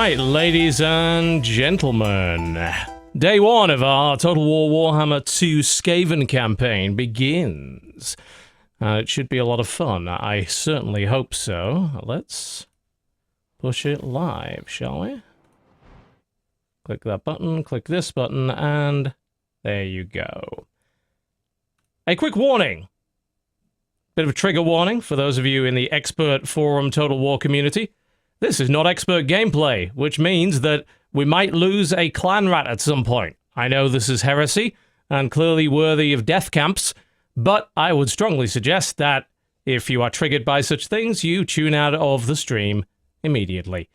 Alright, ladies and gentlemen. Day one of our Total War Warhammer 2 Skaven campaign begins. It should be a lot of fun. I certainly hope so. Let's push it live, shall we? Click that button, click this button, and there you go. A quick warning. Bit of a trigger warning for those of you in the expert forum Total War community. This is not expert gameplay, which means that we might lose a clan rat at some point. I know this is heresy, and clearly worthy of death camps, but I would strongly suggest that if you are triggered by such things, you tune out of the stream immediately.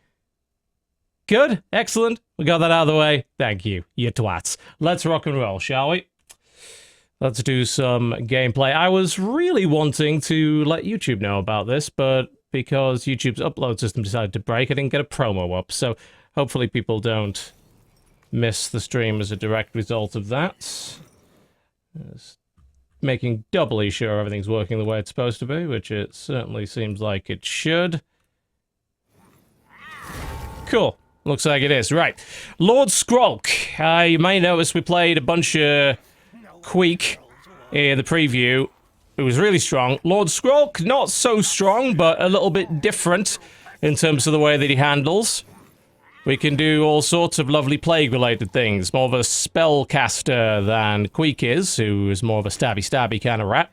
Good? Excellent. We got that out of the way. Thank you, you twats. Let's rock and roll, shall we? Let's do some gameplay. I was really wanting to let YouTube know about this, but because YouTube's upload system decided to break, I didn't get a promo up, so hopefully people don't miss the stream as a direct result of that. Just making doubly sure everything's working the way it's supposed to be, which it certainly seems like it should. Cool. Looks like it is. Right. Lord Skrolk. You may notice we played a bunch of Queek in the preview. It was really strong. Lord Skrolk, not so strong, but a little bit different in terms of the way that he handles. We can do all sorts of lovely plague-related things. More of a spellcaster than Queek is, who is more of a stabby-stabby kind of rat.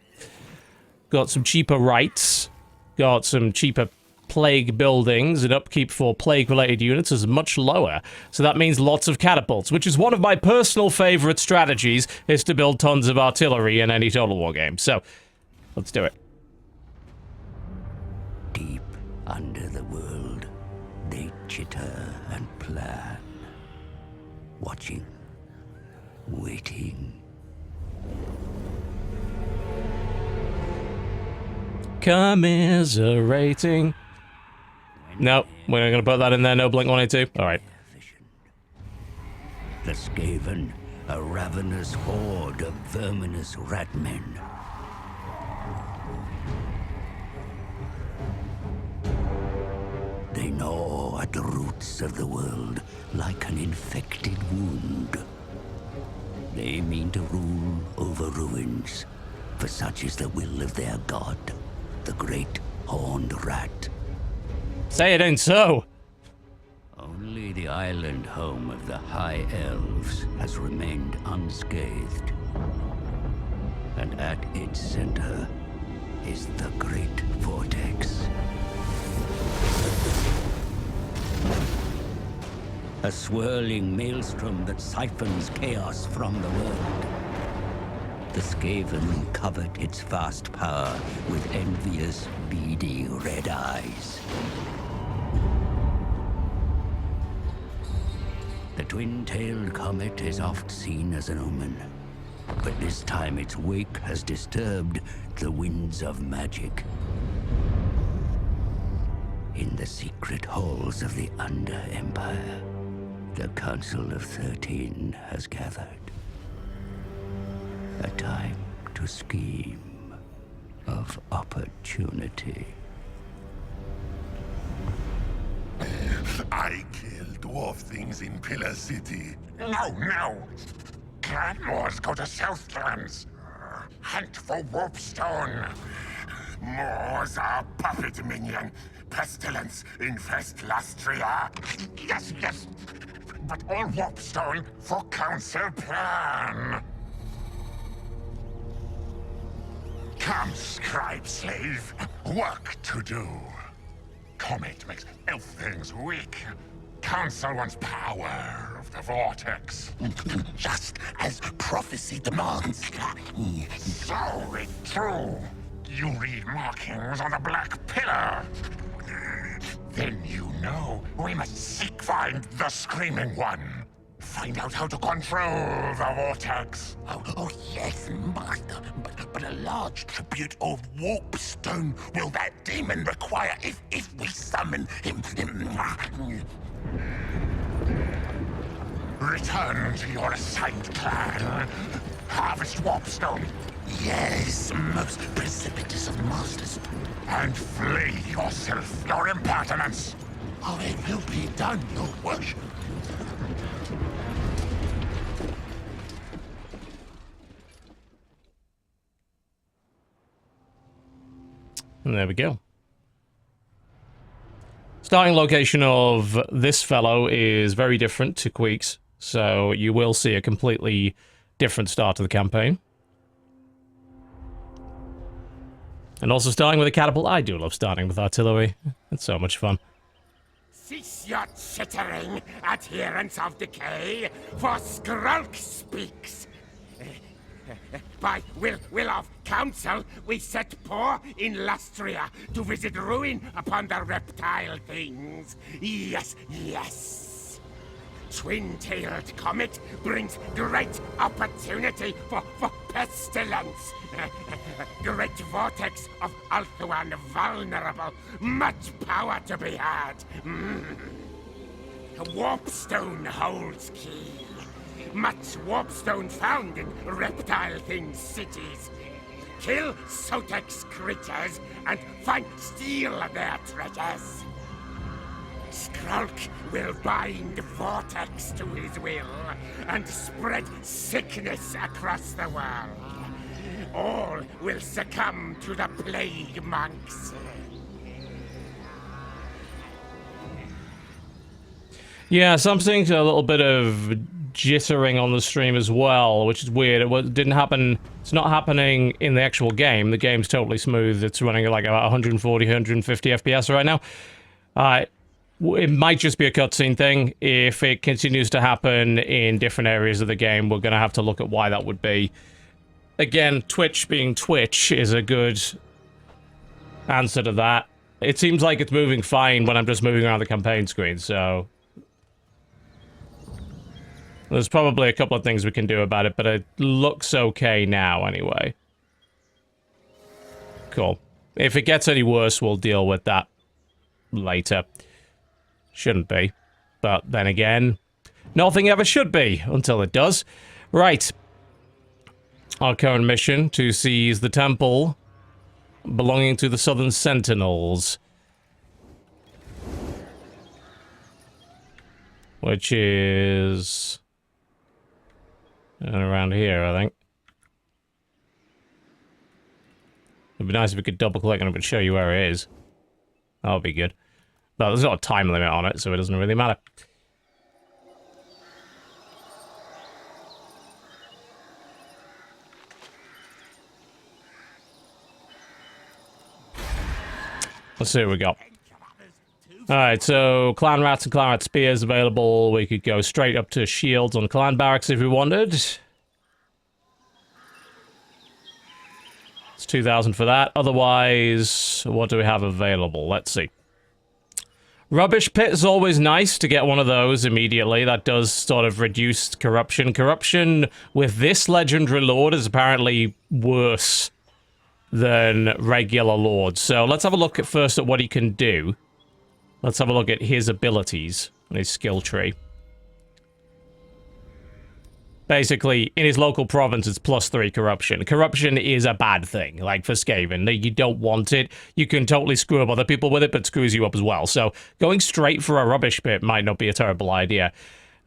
Got some cheaper rights. Got some cheaper plague buildings, and upkeep for plague-related units is much lower. So that means lots of catapults, which is one of my personal favorite strategies, is to build tons of artillery in any Total War game. So, let's do it. Deep under the world, they chitter and plan. Watching, waiting. Commiserating. No, we're not going to put that in there. No Blink-182. All right. The Skaven, a ravenous horde of verminous ratmen. They gnaw at the roots of the world like an infected wound. They mean to rule over ruins, for such is the will of their god, the great horned rat. Say it ain't so. Only the island home of the High Elves has remained unscathed. And at its center is the Great Vortex. A swirling maelstrom that siphons chaos from the world. The Skaven covet its vast power with envious, beady red eyes. The twin-tailed comet is oft seen as an omen, but this time its wake has disturbed the winds of magic. In the secret halls of the Under-Empire, the Council of 13 has gathered. A time to scheme of opportunity. I kill dwarf things in Pillar City. No! Clanmores go to Southlands. Hunt for Warpstone. Moors are puppet minion. Pestilence infest Lastria. Yes. But all Warpstone for council plan. Come, scribe slave. Work to do. Comet makes elf things weak. Council wants power of the vortex. Just as prophecy demands. So it true. You read markings on the black pillar. Then you know we must find the Screaming One. Find out how to control the vortex. Oh yes, master. But a large tribute of Warpstone will that demon require if we summon him. Return to your assigned clan. Harvest Warpstone. Yes, most precipitous of masters. And flee yourself, your impertinence. Oh, it will be done, your worship. And there we go. Starting location of this fellow is very different to Queek's, so you will see a completely different start to the campaign. And also starting with a catapult. I do love starting with artillery. It's so much fun. Cease your chittering, adherents of decay, for Skrulk speaks. By will of council, we set paw in Lustria to visit ruin upon the reptile things. Yes, yes. Twin-tailed comet brings great opportunity for pestilence. Great vortex of Althuan vulnerable. Much power to be had. Warpstone holds key. Much warpstone found in reptile thing cities. Kill Sotex creatures and steal their treasures. Skrulk will bind vortex to his will and spread sickness across the world. All will succumb to the plague monks. Yeah, so I'm seeing a little bit of jittering on the stream as well, which is weird. It didn't happen. It's not happening in the actual game. The game's totally smooth. It's running at like about 140, 150 FPS right now. It might just be a cutscene thing. If it continues to happen in different areas of the game, we're going to have to look at why that would be. Again, Twitch being Twitch is a good answer to that. It seems like it's moving fine when I'm just moving around the campaign screen, so there's probably a couple of things we can do about it, but it looks okay now anyway. Cool. If it gets any worse, we'll deal with that later. Shouldn't be. But then again, nothing ever should be until it does. Right. Our current mission to seize the temple belonging to the Southern Sentinels. Which is around here, I think. It'd be nice if we could double click and it would show you where it is. That would be good. But there's not a time limit on it, so it doesn't really matter. Let's see what we got. Alright, so clan rats and clan rat spears available. We could go straight up to shields on clan barracks if we wanted. It's 2,000 for that. Otherwise, what do we have available? Let's see. Rubbish pit is always nice to get one of those immediately. That does sort of reduce corruption. Corruption with this legendary lord is apparently worse than regular lords. So let's have a look at first at what he can do. Let's have a look at his abilities and his skill tree. Basically, in his local province, it's +3 corruption. Corruption is a bad thing, like for Skaven. You don't want it. You can totally screw up other people with it, but it screws you up as well. So going straight for a rubbish pit might not be a terrible idea.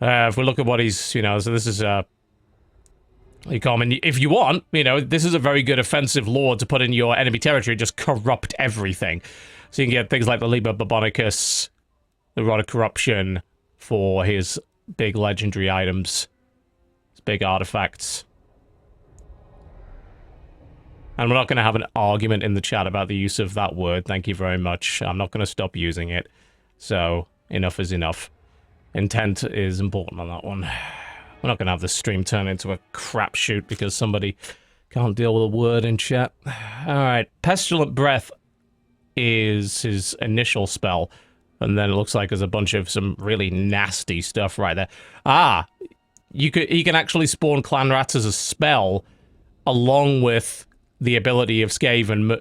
If we look at what he's, you know, so this is if you want, you know, this is a very good offensive lord to put in your enemy territory, just corrupt everything. So you can get things like the Liber Barbonicus, the Rod of Corruption for his big legendary items. Big artifacts. And we're not going to have an argument in the chat about the use of that word. Thank you very much. I'm not going to stop using it. So, enough is enough. Intent is important on that one. We're not going to have this stream turn into a crapshoot because somebody can't deal with a word in chat. Alright, Pestilent Breath is his initial spell. And then it looks like there's a bunch of some really nasty stuff right there. Ah! He can actually spawn clan rats as a spell, along with the ability of Skaven,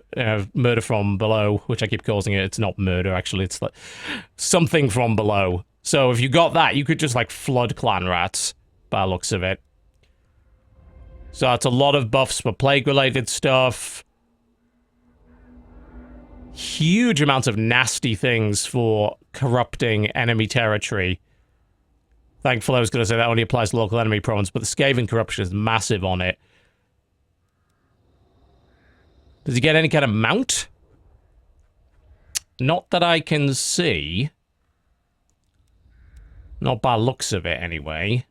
murder from below, which I keep calling it. It's not murder, actually. It's like something from below. So if you got that, you could just like flood clan rats, by the looks of it. So that's a lot of buffs for plague-related stuff. huge amounts of nasty things for corrupting enemy territory. Thankfully, I was going to say that only applies to local enemy province, but the Skaven corruption is massive on it. Does he get any kind of mount? Not that I can see. Not by looks of it, anyway.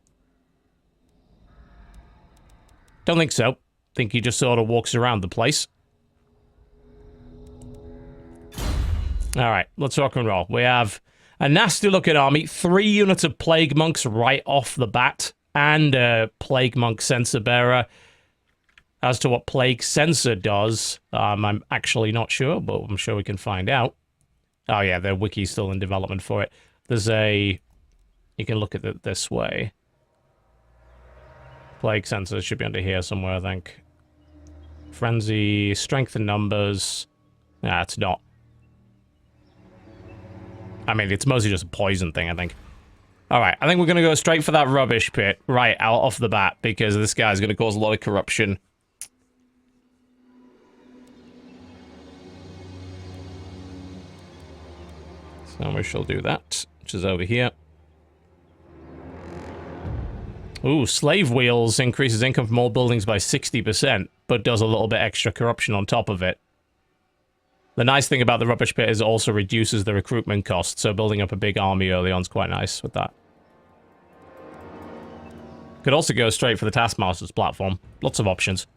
Don't think so. Think he just sort of walks around the place. Alright, let's rock and roll. We have a nasty-looking army, 3 units of Plague Monks right off the bat, and a Plague Monk Sensor Bearer. As to what Plague Sensor does, I'm actually not sure, but I'm sure we can find out. Oh yeah, the wiki's still in development for it. There's a... You can look at it this way. Plague Sensor should be under here somewhere, I think. Frenzy, Strength in Numbers... Nah, it's not. I mean, it's mostly just a poison thing, I think. Alright, I think we're going to go straight for that rubbish pit right out off the bat, because this guy's going to cause a lot of corruption. So we shall do that, which is over here. Ooh, Slave Wheels increases income from all buildings by 60%, but does a little bit extra corruption on top of it. The nice thing about the rubbish pit is it also reduces the recruitment cost, so building up a big army early on is quite nice with that. Could also go straight for the Taskmaster's platform. Lots of options.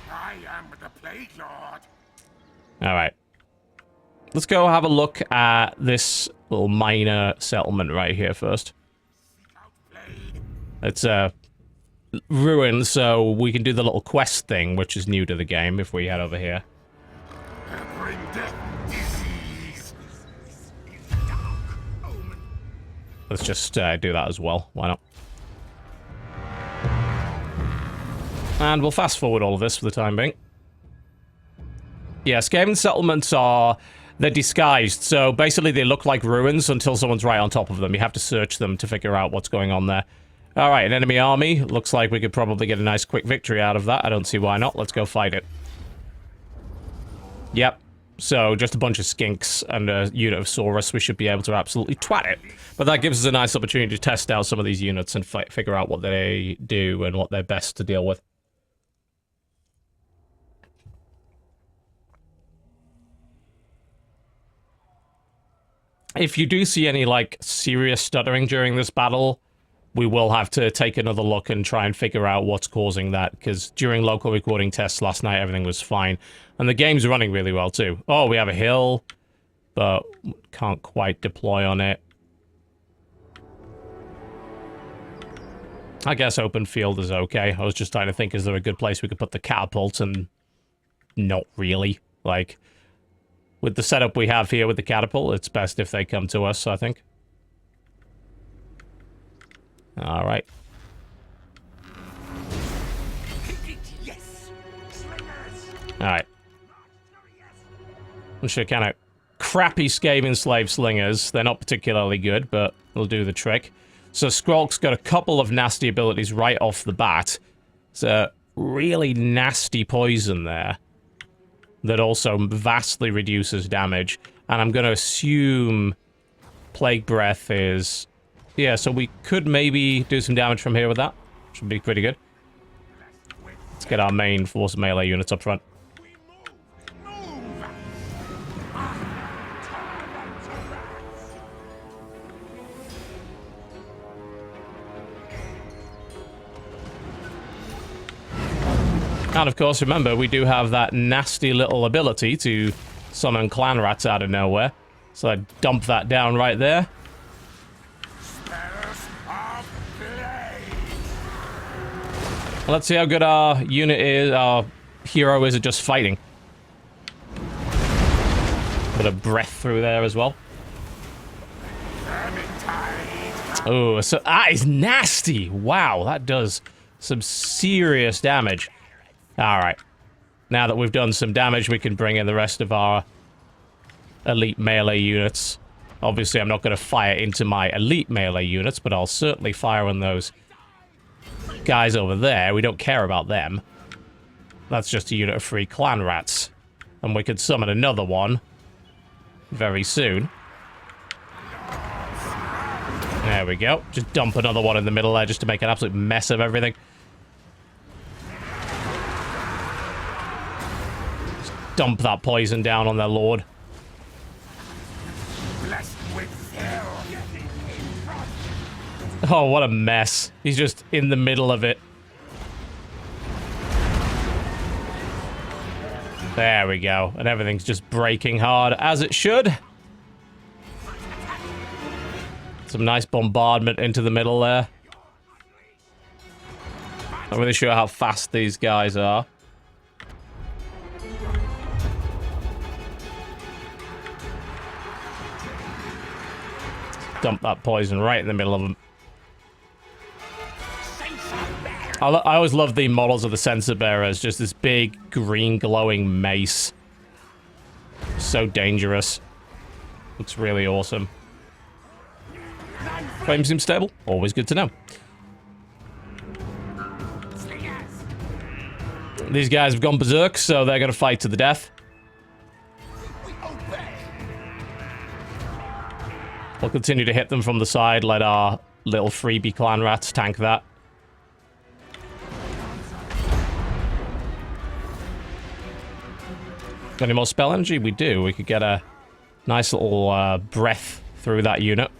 I am the Plague Lord. Alright. Let's go have a look at this little minor settlement right here first. It's a ruin, so we can do the little quest thing, which is new to the game if we head over here. Bring death, disease, dark omen. Let's just do that as well. Why not? And we'll fast forward all of this for the time being. Yeah, Skaven settlements are... They're disguised, so basically they look like ruins until someone's right on top of them. You have to search them to figure out what's going on there. Alright, an enemy army. Looks like we could probably get a nice quick victory out of that. I don't see why not. Let's go fight it. Yep. So, just a bunch of skinks and a unit of Saurus. We should be able to absolutely twat it. But that gives us a nice opportunity to test out some of these units and figure out what they do and what they're best to deal with. If you do see any, like, serious stuttering during this battle, we will have to take another look and try and figure out what's causing that, because during local recording tests last night, everything was fine. And the game's running really well, too. Oh, we have a hill, but can't quite deploy on it. I guess open field is okay. I was just trying to think, is there a good place we could put the catapults, and not really. Like... With the setup we have here with the catapult, it's best if they come to us, I think. Alright. Alright. I'm sure kind of crappy Skaven slave slingers. They're not particularly good, but they'll do the trick. So Skrulk's got a couple of nasty abilities right off the bat. It's a really nasty poison there that also vastly reduces damage. And I'm going to assume Plague Breath is... Yeah, so we could maybe do some damage from here with that. Should be pretty good. Let's get our main force melee units up front. And of course, remember, we do have that nasty little ability to summon clan rats out of nowhere. So I dump that down right there. Let's see how good our unit is, our hero is at just fighting. Bit of breath through there as well. Oh, so that is nasty! Wow, that does some serious damage. Alright. Now that we've done some damage, we can bring in the rest of our elite melee units. Obviously, I'm not going to fire into my elite melee units, but I'll certainly fire on those guys over there. We don't care about them. That's just a unit of free clan rats. And we could summon another one very soon. There we go. Just dump another one in the middle there just to make an absolute mess of everything. Just dump that poison down on their lord. Oh, what a mess. He's just in the middle of it. There we go. And everything's just breaking hard, as it should. Some nice bombardment into the middle there. Not really sure how fast these guys are. Dump that poison right in the middle of them. I always love the models of the Censer Bearers. Just this big, green, glowing mace. So dangerous. Looks really awesome. Frame seems stable. Always good to know. These guys have gone berserk, so they're going to fight to the death. We'll continue to hit them from the side. Let our little freebie clan rats tank that. Got any more spell energy? We do. We could get a nice little breath through that unit.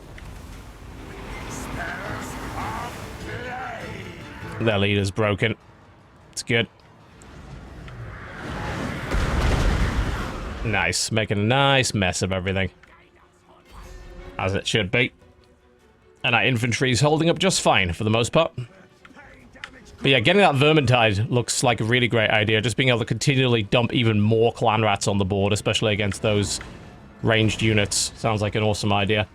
Their leader's broken. It's good. Nice. Making a nice mess of everything. As it should be. And our infantry's holding up just fine for the most part. But yeah, getting that Vermintide looks like a really great idea. Just being able to continually dump even more clan rats on the board, especially against those ranged units. Sounds like an awesome idea.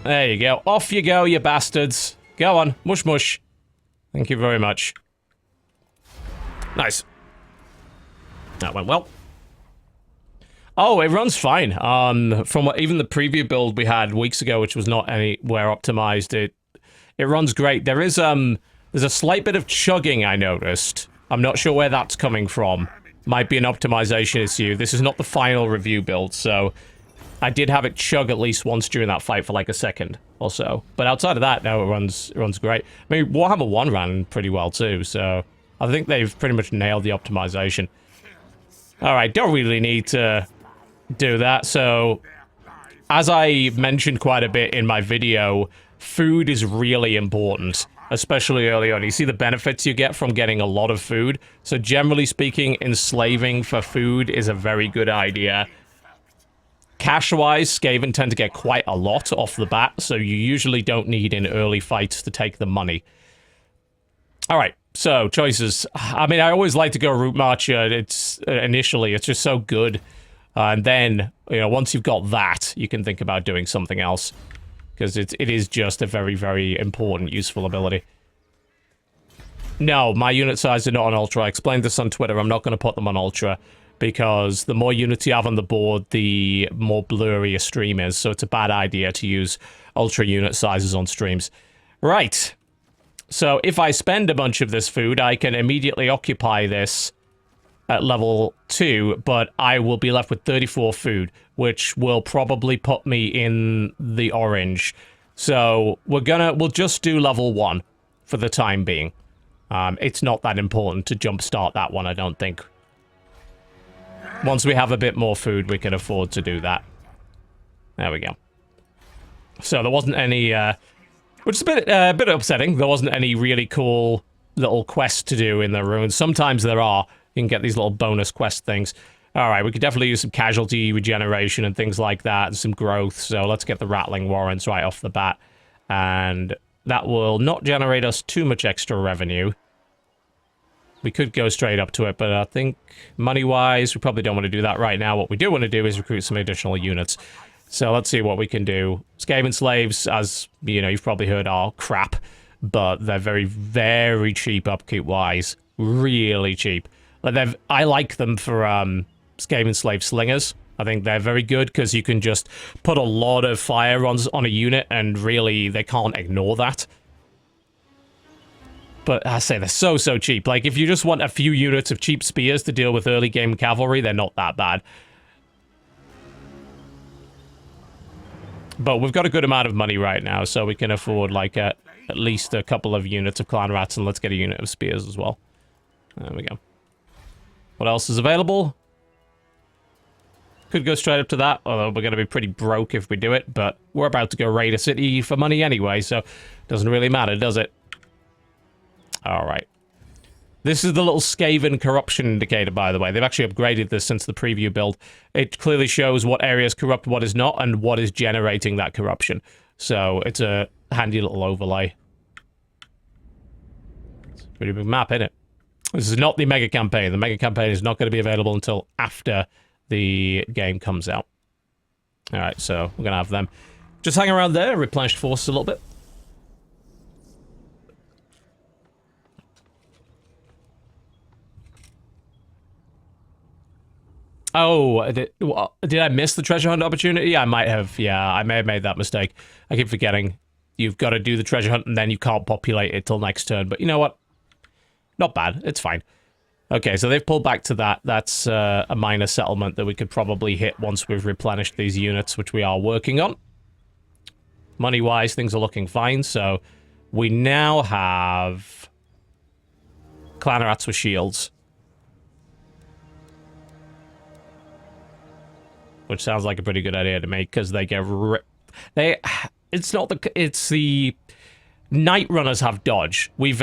There you go. Off you go, you bastards. Go on. Mush mush. Thank you very much. Nice. That went well. Oh, it runs fine. From what, even the preview build we had weeks ago, which was not anywhere optimized, it runs great. There is there's a slight bit of chugging I noticed. I'm not sure where that's coming from. Might be an optimization issue. This is not the final review build, so I did have it chug at least once during that fight for like a second or so. But outside of that, no, it runs great. I mean, Warhammer 1 ran pretty well too, so I think they've pretty much nailed the optimization. Alright, don't really need to do that. So, as I mentioned quite a bit in my video, food is really important, especially early on. You see the benefits you get from getting a lot of food. So generally speaking, enslaving for food is a very good idea. Cash-wise, Skaven tend to get quite a lot off the bat, so you usually don't need in early fights to take the money. Alright, so choices. I mean, I always like to go Route Marcher. Initially, it's just so good. And then, you know, once you've got that, you can think about doing something else. Because it is just a very, very important, useful ability. No, my unit size are not on Ultra. I explained this on Twitter. I'm not going to put them on Ultra. Because the more units you have on the board, the more blurry a stream is. So it's a bad idea to use Ultra unit sizes on streams. Right. So if I spend a bunch of this food, I can immediately occupy this at level 2, but I will be left with 34 food, which will probably put me in the orange. So we'll just do level 1 for the time being. It's not that important to jumpstart that one, I don't think. Once we have a bit more food, we can afford to do that. There we go. So there wasn't any, which is a bit upsetting. There wasn't any really cool little quests to do in the ruins. Sometimes there are. You can get these little bonus quest things. Alright, we could definitely use some casualty regeneration and things like that, and some growth, so let's get the Rattling Warrants right off the bat. And that will not generate us too much extra revenue. We could go straight up to it, but I think money-wise, we probably don't want to do that right now. What we do want to do is recruit some additional units. So let's see what we can do. Skaven slaves, as you know, you've probably heard, are crap, but they're very, very cheap upkeep-wise. Really cheap. I like them for Skaven slave slingers. I think they're very good because you can just put a lot of fire on a unit and really they can't ignore that. But I say they're so cheap. Like, if you just want a few units of cheap spears to deal with early game cavalry, they're not that bad. But we've got a good amount of money right now, so we can afford, like, at least a couple of units of clan rats, and let's get a unit of spears as well. There we go. What else is available? Could go straight up to that, although we're going to be pretty broke if we do it, but we're about to go raid a city for money anyway, so it doesn't really matter, does it? Alright. This is the little Skaven corruption indicator, by the way. They've actually upgraded this since the preview build. It clearly shows what areas corrupt, what is not, and what is generating that corruption. So it's a handy little overlay. It's a pretty big map, isn't it? This is not the mega campaign. The mega campaign is not going to be available until after the game comes out. Alright, so we're going to have them just hang around there, replenish forces a little bit. Oh, did I miss the treasure hunt opportunity? I might have. Yeah, I may have made that mistake. I keep forgetting. You've got to do the treasure hunt and then you can't populate it till next turn. But you know what? Not bad. It's fine. Okay, so they've pulled back to that. That's a minor settlement that we could probably hit once we've replenished these units, which we are working on. Money-wise, things are looking fine. So we now have clan rats with shields. Which sounds like a pretty good idea to me, because they get it's the Night Runners have dodge. We've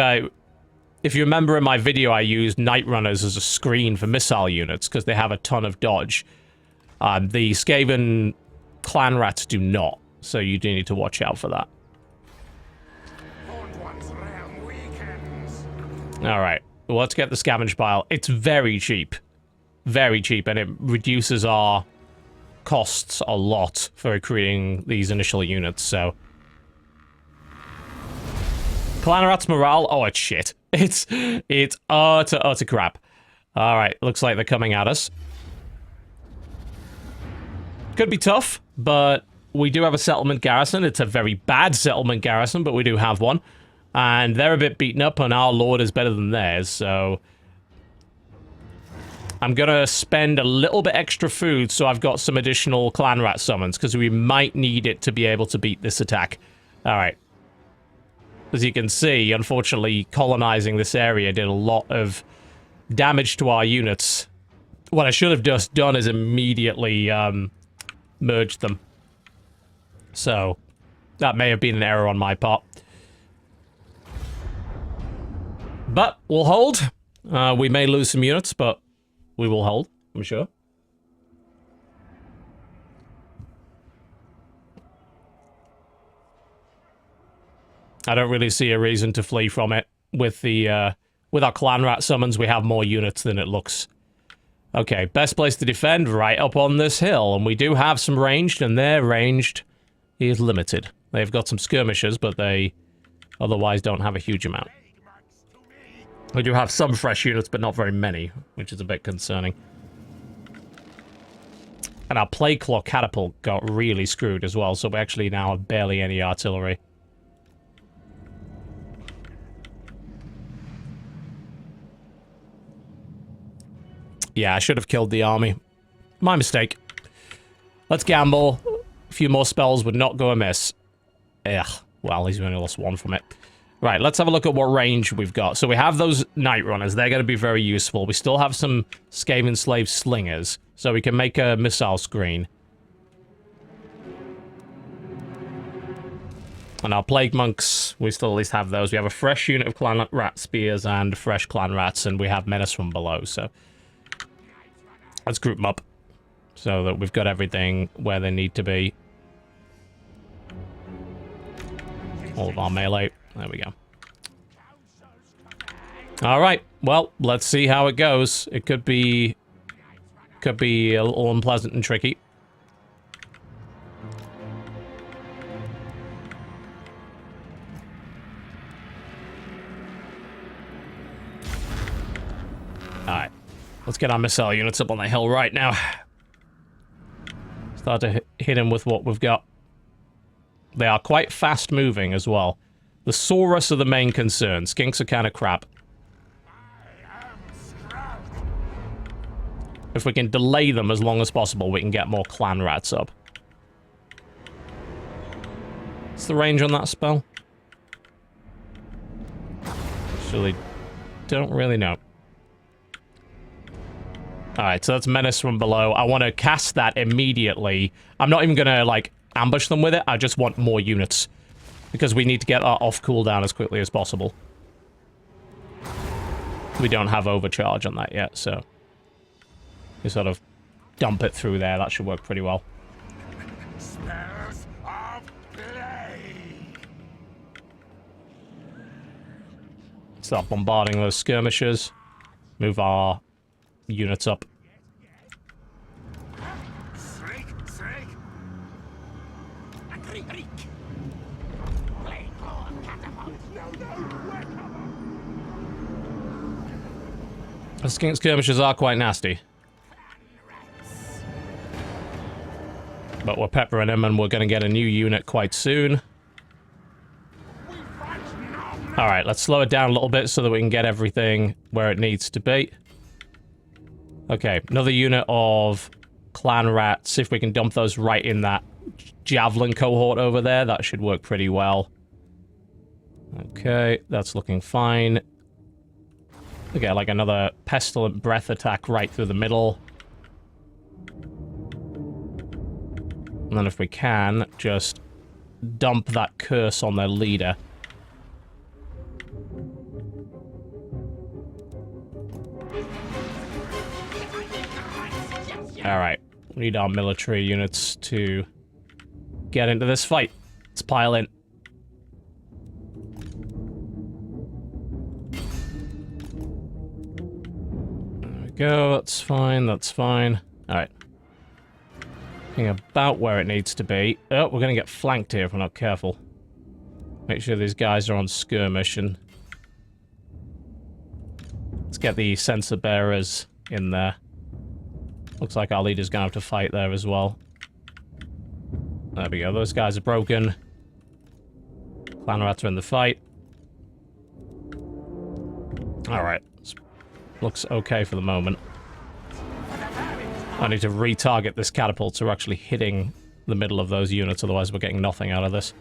if you remember in my video, I used Night Runners as a screen for missile units because they have a ton of dodge. The Skaven clan rats do not, so you do need to watch out for that. All right, well, let's get the scavenge pile. It's very cheap, and it reduces our costs a lot for creating these initial units, so... Clan rats morale? Oh, it's shit. It's utter crap. Alright, looks like they're coming at us. Could be tough, but we do have a settlement garrison. It's a very bad settlement garrison, but we do have one. And they're a bit beaten up, and our lord is better than theirs, so... I'm gonna spend a little bit extra food so I've got some additional clan rat summons, because we might need it to be able to beat this attack. Alright. As you can see, unfortunately, colonizing this area did a lot of damage to our units. What I should have just done is immediately merged them. So, that may have been an error on my part. But, we'll hold. We may lose some units, but we will hold, I'm sure. I don't really see a reason to flee from it. With the with our clan rat summons, we have more units than it looks. Okay, best place to defend, right up on this hill. And we do have some ranged, and their ranged is limited. They've got some skirmishers, but they otherwise don't have a huge amount. We do have some fresh units, but not very many, which is a bit concerning. And our plague claw catapult got really screwed as well, so we actually now have barely any artillery. Yeah, I should have killed the army. My mistake. Let's gamble. A few more spells would not go amiss. Ugh. Well, he's only lost one from it. Right, let's have a look at what range we've got. So we have those Night Runners. They're going to be very useful. We still have some Skaven Slave Slingers, so we can make a missile screen. And our Plague Monks, we still at least have those. We have a fresh unit of Clan Rat Spears and fresh Clan Rats, and we have Menace from below, so... Let's group them up, so that we've got everything where they need to be. All of our melee. There we go. Alright, well, let's see how it goes. It could be a little unpleasant and tricky. Alright. Let's get our missile units up on the hill right now. Start to hit them with what we've got. They are quite fast moving as well. The Saurus are the main concern. Skinks are kind of crap. If we can delay them as long as possible, we can get more clan rats up. What's the range on that spell? Actually, don't really know. Alright, so that's Menace from below. I want to cast that immediately. I'm not even going to, like, ambush them with it. I just want more units. Because we need to get that off cooldown as quickly as possible. We don't have overcharge on that yet, so... You sort of dump it through there. That should work pretty well. Spells of plague. Start bombarding those skirmishers. Move our units up. The skink skirmishers are quite nasty. But we're peppering them and we're going to get a new unit quite soon. Alright, let's slow it down a little bit so that we can get everything where it needs to be. Okay, another unit of clan rats. See if we can dump those right in that javelin cohort over there. That should work pretty well. Okay, that's looking fine. Okay, like another Pestilent Breath attack right through the middle. And then if we can, just dump that curse on their leader. Alright, we need our military units to get into this fight. Let's pile in. There we go, that's fine, that's fine. Alright. About where it needs to be. Oh, we're going to get flanked here if we're not careful. Make sure these guys are on skirmish and... Let's get the sensor bearers in there. Looks like our leader's going to have to fight there as well. There we go, those guys are broken. Clan rats are in the fight. Alright. Looks okay for the moment. I need to retarget this catapult so we're actually hitting the middle of those units, otherwise we're getting nothing out of this.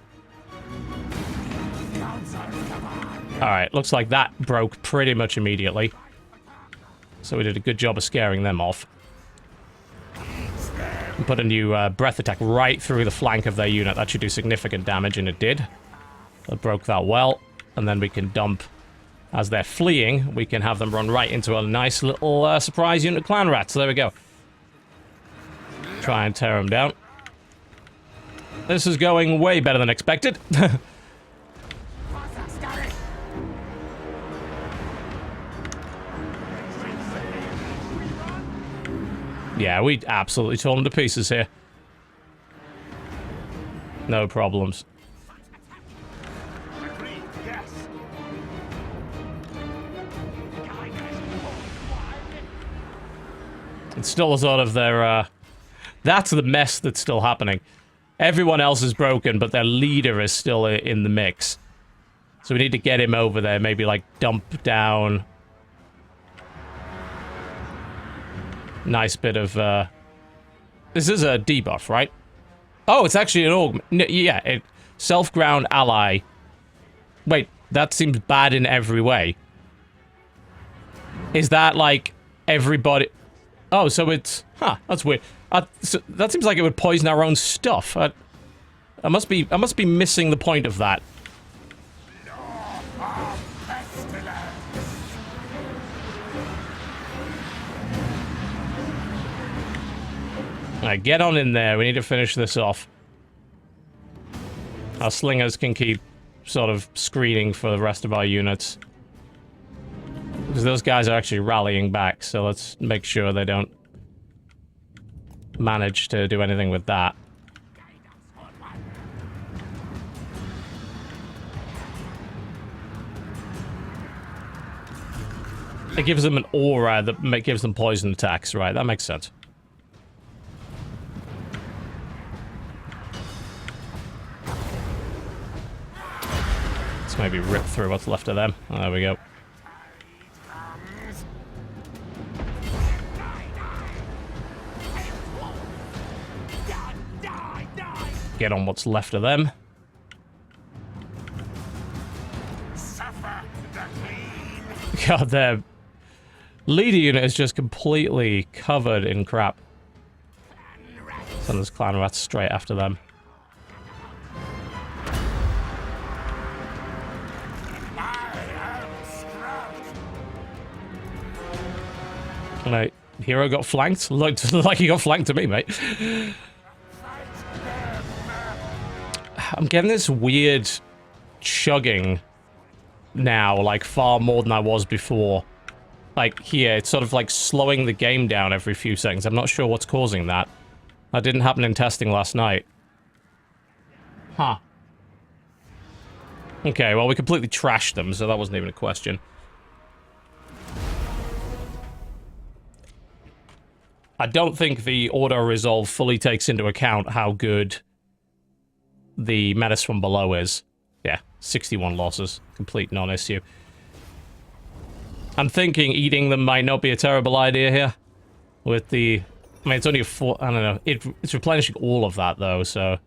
Alright, looks like that broke pretty much immediately. So we did a good job of scaring them off. And put a new breath attack right through the flank of their unit. That should do significant damage, and it did. That broke that well. And then we can dump... As they're fleeing, we can have them run right into a nice little surprise unit of clan rats. So there we go. Try and tear them down. This is going way better than expected. Yeah, we absolutely tore them to pieces here. No problems. It's still sort of their, that's the mess that's still happening. Everyone else is broken, but their leader is still in the mix. So we need to get him over there, maybe, like, dump down... Nice bit of, This is a debuff, right? Oh, it's actually an augment. Yeah, self-ground ally. Wait, that seems bad in every way. Is that, like, everybody... Oh, so it's... Huh, that's weird. So that seems like it would poison our own stuff. I must be missing the point of that. Alright, get on in there. We need to finish this off. Our slingers can keep sort of screening for the rest of our units. Because those guys are actually rallying back, so let's make sure they don't manage to do anything with that. It gives them an aura that gives them poison attacks, right? That makes sense. Let's Let's maybe rip through what's left of them. Oh, there we go. Get on what's left of them. God, their leader unit is just completely covered in crap. Send this clan rats straight after them. Mate, hero got flanked? Looked like he got flanked to me, mate. I'm getting this weird chugging now, like far more than I was before. Like here, it's sort of like slowing the game down every few seconds. I'm not sure what's causing that. That didn't happen in testing last night. Huh. Okay, well we completely trashed them, so that wasn't even a question. I don't think the auto-resolve fully takes into account how good the menace from below is. Yeah, 61 losses. Complete non-issue. I'm thinking eating them might not be a terrible idea here. With the... I mean, it's only a 4... I don't know. It's replenishing all of that, though, so...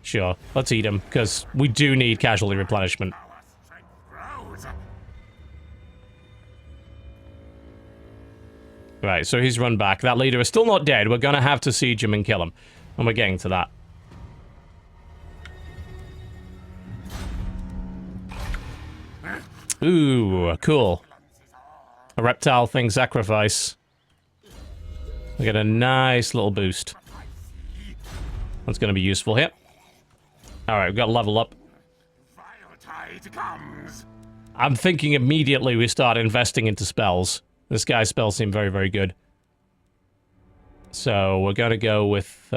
Sure, let's eat them, because we do need casualty replenishment. Right, so he's run back. That leader is still not dead. We're gonna have to siege him and kill him. And we're getting to that. Ooh, cool. A reptile thing sacrifice. We get a nice little boost. That's gonna be useful here. Alright, we've got to level up. I'm thinking immediately we start investing into spells. This guy's spells seem very, very good. So we're going to go with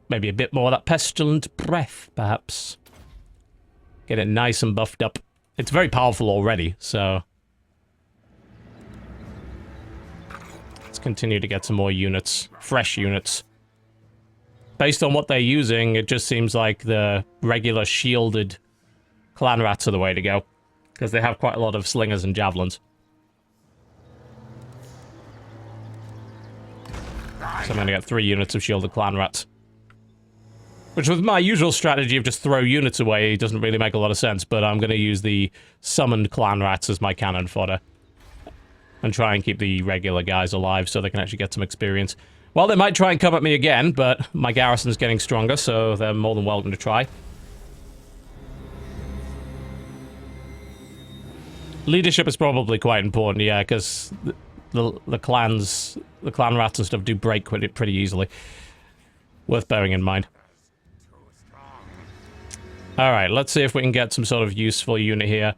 maybe a bit more of that Pestilent Breath, perhaps. Get it nice and buffed up. It's very powerful already, so... Let's continue to get some more units. Fresh units. Based on what they're using, it just seems like the regular shielded clan rats are the way to go. Because they have quite a lot of slingers and javelins. So I'm going to get 3 units of shielded clan rats. Which with my usual strategy of just throw units away doesn't really make a lot of sense, but I'm going to use the summoned clan rats as my cannon fodder. And try and keep the regular guys alive so they can actually get some experience. Well, they might try and come at me again, but my garrison's getting stronger, so they're more than welcome to try. Leadership is probably quite important, yeah, because the clan rats and stuff do break pretty easily. Worth bearing in mind. Alright, let's see if we can get some sort of useful unit here.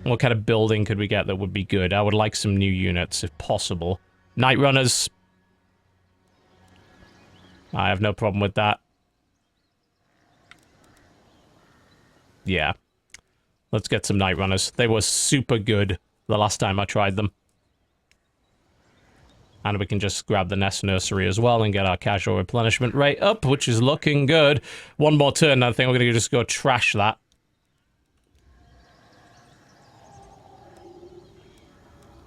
What kind of building could we get that would be good? I would like some new units, if possible. Night Runners. I have no problem with that. Yeah. Let's get some Night Runners. They were super good the last time I tried them. And we can just grab the Nest Nursery as well and get our casual replenishment rate up, which is looking good. One more turn, I think we're going to just go trash that.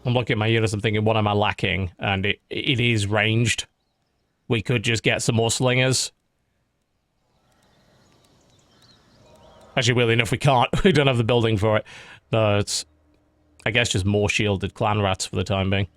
I'm looking at my units, I'm thinking, what am I lacking? And it is ranged. We could just get some more slingers. Actually, weirdly enough, we can't. We don't have the building for it. No, it's, I guess, just more shielded clan rats for the time being.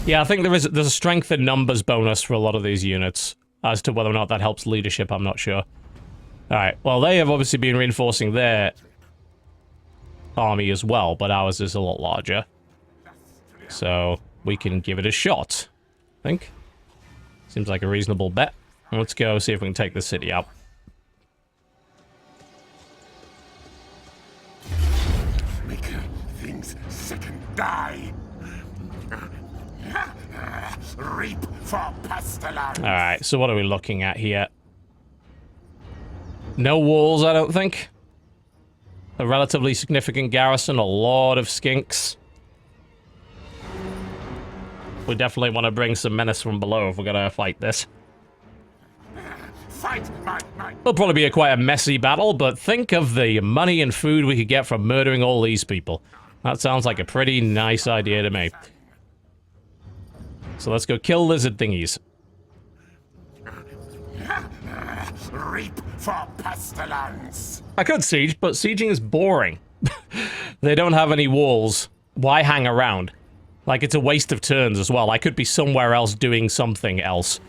Yeah, I think there's a strength in numbers bonus for a lot of these units. As to whether or not that helps leadership, I'm not sure. Alright, well, they have obviously been reinforcing their army as well, but ours is a lot larger. So, we can give it a shot, I think. Seems like a reasonable bet. Let's go see if we can take the city out. Make things sick and die. Reap for pestilence. Alright, so what are we looking at here? No walls, I don't think. A relatively significant garrison, a lot of skinks. We definitely want to bring some menace from below if we're gonna fight this. Fight my... It'll probably be quite a messy battle, but think of the money and food we could get from murdering all these people. That sounds like a pretty nice idea to me. So let's go kill lizard thingies. Reap for pestilence. I could siege, but sieging is boring. They don't have any walls. Why hang around? Like, it's a waste of turns as well. I could be somewhere else doing something else.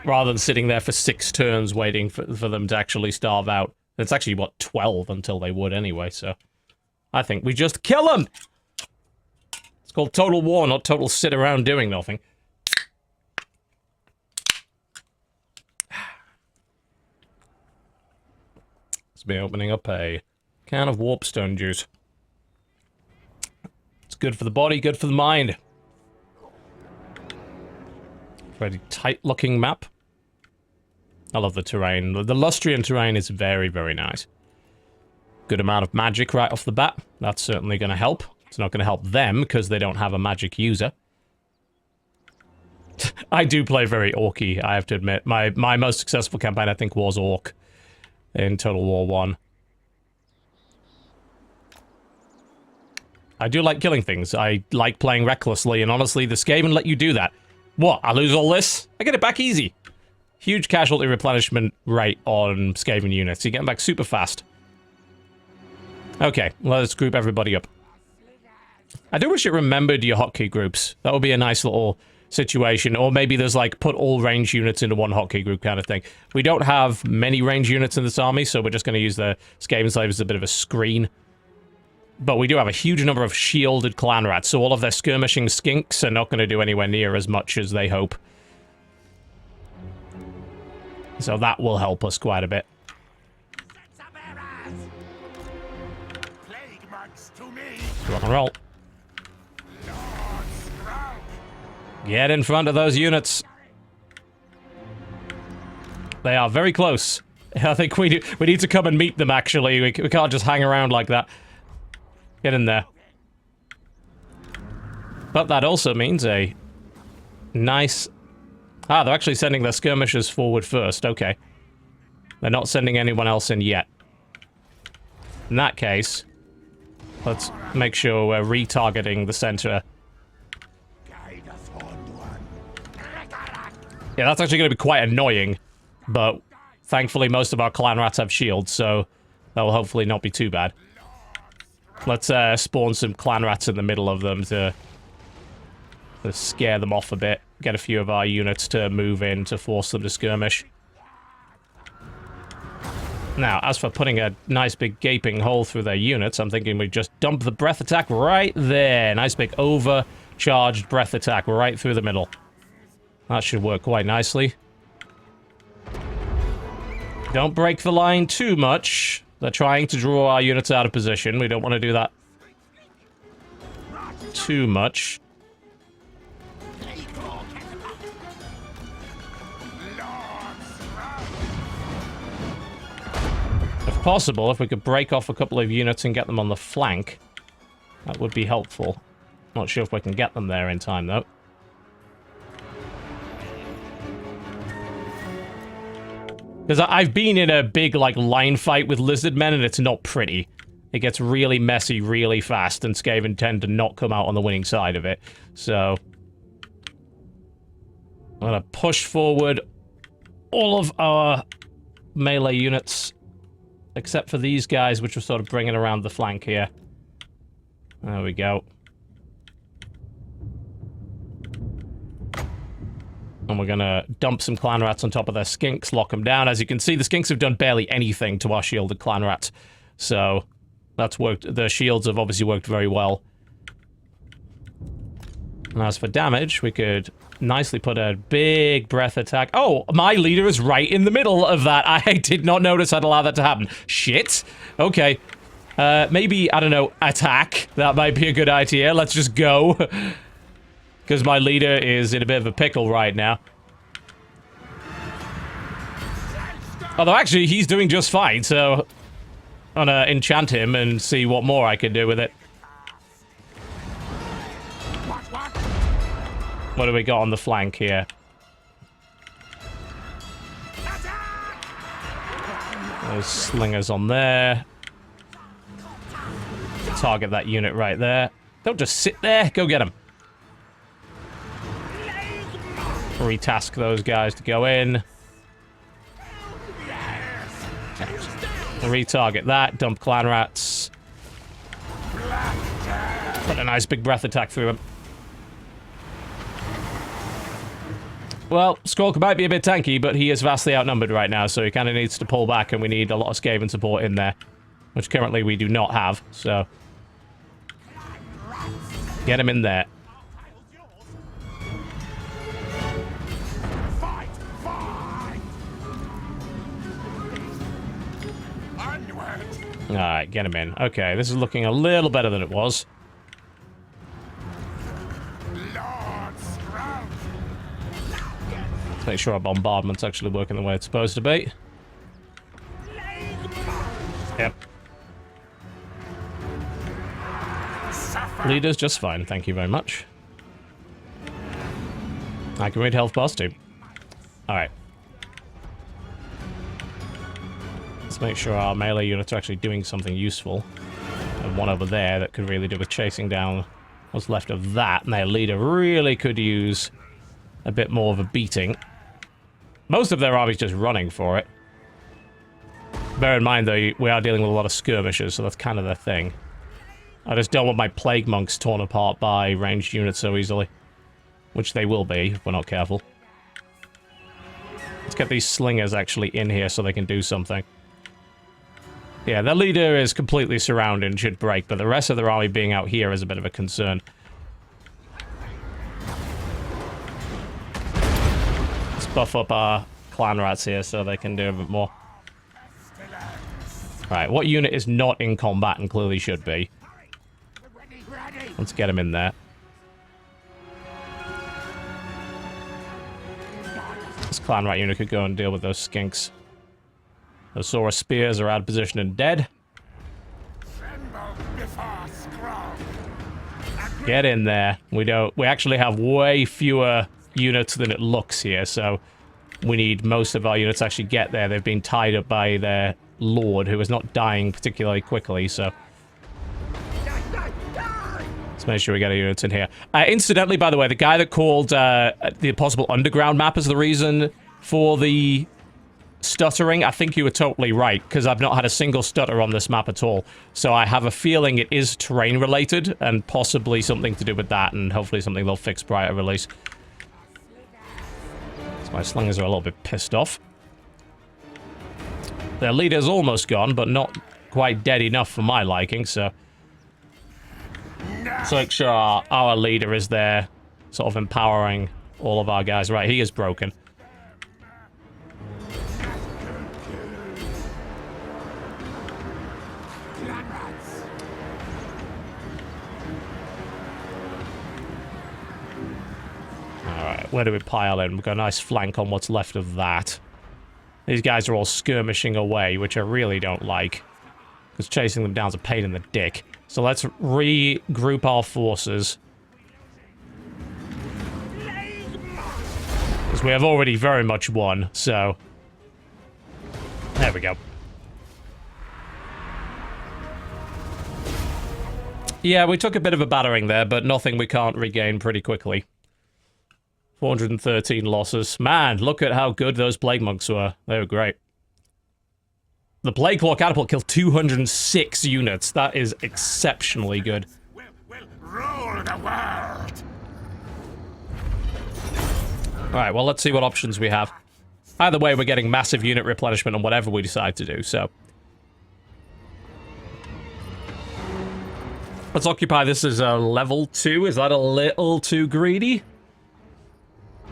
Rather than sitting there for 6 turns waiting for them to actually starve out. It's actually, what, 12 until they would anyway, so... I think we just kill them! It's called Total War, not total sit around doing nothing. Let's be opening up a can of warpstone juice. It's good for the body, good for the mind. Pretty tight-looking map. I love the terrain. The Lustrian terrain is very, very nice. Good amount of magic right off the bat. That's certainly going to help. It's not going to help them, because they don't have a magic user. I do play very orky, I have to admit. My most successful campaign, I think, was Orc in Total War 1. I do like killing things. I like playing recklessly, and honestly, the Skaven let you do that. What? I lose all this? I get it back easy. Huge casualty replenishment rate on Skaven units. You get them back super fast. Okay, let's group everybody up. I do wish it remembered your hotkey groups. That would be a nice little situation. Or maybe there's like, put all range units into one hotkey group kind of thing. We don't have many range units in this army, so we're just going to use the Skaven Slaves as a bit of a screen. But we do have a huge number of shielded clan rats, so all of their skirmishing skinks are not going to do anywhere near as much as they hope. So that will help us quite a bit. Rock and roll. Get in front of those units. They are very close. I think we need to come and meet them, actually. We can't just hang around like that. Get in there. But that also means a nice... Ah, they're actually sending their skirmishers forward first. Okay. They're not sending anyone else in yet. In that case, let's make sure we're retargeting the center. Yeah, that's actually going to be quite annoying, but thankfully most of our clan rats have shields, so that will hopefully not be too bad. Let's spawn some clan rats in the middle of them to scare them off a bit. Get a few of our units to move in to force them to skirmish. Now, as for putting a nice big gaping hole through their units, I'm thinking we just dump the breath attack right there. Nice big overcharged breath attack right through the middle. That should work quite nicely. Don't break the line too much. They're trying to draw our units out of position. We don't want to do that too much. If possible, if we could break off a couple of units and get them on the flank, that would be helpful. Not sure if we can get them there in time, though. Because I've been in a big, like, line fight with lizard men, and it's not pretty. It gets really messy really fast, and Skaven tend to not come out on the winning side of it. So, I'm gonna push forward all of our melee units, except for these guys, which are sort of bringing around the flank here. There we go. And we're gonna dump some clan rats on top of their skinks, lock them down. As you can see, the skinks have done barely anything to our shielded clan rats. So, that's worked. The shields have obviously worked very well. And as for damage, we could nicely put a big breath attack. Oh, my leader is right in the middle of that. I did not notice I'd allow that to happen. Shit. Okay. Maybe, I don't know, attack. That might be a good idea. Let's just go. Because my leader is in a bit of a pickle right now. Although, actually, he's doing just fine, so I'm gonna enchant him and see what more I can do with it. What do we got on the flank here? Those slingers on there. Target that unit right there. Don't just sit there. Go get them. Retask those guys to go in. Retarget that. Dump clan rats. Put a nice big breath attack through him. Well, Squawk might be a bit tanky, but he is vastly outnumbered right now, so he kind of needs to pull back, and we need a lot of Skaven support in there, which currently we do not have, so... Get him in there. Alright, get him in. Okay, this is looking a little better than it was. Let's make sure our bombardment's actually working the way it's supposed to be. Yep. Leader's just fine, thank you very much. I can read health bars too. Alright. Let's make sure our melee units are actually doing something useful. And one over there that could really do with chasing down what's left of that. And their leader really could use a bit more of a beating. Most of their army's just running for it. Bear in mind, though, we are dealing with a lot of skirmishers, so that's kind of their thing. I just don't want my plague monks torn apart by ranged units so easily. Which they will be, if we're not careful. Let's get these slingers actually in here so they can do something. Yeah, their leader is completely surrounded and should break, but the rest of their army being out here is a bit of a concern. Let's buff up our clan rats here so they can do a bit more. Right, what unit is not in combat and clearly should be? Let's get him in there. This clan rat unit could go and deal with those skinks. Those Saurus spears are out of position and dead. Get in there. We actually have way fewer units than it looks here, so we need most of our units to actually get there. They've been tied up by their lord, who is not dying particularly quickly, so... Let's make sure we get our units in here. Incidentally, by the way, the guy that called the possible underground map as the reason for the stuttering, I think you were totally right, because I've not had a single stutter on this map at all. So I have a feeling it is terrain-related, and possibly something to do with that, and hopefully something they'll fix prior to release. So my slingers are a little bit pissed off. Their leader's almost gone, but not quite dead enough for my liking, so... Let's make sure our leader is there, sort of empowering all of our guys. Right, he is broken. Alright, where do we pile in? We've got a nice flank on what's left of that. These guys are all skirmishing away, which I really don't like. Because chasing them down is a pain in the dick. So let's regroup our forces. Because we have already very much won, so... There we go. Yeah, we took a bit of a battering there, but nothing we can't regain pretty quickly. 413 losses. Man, look at how good those Plague Monks were. They were great. The Plague Claw Catapult killed 206 units. That is exceptionally good. We'll rule the world. Alright, well, let's see what options we have. Either way, we're getting massive unit replenishment on whatever we decide to do, so... Let's occupy this as a level 2. Is that a little too greedy?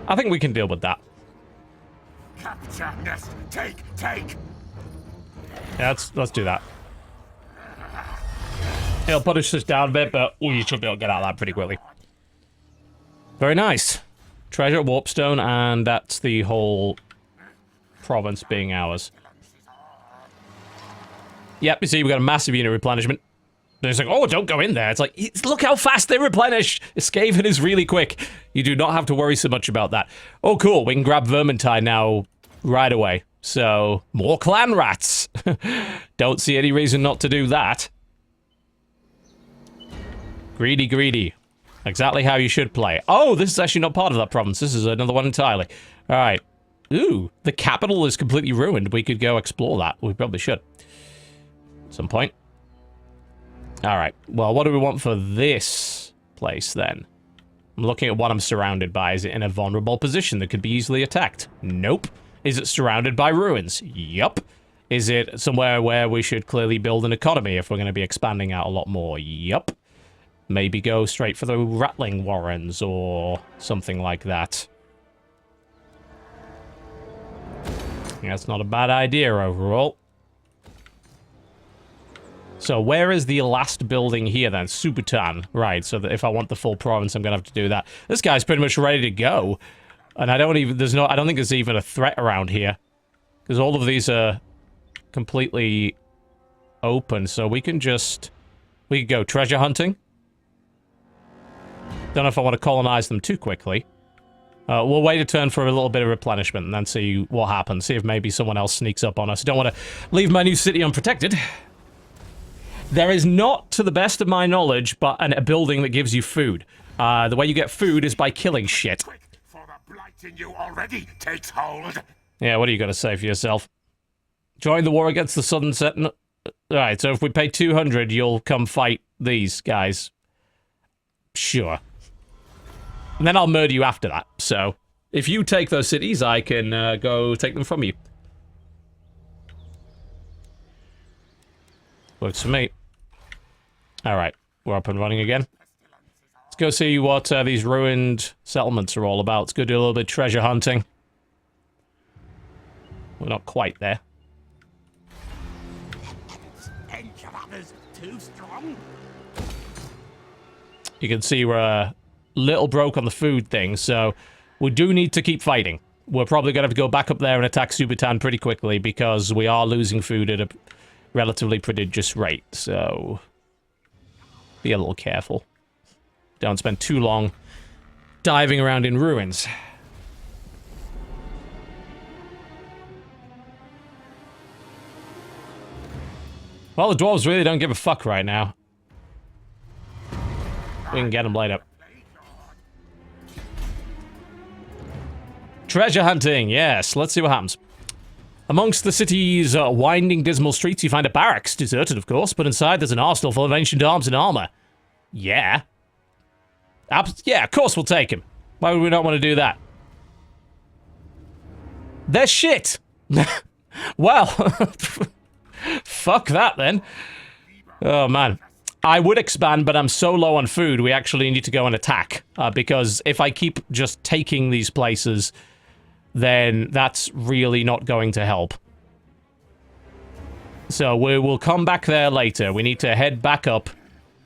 I think we can deal with that. Capture nest. Take. Yeah, let's do that. It'll punish us down a bit, but we should be able to get out of that pretty quickly. Very nice. Treasure, Warpstone, and that's the whole province being ours. Yep, you see, we've got a massive unit replenishment. There's like, oh, don't go in there. It's like, look how fast they replenish. Skaven is really quick. You do not have to worry so much about that. Oh, cool. We can grab Vermintide now right away. So, more clan rats. Don't see any reason not to do that. Greedy, greedy. Exactly how you should play. Oh, this is actually not part of that province. This is another one entirely. All right. Ooh, the capital is completely ruined. We could go explore that. We probably should. At some point. Alright, well, what do we want for this place, then? I'm looking at what I'm surrounded by. Is it in a vulnerable position that could be easily attacked? Nope. Is it surrounded by ruins? Yup. Is it somewhere where we should clearly build an economy if we're going to be expanding out a lot more? Yup. Maybe go straight for the Rattling Warrens or something like that. That's not a bad idea overall. So where is the last building here then? Subutan. Right, so that if I want the full province, I'm gonna have to do that. This guy's pretty much ready to go. And I don't think there's even a threat around here. Because all of these are completely open, so we can go treasure hunting. Don't know if I want to colonize them too quickly. We'll wait a turn for a little bit of replenishment and then see what happens. See if maybe someone else sneaks up on us. Don't want to leave my new city unprotected. There is not, to the best of my knowledge, but a building that gives you food. The way you get food is by killing shit. Quick, for the blight in you already takes hold. Yeah, what are you going to say for yourself? Join the war against the Southern Sentinel. Alright, so if we pay 200, you'll come fight these guys. Sure. And then I'll murder you after that, so... If you take those cities, I can go take them from you. Works for me. Alright, we're up and running again. Let's go see what these ruined settlements are all about. Let's go do a little bit of treasure hunting. We're not quite there. Too strong. You can see we're a little broke on the food thing, so we do need to keep fighting. We're probably going to have to go back up there and attack Subutan pretty quickly because we are losing food at a relatively prodigious rate, so be a little careful. Don't spend too long diving around in ruins. Well, the dwarves really don't give a fuck right now. We can get them later. Treasure hunting, yes. Let's see what happens. Amongst the city's winding, dismal streets, you find a barracks. Deserted, of course, but inside there's an arsenal full of ancient arms and armor. Yeah. Yeah, of course we'll take him. Why would we not want to do that? They're shit! Well, fuck that then. Oh, man. I would expand, but I'm so low on food, we actually need to go and attack. Because if I keep just taking these places, then that's really not going to help. So we will come back there later. We need to head back up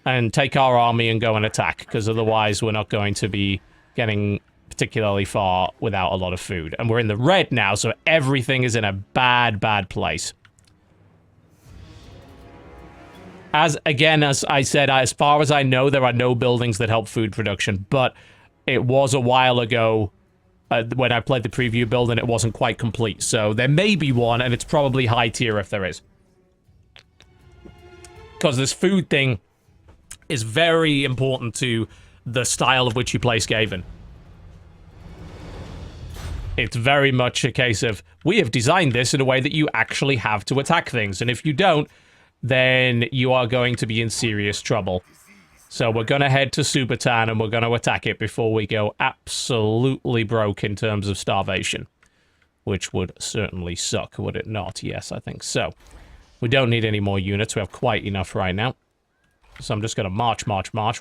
and take our army and go and attack, because otherwise we're not going to be getting particularly far without a lot of food. And we're in the red now, so everything is in a bad, bad place. As I said, as far as I know, there are no buildings that help food production, but it was a while ago when I played the preview build and it wasn't quite complete, so there may be one, and it's probably high tier if there is. Because this food thing is very important to the style of which you play Skaven. It's very much a case of, we have designed this in a way that you actually have to attack things, and if you don't, then you are going to be in serious trouble. So we're going to head to Subutan and we're going to attack it before we go absolutely broke in terms of starvation. Which would certainly suck, would it not? Yes, I think so. We don't need any more units. We have quite enough right now. So I'm just going to march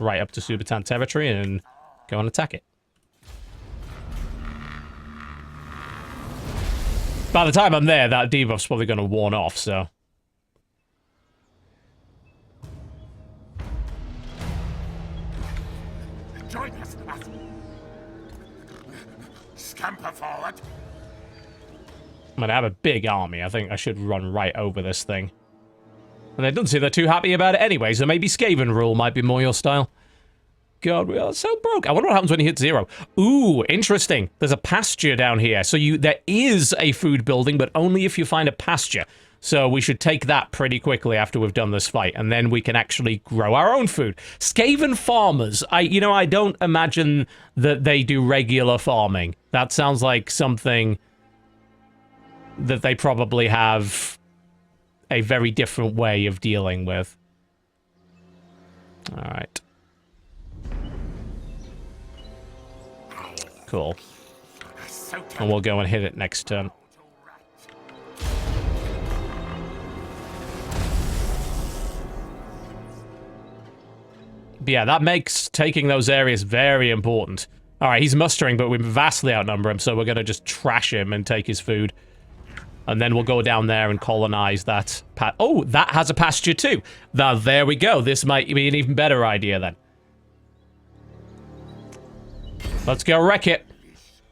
right up to Subutan territory and go and attack it. By the time I'm there, that debuff's probably going to worn off, so... Join us, scamper forward. I'm gonna have a big army. I think I should run right over this thing. And they don't seem they're too happy about it anyway, so maybe Skaven rule might be more your style. God, we are so broke. I wonder what happens when you hit 0. Ooh, interesting. There's a pasture down here. So there is a food building, but only if you find a pasture. So we should take that pretty quickly after we've done this fight, and then we can actually grow our own food. Skaven farmers. I don't imagine that they do regular farming. That sounds like something that they probably have a very different way of dealing with. All right. Cool. And we'll go and hit it next turn. But yeah, that makes taking those areas very important. Alright, he's mustering, but we vastly outnumber him, so we're gonna just trash him and take his food. And then we'll go down there and colonize that. Oh, that has a pasture too. Now, there we go. This might be an even better idea then. Let's go wreck it.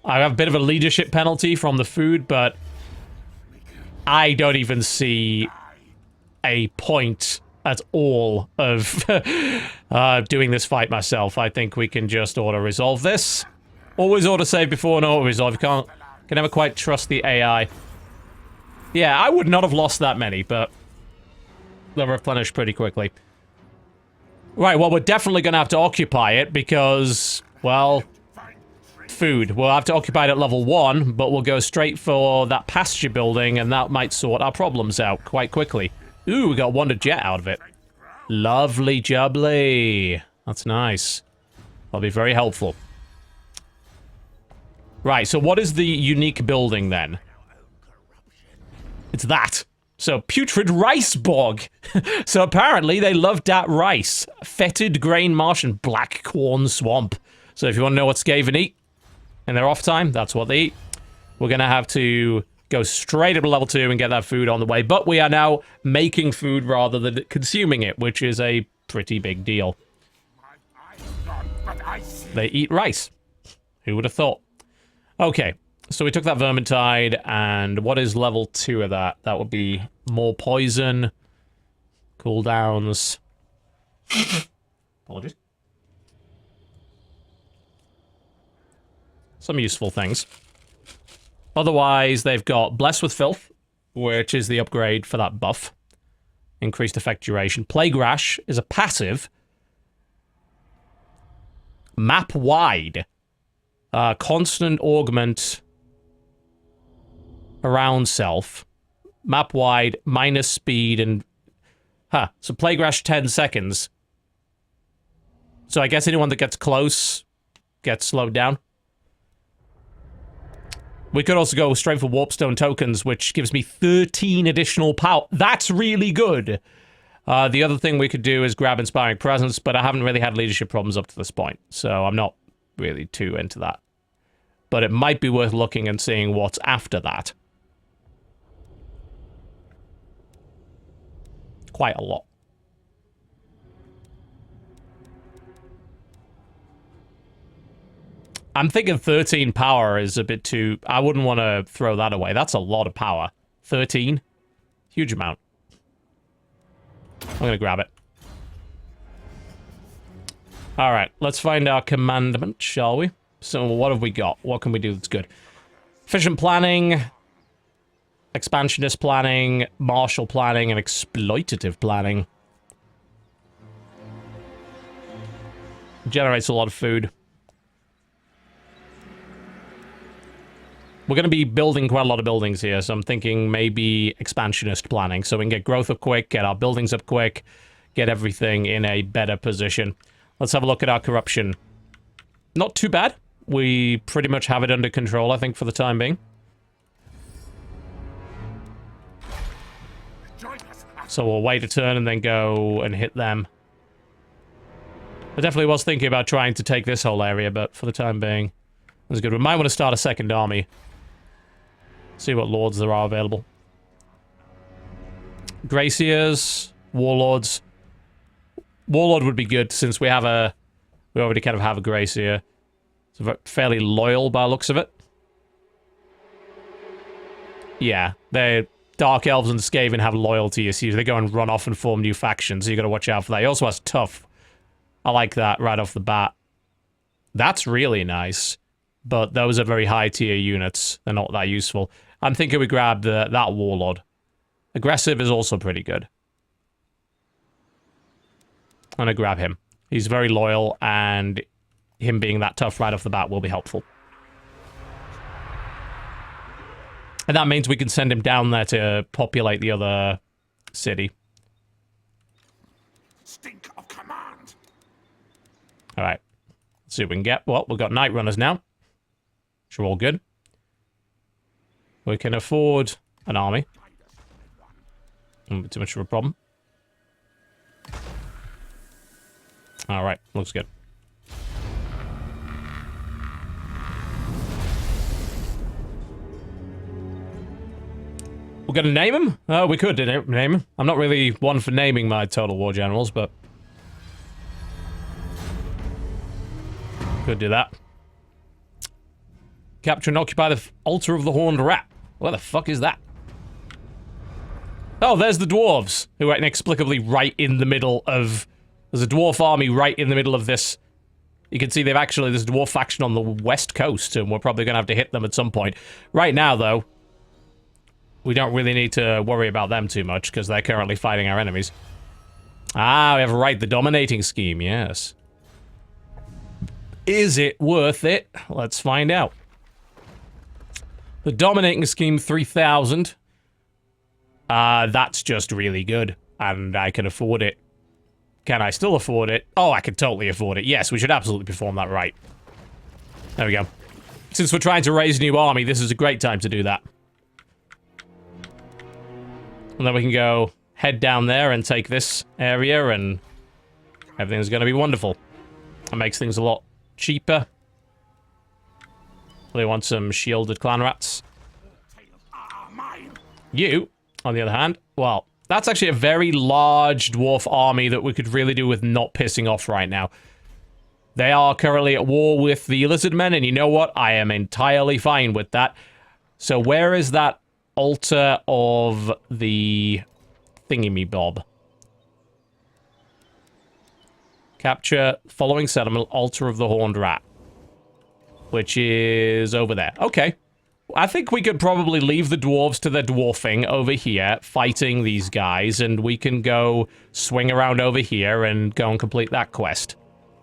I have a bit of a leadership penalty from the food, but I don't even see a point at all of doing this fight myself. I think we can just auto-resolve this. Always auto-save before an auto-resolve. You can never quite trust the AI. Yeah, I would not have lost that many, but they'll replenish pretty quickly. Right, well, we're definitely going to have to occupy it because, well, food. We'll have to occupy it at level 1, but we'll go straight for that pasture building, and that might sort our problems out quite quickly. Ooh, we got Wonder Jet out of it. Lovely jubbly. That's nice. That'll be very helpful. Right, so what is the unique building then? It's that. So, putrid rice bog. So apparently they love that rice. Fetid grain marsh and black corn swamp. So if you want to know what Skaven eat in their off time, that's what they eat. We're going to have to go straight up to level 2 and get that food on the way. But we are now making food rather than consuming it, which is a pretty big deal. They eat rice. Who would have thought? Okay. So we took that Vermintide, and what is level 2 of that? That would be more poison, cooldowns. Apologies. Some useful things. Otherwise, they've got Bless with Filth, which is the upgrade for that buff. Increased effect duration. Plague Rash is a passive. Map Wide. Constant augment around self. Map wide, minus speed, and... so Plague Rash 10 seconds. So I guess anyone that gets close gets slowed down. We could also go straight for Warpstone tokens, which gives me 13 additional power. That's really good! The other thing we could do is grab Inspiring Presence, but I haven't really had leadership problems up to this point, so I'm not really too into that. But it might be worth looking and seeing what's after that. Quite a lot. I'm thinking 13 power is a bit too... I wouldn't want to throw that away. That's a lot of power. 13? Huge amount. I'm going to grab it. Alright, let's find our commandment, shall we? So what have we got? What can we do that's good? Efficient planning, expansionist planning, martial planning, and exploitative planning. Generates a lot of food. We're going to be building quite a lot of buildings here, so I'm thinking maybe expansionist planning. So we can get growth up quick, get our buildings up quick, get everything in a better position. Let's have a look at our corruption. Not too bad. We pretty much have it under control, I think, for the time being. So we'll wait a turn and then go and hit them. I definitely was thinking about trying to take this whole area, but for the time being, that's good. We might want to start a second army. See what lords there are available. Graciers, warlords. Warlord would be good since we have a... We already kind of have a Gracier. It's fairly loyal by the looks of it. Yeah, they're Dark Elves and Skaven have loyalty issues. They go and run off and form new factions, so you gotta watch out for that. He also has tough. I like that right off the bat. That's really nice. But those are very high tier units. They're not that useful. I'm thinking we grab that Warlord. Aggressive is also pretty good. I'm gonna grab him. He's very loyal, and him being that tough right off the bat will be helpful. And that means we can send him down there to populate the other city. Stink of command. Alright. Let's see what we can get. Well, we've got Night Runners now. Which are all good. We can afford an army. Too much of a problem. Alright, looks good. We're gonna name him? We could name him. I'm not really one for naming my Total War generals, but... could do that. Capture and occupy the altar of the Horned Rat. Where the fuck is that? Oh, there's the Dwarves, who are inexplicably right in the middle of... There's a Dwarf army right in the middle of this. You can see they've actually... There's a Dwarf faction on the west coast, and we're probably gonna have to hit them at some point. Right now, though... we don't really need to worry about them too much, because they're currently fighting our enemies. Ah, we have right, the dominating scheme, yes. Is it worth it? Let's find out. The dominating scheme 3000. That's just really good, and I can afford it. Can I still afford it? Oh, I can totally afford it. Yes, we should absolutely perform that right. There we go. Since we're trying to raise a new army, this is a great time to do that. And then we can go head down there and take this area, and everything's going to be wonderful. That makes things a lot cheaper. They want some shielded clan rats. You, on the other hand, well, that's actually a very large dwarf army that we could really do with not pissing off right now. They are currently at war with the lizard men, and you know what? I am entirely fine with that. So where is that altar of the thingy-me-bob? Capture following settlement, altar of the Horned Rat. Which is over there. Okay. I think we could probably leave the dwarves to their dwarfing over here, fighting these guys, and we can go swing around over here and go and complete that quest.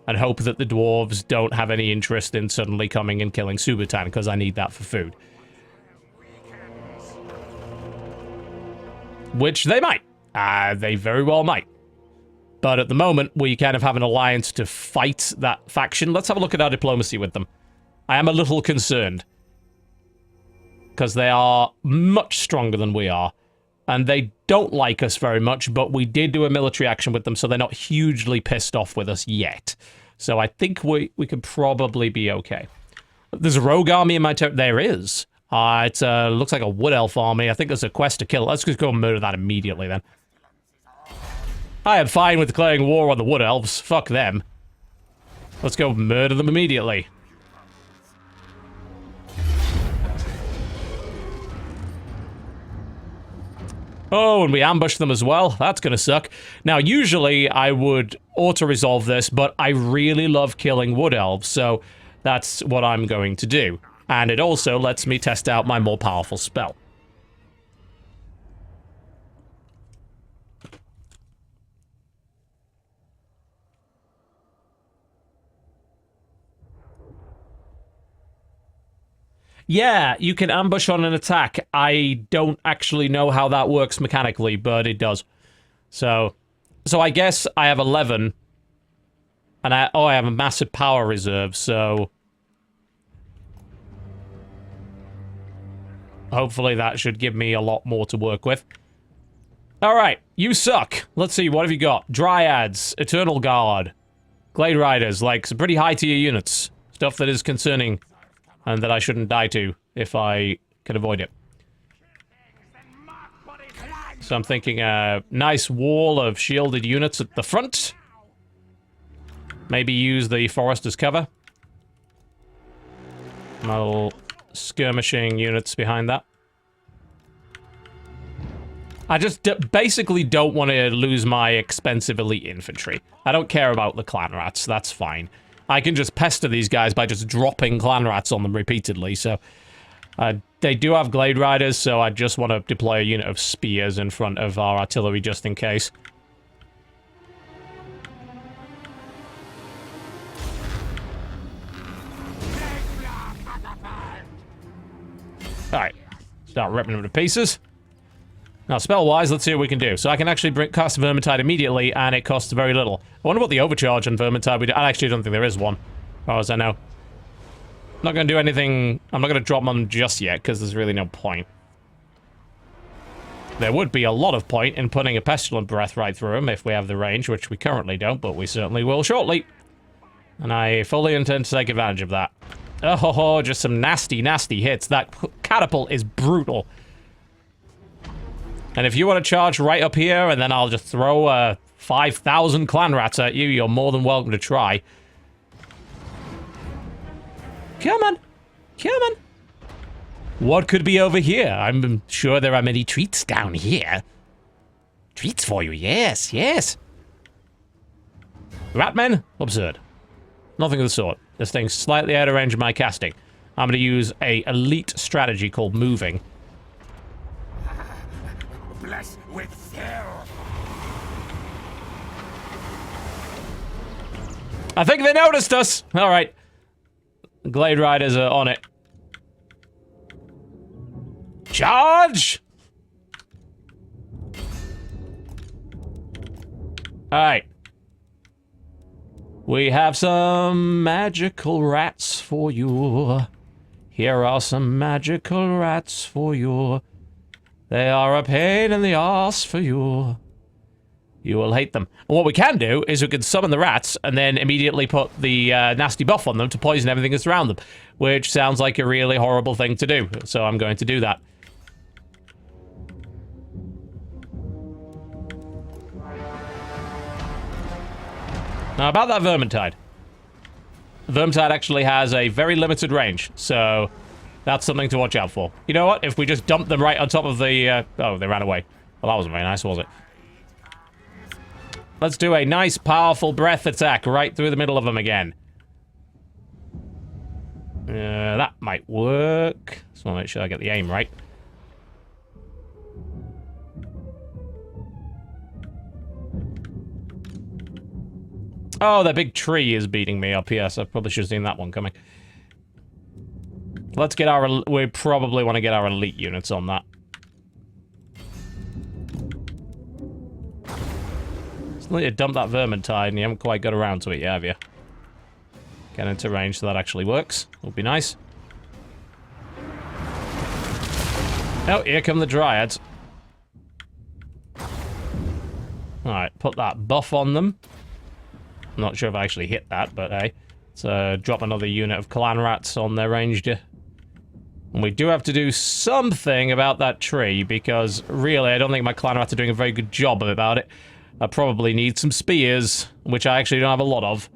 And hope that the dwarves don't have any interest in suddenly coming and killing Subutan, because I need that for food. Which they might. They very well might. But at the moment, we kind of have an alliance to fight that faction. Let's have a look at our diplomacy with them. I am a little concerned. Because they are much stronger than we are. And they don't like us very much, but we did do a military action with them, so they're not hugely pissed off with us yet. So I think we could probably be okay. There's a rogue army in my territory. There is. It looks like a wood elf army. I think there's a quest to kill. Let's just go and murder that immediately, then. I am fine with declaring war on the wood elves. Fuck them. Let's go murder them immediately. Oh, and we ambush them as well. That's gonna suck. Now, usually I would auto-resolve this, but I really love killing wood elves, so that's what I'm going to do. And it also lets me test out my more powerful spell. Yeah, you can ambush on an attack. I don't actually know how that works mechanically, but it does. So I guess I have 11. And I have a massive power reserve, so... hopefully that should give me a lot more to work with. Alright, you suck. Let's see, what have you got? Dryads, Eternal Guard, Glade Riders, like some pretty high tier units. Stuff that is concerning. And that I shouldn't die to, if I can avoid it. So I'm thinking a nice wall of shielded units at the front. Maybe use the forest as cover. My little skirmishing units behind that. I just basically don't want to lose my expensive elite infantry. I don't care about the clan rats, that's fine. I can just pester these guys by just dropping clan rats on them repeatedly, so... they do have glade riders, so I just want to deploy a unit of spears in front of our artillery just in case. Alright, start ripping them to pieces. Now, spell-wise, let's see what we can do. So I can actually cast Vermintide immediately, and it costs very little. I wonder what the overcharge on Vermintide would do. I actually don't think there is one, as far as I know. I'm not going to do anything... I'm not going to drop them just yet, because there's really no point. There would be a lot of point in putting a Pestilent Breath right through them if we have the range, which we currently don't, but we certainly will shortly. And I fully intend to take advantage of that. Oh, just some nasty, nasty hits. That catapult is brutal. And if you want to charge right up here, and then I'll just throw 5,000 clan rats at you, you're more than welcome to try. Come on. Come on. What could be over here? I'm sure there are many treats down here. Treats for you, yes, yes. Ratmen? Absurd. Nothing of the sort. This thing's slightly out of range of my casting. I'm going to use a elite strategy called moving. Bless with Phil. I think they noticed us. All right. Glade Riders are on it. Charge! All right. We have some magical rats for you. Here are some magical rats for you. They are a pain in the arse for you. You will hate them. And what we can do is we can summon the rats and then immediately put the nasty buff on them to poison everything that's around them, which sounds like a really horrible thing to do, so I'm going to do that. Now, about that Vermintide. Vermintide actually has a very limited range, so that's something to watch out for. You know what? If we just dump them right on top of the... oh, they ran away. Well, that wasn't very nice, was it? Let's do a nice, powerful breath attack right through the middle of them again. That might work. Just want to make sure I get the aim right. Oh, that big tree is beating me up. Yes, I probably should have seen that one coming. Let's get our... We probably want to get our elite units on that. Just need to dump that Vermintide, and you haven't quite got around to it yet, have you? Get into range so that actually works. Would be nice. Oh, here come the Dryads. Alright, put that buff on them. I'm not sure if I actually hit that, but hey. Let's drop another unit of clan rats on their ranged. And we do have to do something about that tree, because really, I don't think my clan rats are doing a very good job about it. I probably need some spears, which I actually don't have a lot of.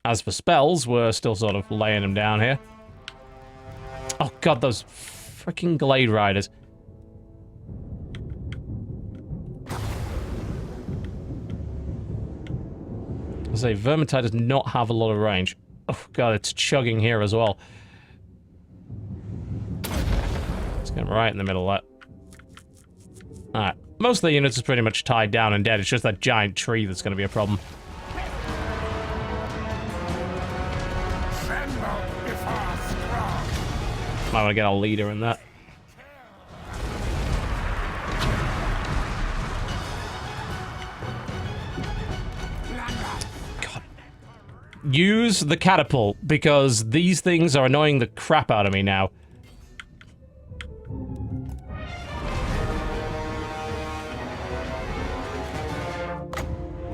As for spells, we're still sort of laying them down here. Oh god, those freaking Glade Riders. I say, Vermintide does not have a lot of range. Oh god, it's chugging here as well. Let's get right in the middle of that. Alright, most of the units is pretty much tied down and dead. It's just that giant tree that's going to be a problem. I want to get a leader in that. God. Use the catapult, because these things are annoying the crap out of me now.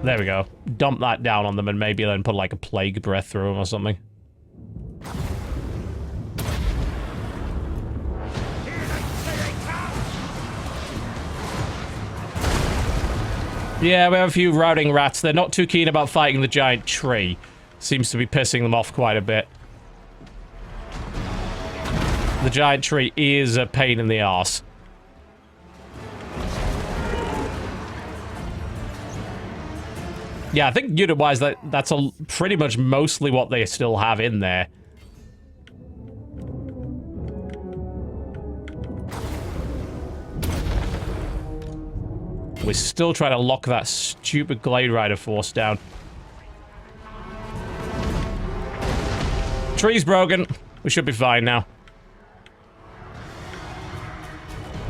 There we go. Dump that down on them and maybe then put like a plague breath through them or something. Yeah, we have a few routing rats. They're not too keen about fighting the giant tree. seems to be pissing them off quite a bit. The giant tree is a pain in the arse. Yeah, I think unit-wise, that's pretty much mostly what they still have in there. We're still trying to lock that stupid Glade Rider force down. Tree's broken. We should be fine now.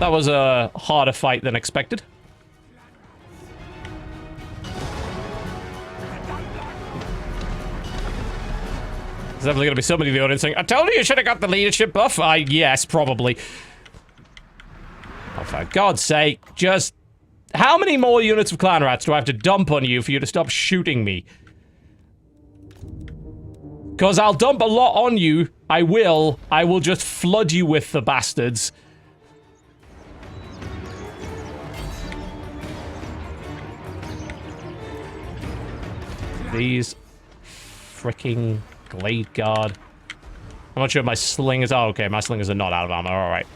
That was a harder fight than expected. There's definitely going to be somebody in the audience saying, I told you should have got the leadership buff. Yes, probably. Oh, for God's sake, just... How many more units of clan rats do I have to dump on you for you to stop shooting me? Because I'll dump a lot on you. I will just flood you with the bastards. These freaking Glade Guard. I'm not sure if my slingers... Oh, okay, my slingers are not out of ammo. Alright.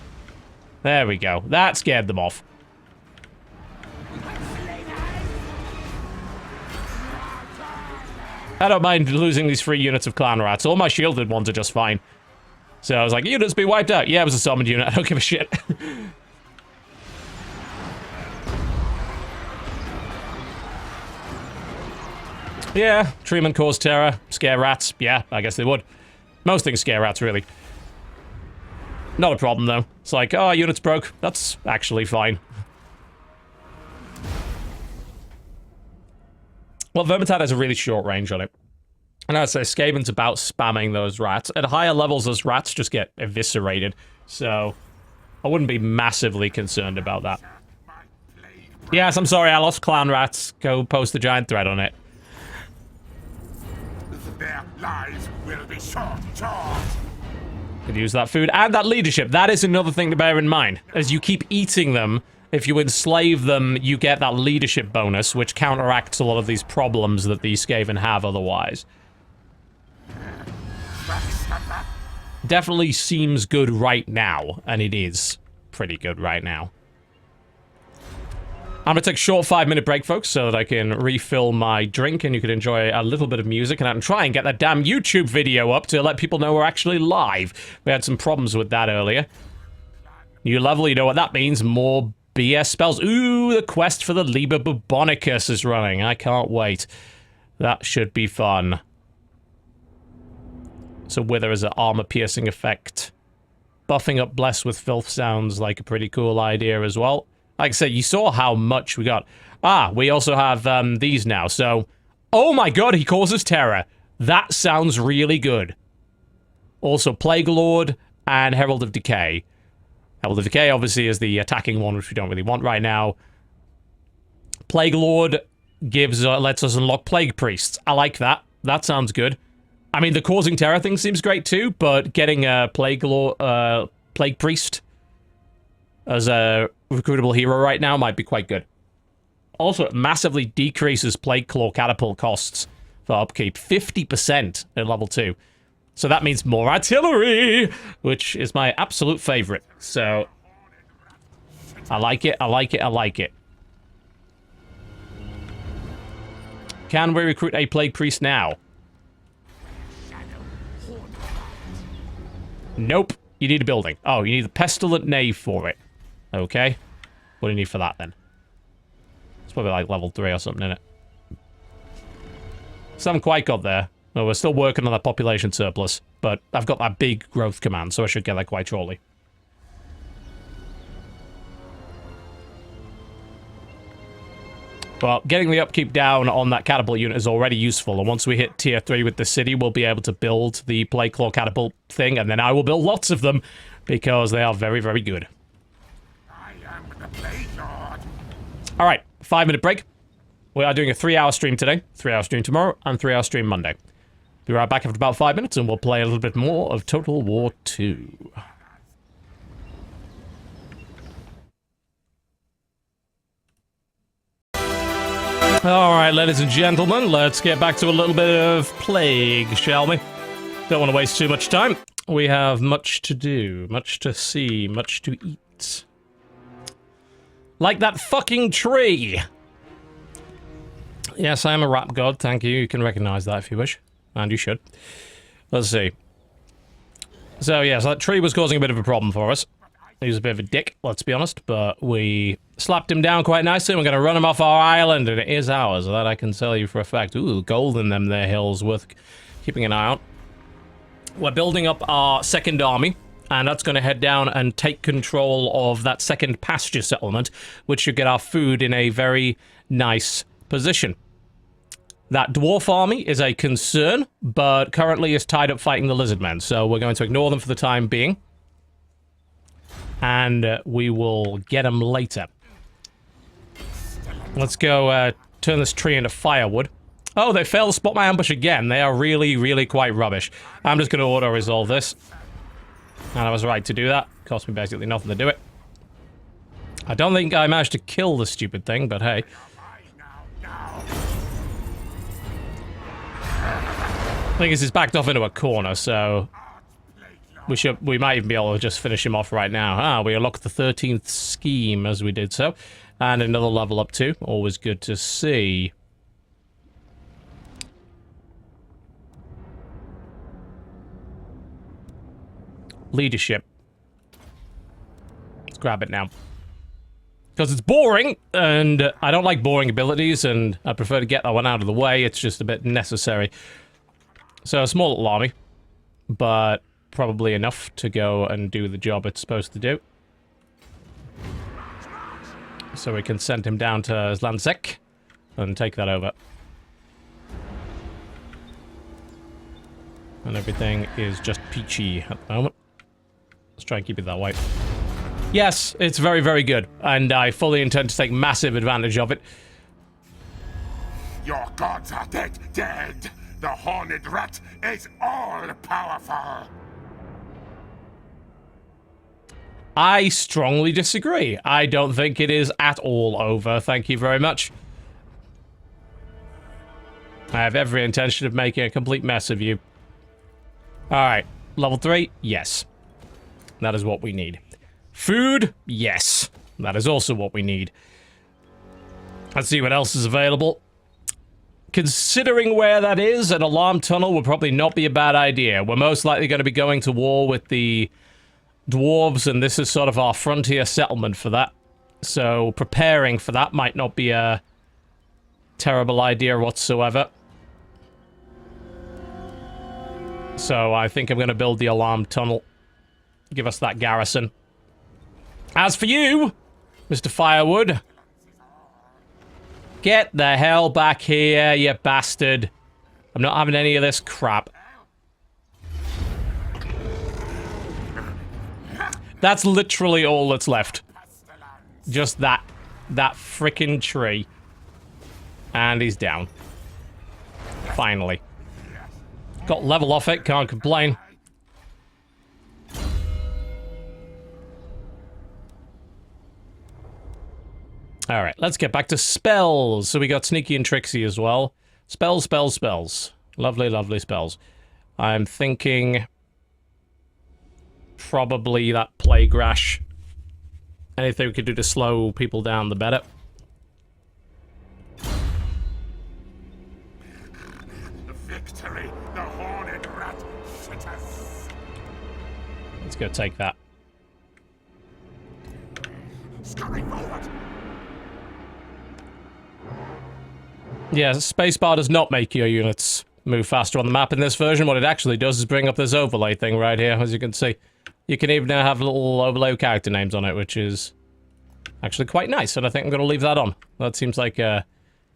There we go. That scared them off. I don't mind losing these 3 units of clan rats. All my shielded ones are just fine. So I was like, units be wiped out. Yeah, it was a summoned unit. I don't give a shit. Yeah, treatment cause terror. Scare rats. Yeah, I guess they would. Most things scare rats, really. Not a problem, though. It's like, oh, unit's broke. That's actually fine. Well, Vermintide has a really short range on it. And I'd say Skaven's about spamming those rats. At higher levels, those rats just get eviscerated. So, I wouldn't be massively concerned about that. Yes, I'm sorry, I lost clan rats. Go post the giant thread on it. Their lives will be short. Could use that food and that leadership. That is another thing to bear in mind. As you keep eating them, if you enslave them, you get that leadership bonus, which counteracts a lot of these problems that these Skaven have otherwise. Definitely seems good right now, and it is pretty good right now. I'm gonna take a short 5-minute break, folks, so that I can refill my drink and you can enjoy a little bit of music, and I can try and get that damn YouTube video up to let people know we're actually live. We had some problems with that earlier. New level, you know what that means. More BS spells. Ooh, the quest for the Liber Bubonicus is running. I can't wait. That should be fun. So Wither is an armor-piercing effect. Buffing up Bless with Filth sounds like a pretty cool idea as well. Like I said, you saw how much we got. Ah, we also have these now, so... Oh my god, he causes terror. That sounds really good. Also, Plague Lord and Herald of Decay. Herald of Decay, obviously, is the attacking one, which we don't really want right now. Plague Lord gives, lets us unlock Plague Priests. I like that. That sounds good. I mean, the causing terror thing seems great too, but getting a Plague Lord, Plague Priest as a recruitable hero right now might be quite good. Also, it massively decreases Plague Claw catapult costs for upkeep. 50% at level 2. So that means more artillery, which is my absolute favorite. So, I like it, I like it, I like it. Can we recruit a Plague Priest now? Nope. You need a building. Oh, you need the Pestilent Knave for it. Okay. What do you need for that, then? It's probably like level 3 or something, innit? Still haven't quite got there. No, we're still working on that population surplus, but I've got that big growth command, so I should get that quite shortly. But getting the upkeep down on that catapult unit is already useful, and once we hit tier 3 with the city, we'll be able to build the Plague Claw catapult thing, and then I will build lots of them, because they are very, very good. Alright, 5-minute break. We are doing a 3-hour stream today, 3-hour stream tomorrow, and 3-hour stream Monday. Be right back after about 5 minutes, and we'll play a little bit more of Total War 2. Alright, ladies and gentlemen, let's get back to a little bit of plague, shall we? Don't want to waste too much time. We have much to do, much to see, much to eat. Like that fucking tree! Yes, I am a rap god, thank you. You can recognize that if you wish. And you should. Let's see. So, yes, that tree was causing a bit of a problem for us. He was a bit of a dick, let's be honest, but we slapped him down quite nicely. We're going to run him off our island, and it is ours. That I can tell you for a fact. Ooh, gold in them there hills, worth keeping an eye on. We're building up our second army, and that's going to head down and take control of that second pasture settlement, which should get our food in a very nice position. That dwarf army is a concern, but currently is tied up fighting the lizard men, so we're going to ignore them for the time being. And we will get them later. Let's go turn this tree into firewood. Oh, they failed to spot my ambush again. They are really, really quite rubbish. I'm just going to auto-resolve this. And I was right to do that. Cost me basically nothing to do it. I don't think I managed to kill the stupid thing, but hey. I think he's backed off into a corner, so we might even be able to just finish him off right now. Ah, we unlocked the 13th scheme as we did so. And another level up too. Always good to see. Leadership. Let's grab it now. Because it's boring, and I don't like boring abilities, and I prefer to get that one out of the way. It's just a bit necessary. So, a small little army, but probably enough to go and do the job it's supposed to do. So we can send him down to Zlanzek and take that over. And everything is just peachy at the moment. Let's try and keep it that way. Yes, it's very, very good, and I fully intend to take massive advantage of it. Your gods are dead. The horned rat is all-powerful. I strongly disagree. I don't think it is at all over, thank you very much. I have every intention of making a complete mess of you. Alright, level 3, yes. That is what we need. Food, yes. That is also what we need. Let's see what else is available. Considering where that is, an alarm tunnel would probably not be a bad idea. We're most likely going to be going to war with the Dwarves, and this is sort of our frontier settlement for that. So preparing for that might not be a terrible idea whatsoever. So I think I'm going to build the alarm tunnel. Give us that garrison. As for you, Mr. Firewood, get the hell back here, you bastard. I'm not having any of this crap. That's literally all that's left. Just that frickin' tree. And he's down. Finally. Got level off it, can't complain. Alright, let's get back to spells. So we got Sneaky and Tricksy as well. Spells, spells, spells. Lovely, lovely spells. I'm thinking probably that Plague Rash. Anything we could do to slow people down, the better. Victory, the horned rat shitters. Let's go take that. Scurry forward. Yeah, spacebar does not make your units move faster on the map in this version. What it actually does is bring up this overlay thing right here, as you can see. You can even now have little overlay character names on it, which is actually quite nice, and I think I'm going to leave that on. That seems like a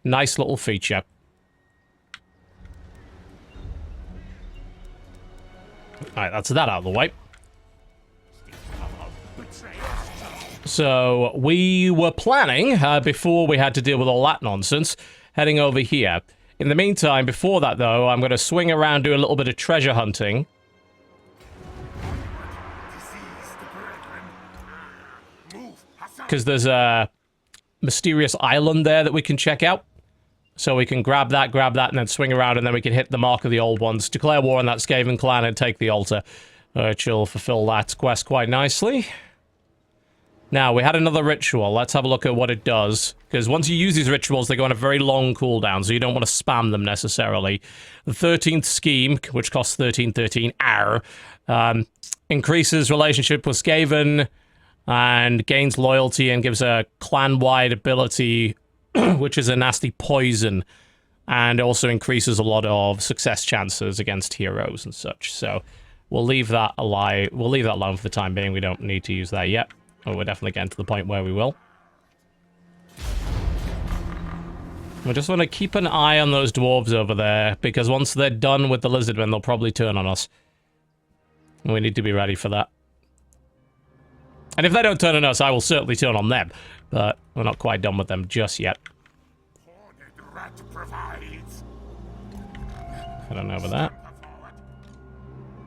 nice little feature. Alright, that's that out of the way. So, we were planning, before we had to deal with all that nonsense, heading over here. In the meantime, before that though, I'm going to swing around, do a little bit of treasure hunting. Because there's a mysterious island there that we can check out. So we can grab that, and then swing around, and then we can hit the mark of the old ones, declare war on that Skaven clan, and take the altar, which will fulfill that quest quite nicely. Now, we had another ritual. Let's have a look at what it does. Because once you use these rituals, they go on a very long cooldown, so you don't want to spam them necessarily. The 13th scheme, which costs 1313, increases relationship with Skaven, and gains loyalty, and gives a clan-wide ability, which is a nasty poison, and also increases a lot of success chances against heroes and such. So we'll leave that alive. We'll leave that alone for the time being. We don't need to use that yet. Oh, we're definitely getting to the point where we will. We just want to keep an eye on those dwarves over there, because once they're done with the lizardmen, they'll probably turn on us. And we need to be ready for that. And if they don't turn on us, I will certainly turn on them. But we're not quite done with them just yet. I don't know about that.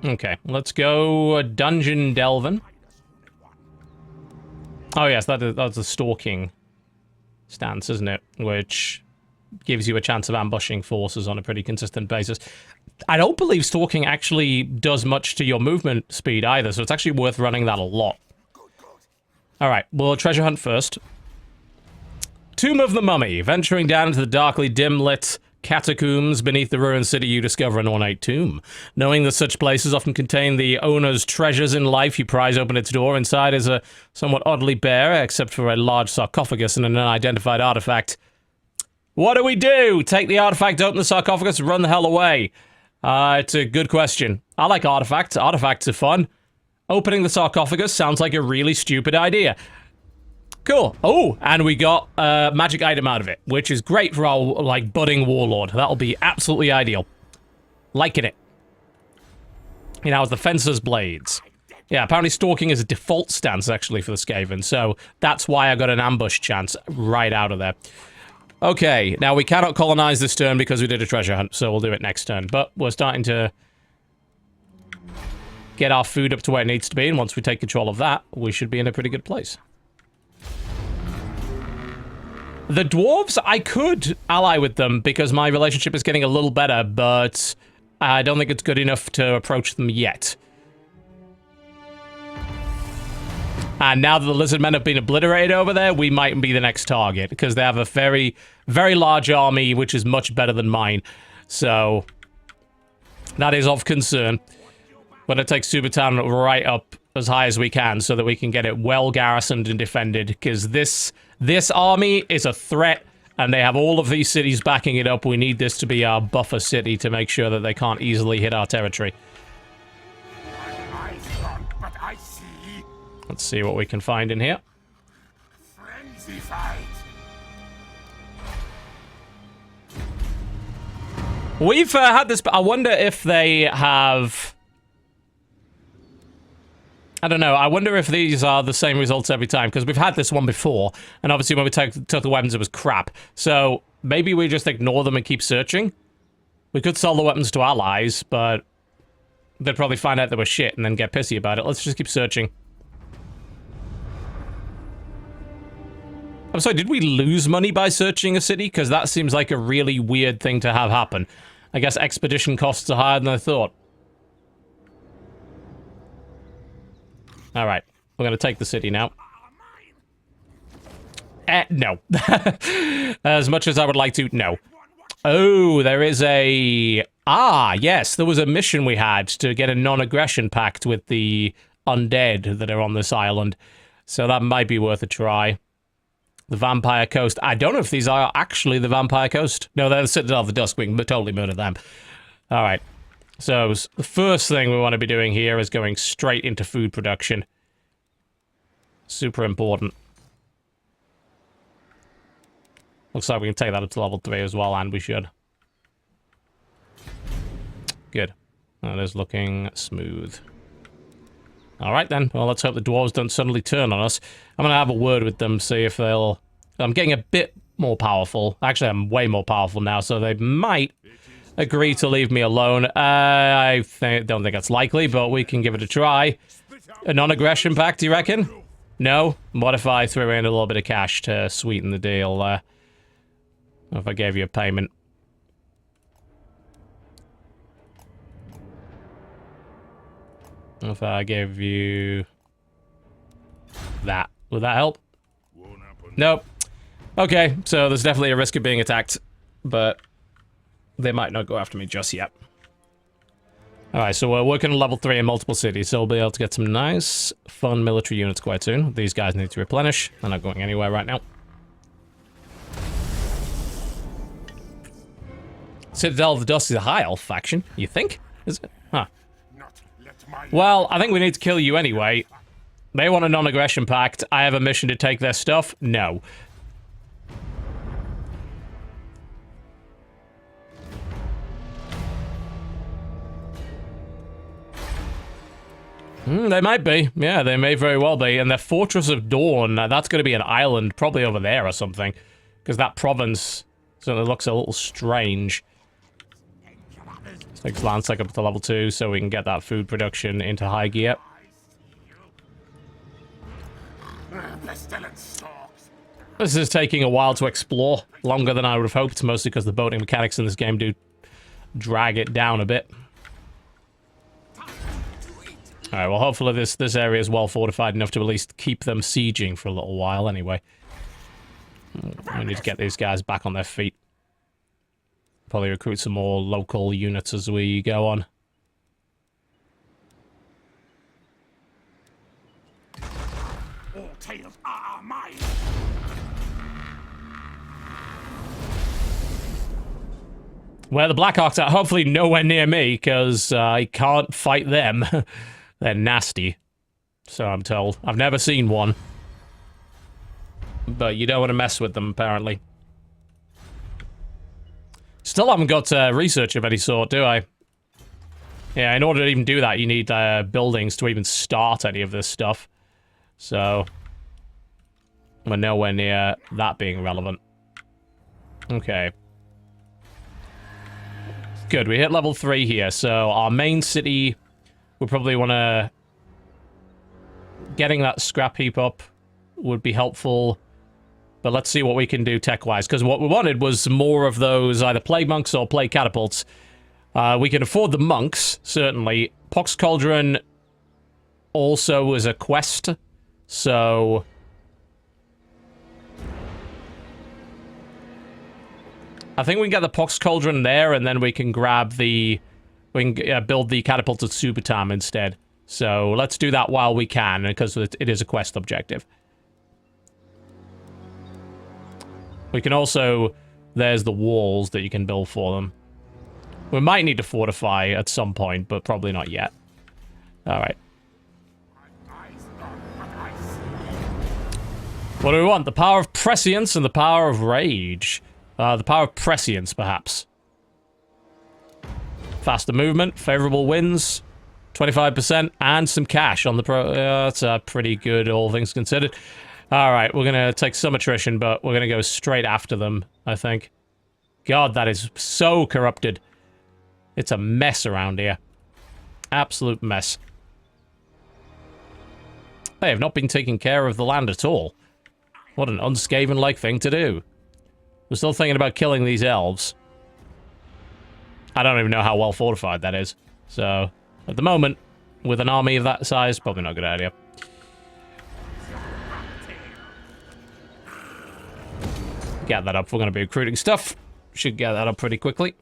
Okay, let's go dungeon delving. Oh yes, that's a stalking stance, isn't it? Which gives you a chance of ambushing forces on a pretty consistent basis. I don't believe stalking actually does much to your movement speed either, so it's actually worth running that a lot. Alright, we'll treasure hunt first. Tomb of the Mummy. Venturing down into the darkly dim-lit catacombs beneath the ruined city, you discover an ornate tomb. Knowing that such places often contain the owner's treasures in life, you prise open its door. Inside is a somewhat oddly bare, except for a large sarcophagus and an unidentified artifact. What do we do? Take the artifact, open the sarcophagus, run the hell away? It's a good question. I like artifacts. Artifacts are fun. Opening the sarcophagus sounds like a really stupid idea. Cool. Oh, and we got a magic item out of it, which is great for our, like, budding warlord. That'll be absolutely ideal. Liking it. You know, the Fencer's Blades. Yeah, apparently stalking is a default stance, actually, for the Skaven, so that's why I got an ambush chance right out of there. Okay, now we cannot colonize this turn because we did a treasure hunt, so we'll do it next turn. But we're starting to get our food up to where it needs to be, and once we take control of that, we should be in a pretty good place. The dwarves, I could ally with them because my relationship is getting a little better, but I don't think it's good enough to approach them yet. And now that the lizardmen have been obliterated over there, we might be the next target, because they have a very, very large army, which is much better than mine. So, that is of concern. We're going to take Supertown right up as high as we can, so that we can get it well garrisoned and defended, because this army is a threat, and they have all of these cities backing it up. We need this to be our buffer city to make sure that they can't easily hit our territory. Let's see what we can find in here. Frenzy fight. We've had this... I wonder if they have... I don't know. I wonder if these are the same results every time, because we've had this one before, and obviously when we took the weapons, it was crap. So maybe we just ignore them and keep searching. We could sell the weapons to allies, but they'd probably find out they were shit and then get pissy about it. Let's just keep searching. I'm sorry, did we lose money by searching a city? Because that seems like a really weird thing to have happen. I guess expedition costs are higher than I thought. Alright, we're going to take the city now. No. As much as I would like to, no. Oh, there is a... Ah, yes, there was a mission we had to get a non-aggression pact with the undead that are on this island. So that might be worth a try. The Vampire Coast. I don't know if these are actually the Vampire Coast. No, they're the Citadel of the Dusk. We can totally murder them. Alright. So, the first thing we want to be doing here is going straight into food production. Super important. Looks like we can take that up to level 3 as well, and we should. Good. That is looking smooth. Alright then, well let's hope the dwarves don't suddenly turn on us. I'm gonna have a word with them, see if they'll... I'm getting a bit more powerful. Actually, I'm way more powerful now, so they might agree to leave me alone. I don't think that's likely, but we can give it a try. A non-aggression pact, do you reckon? No? What if I throw in a little bit of cash to sweeten the deal? If I gave you a payment. If I gave you... that. Would that help? Nope. Okay, so there's definitely a risk of being attacked, but they might not go after me just yet. Alright, so we're working on level 3 in multiple cities, so we'll be able to get some nice, fun military units quite soon. These guys need to replenish. They're not going anywhere right now. Citadel of the Dust is a high elf faction, you think? Is it? Huh. Well, I think we need to kill you anyway. They want a non-aggression pact. I have a mission to take their stuff? No. They might be. Yeah, they may very well be. And their Fortress of Dawn, that's going to be an island, probably over there or something. Because that province certainly looks a little strange. Let's take Landsec up to level 2 so we can get that food production into high gear. This is taking a while to explore. Longer than I would have hoped, mostly because the boating mechanics in this game do drag it down a bit. Alright, well hopefully this area is well fortified enough to at least keep them sieging for a little while anyway. We need to get these guys back on their feet. Probably recruit some more local units as we go on. All tales are mine. Where the Blackhawks are, hopefully nowhere near me, because I can't fight them. They're nasty, so I'm told. I've never seen one. But you don't want to mess with them, apparently. Still haven't got research of any sort, do I? Yeah, in order to even do that, you need buildings to even start any of this stuff. So, we're nowhere near that being relevant. Okay. Good, we hit level 3 here, so our main city, we probably want to... Getting that scrap heap up would be helpful, but let's see what we can do tech-wise, because what we wanted was more of those either plague monks or plague catapults. We can afford the monks, certainly. Pox Cauldron also is a quest, so... I think we can get the Pox Cauldron there, and then we can grab the... We can build the Catapult of Subutam instead. So let's do that while we can, because it is a quest objective. We can also... There's the walls that you can build for them. We might need to fortify at some point, but probably not yet. Alright. What do we want? The power of prescience and the power of rage. The power of prescience, perhaps. Faster movement, favorable winds, 25%, and some cash on the pro... that's pretty good, all things considered. Alright, we're gonna take some attrition, but we're gonna go straight after them, I think. God, that is so corrupted. It's a mess around here. Absolute mess. They have not been taking care of the land at all. What an Unskaven-like thing to do. We're still thinking about killing these elves. I don't even know how well fortified that is. So, at the moment, with an army of that size, probably not a good idea. Get that up. We're going to be recruiting stuff. Should get that up pretty quickly.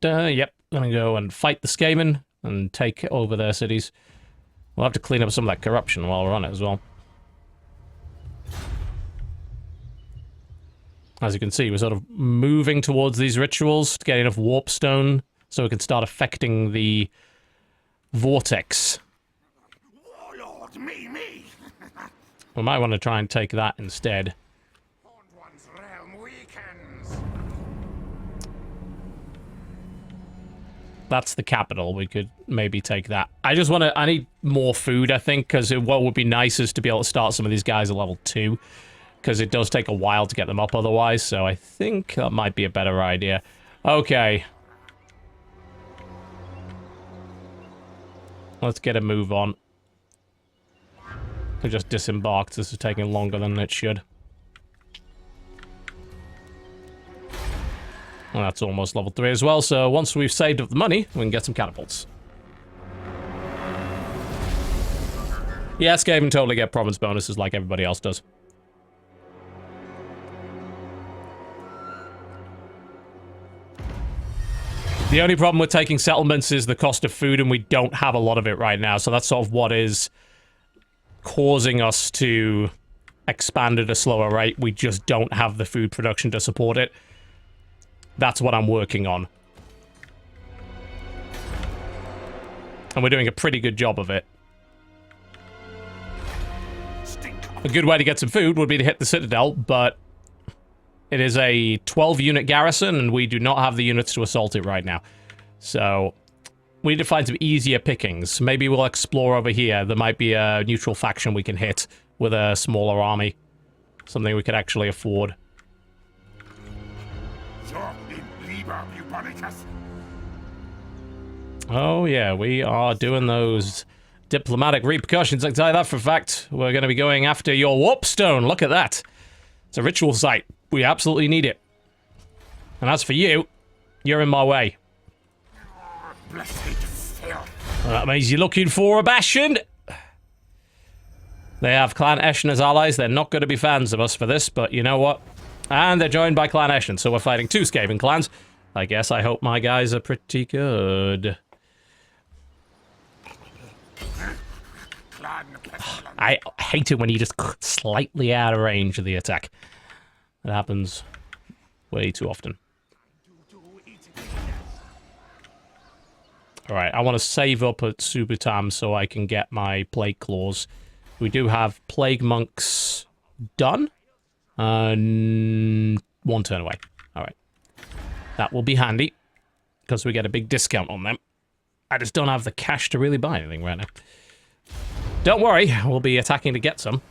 Yep, gonna go and fight the Skaven and take over their cities. We'll have to clean up some of that corruption while we're on it as well. As you can see, we're sort of moving towards these rituals to get enough warp stone so we can start affecting the vortex. Warlord, me. We might want to try and take that instead. One's realm weakens. That's the capital. We could maybe take that. I just want to... I need more food, I think, because what would be nice is to be able to start some of these guys at level 2. Because it does take a while to get them up otherwise, so I think that might be a better idea. Okay. Let's get a move on. We just disembarked. This is taking longer than it should. Well, that's almost level 3 as well, so once we've saved up the money, we can get some catapults. Yeah, Skaven totally get province bonuses like everybody else does. The only problem with taking settlements is the cost of food, and we don't have a lot of it right now, so that's sort of what is causing us to expand at a slower rate. We just don't have the food production to support it. That's what I'm working on. And we're doing a pretty good job of it. A good way to get some food would be to hit the Citadel, but it is a 12-unit garrison, and we do not have the units to assault it right now. So, we need to find some easier pickings. Maybe we'll explore over here. There might be a neutral faction we can hit with a smaller army. Something we could actually afford. Oh yeah, we are doing those diplomatic repercussions. I can tell you that for a fact. We're going to be going after your warpstone. Look at that. It's a ritual site. We absolutely need it. And as for you, you're in my way. Well, that means you're looking for a bastion. They have Clan Eshin as allies. They're not going to be fans of us for this, but you know what? And they're joined by Clan Eshin, so we're fighting 2 Skaven clans. I guess I hope my guys are pretty good. I hate it when you just slightly out of range of the attack. It happens way too often. Alright, I want to save up at Subutam so I can get my Plague Claws. We do have Plague Monks done. 1 turn away. Alright. That will be handy, because we get a big discount on them. I just don't have the cash to really buy anything right now. Don't worry, we'll be attacking to get some.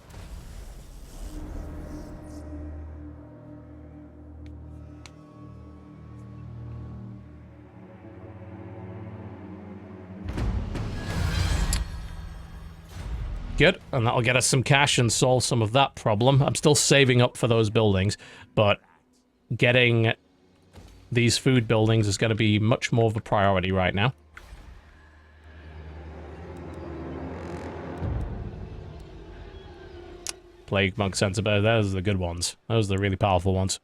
Good, and that'll get us some cash and solve some of that problem. I'm still saving up for those buildings, but getting these food buildings is going to be much more of a priority right now. Plague Monk Sensible, those are the good ones. Those are the really powerful ones.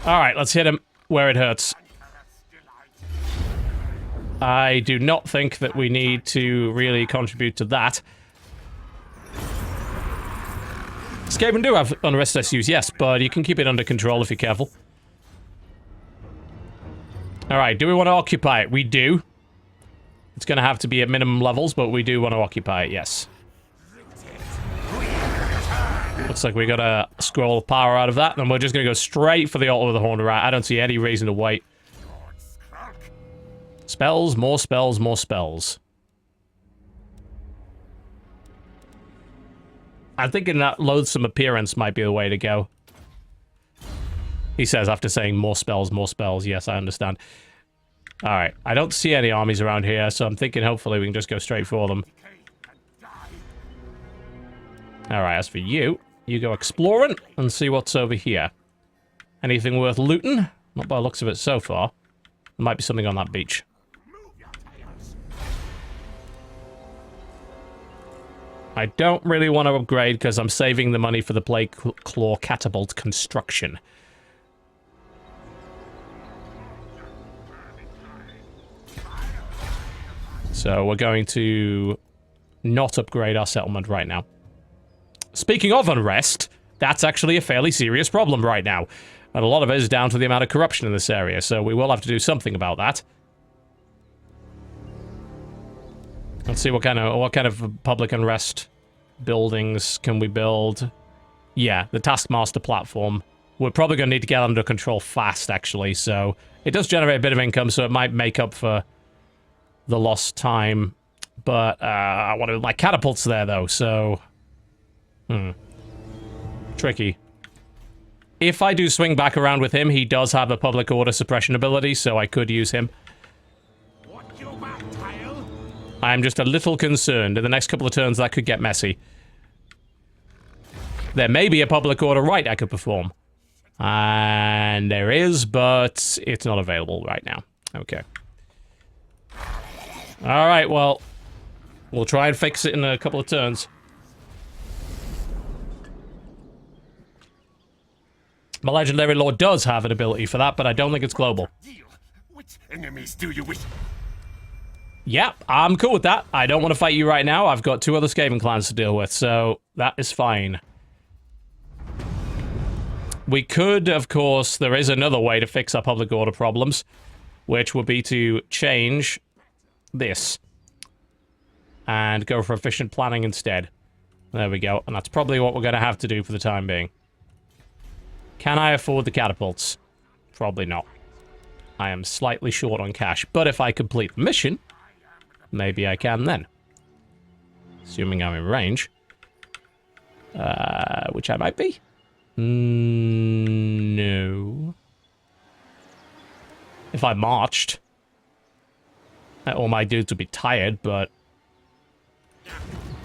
Alright, let's hit him where it hurts. I do not think that we need to really contribute to that. Skaven do have Unrest SUs, yes, but you can keep it under control if you're careful. Alright, do we want to occupy it? We do. It's going to have to be at minimum levels, but we do want to occupy it, yes. Looks like we got a scroll of power out of that, and we're just going to go straight for the Altar of the Horned Rat. I don't see any reason to wait. Spells, more spells, more spells. I'm thinking that loathsome appearance might be the way to go. He says after saying more spells, more spells. Yes, I understand. Alright, I don't see any armies around here, so I'm thinking hopefully we can just go straight for them. Alright, as for you, you go exploring and see what's over here. Anything worth looting? Not by the looks of it so far. There might be something on that beach. I don't really want to upgrade because I'm saving the money for the Plague Claw catapult construction. So we're going to not upgrade our settlement right now. Speaking of Unrest, that's actually a fairly serious problem right now. And a lot of it is down to the amount of corruption in this area, so we will have to do something about that. Let's see what kind of public unrest buildings can we build. Yeah, the Taskmaster platform. We're probably going to need to get under control fast, actually, so it does generate a bit of income, so it might make up for the lost time. But I want to my catapults there, though, so... Tricky. If I do swing back around with him, he does have a public order suppression ability, so I could use him. What you back, Tile? I'm just a little concerned. In the next couple of turns, that could get messy. There may be a public order right I could perform. And there is, but it's not available right now. Okay. Alright, well, we'll try and fix it in a couple of turns. My Legendary Lord does have an ability for that, but I don't think it's global. Which enemies do you wish? Yep, I'm cool with that. I don't want to fight you right now. I've got 2 other Skaven clans to deal with, so that is fine. We could, of course, there is another way to fix our public order problems, which would be to change this and go for efficient planning instead. There we go, and that's probably what we're going to have to do for the time being. Can I afford the catapults? Probably not. I am slightly short on cash, but if I complete the mission, maybe I can then. Assuming I'm in range. Which I might be. No. If I marched, all my dudes would be tired, but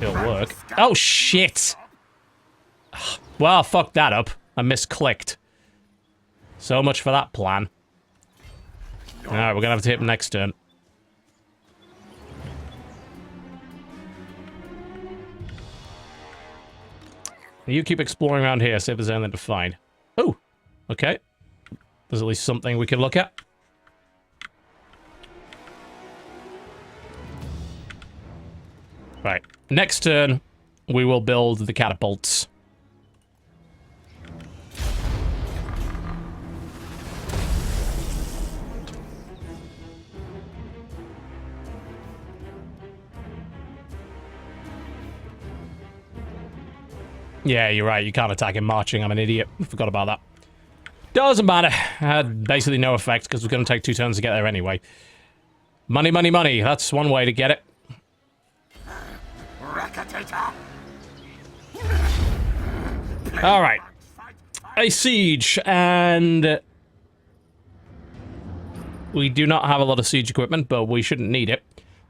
it'll work. Oh, shit! Well, fuck that up. I misclicked. So much for that plan. Alright, we're gonna have to hit him next turn. You keep exploring around here, see if there's anything to find. Oh, okay. There's at least something we can look at. Right. Next turn, we will build the catapults. Yeah, you're right. You can't attack him marching. I'm an idiot. I forgot about that. Doesn't matter. Had basically no effect because we're going to take 2 turns to get there anyway. Money, money, money. That's one way to get it. Alright. A siege, and we do not have a lot of siege equipment, but we shouldn't need it.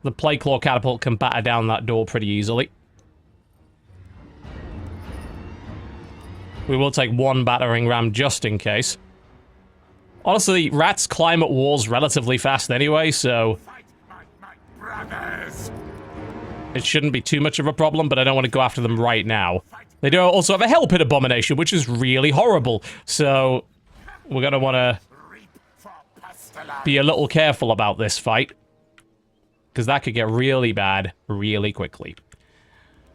The Plague Claw catapult can batter down that door pretty easily. We will take 1 battering ram just in case. Honestly, rats climb up walls relatively fast anyway, so it shouldn't be too much of a problem, but I don't want to go after them right now. They do also have a Hell Pit Abomination, which is really horrible, so we're going to want to be a little careful about this fight, because that could get really bad really quickly.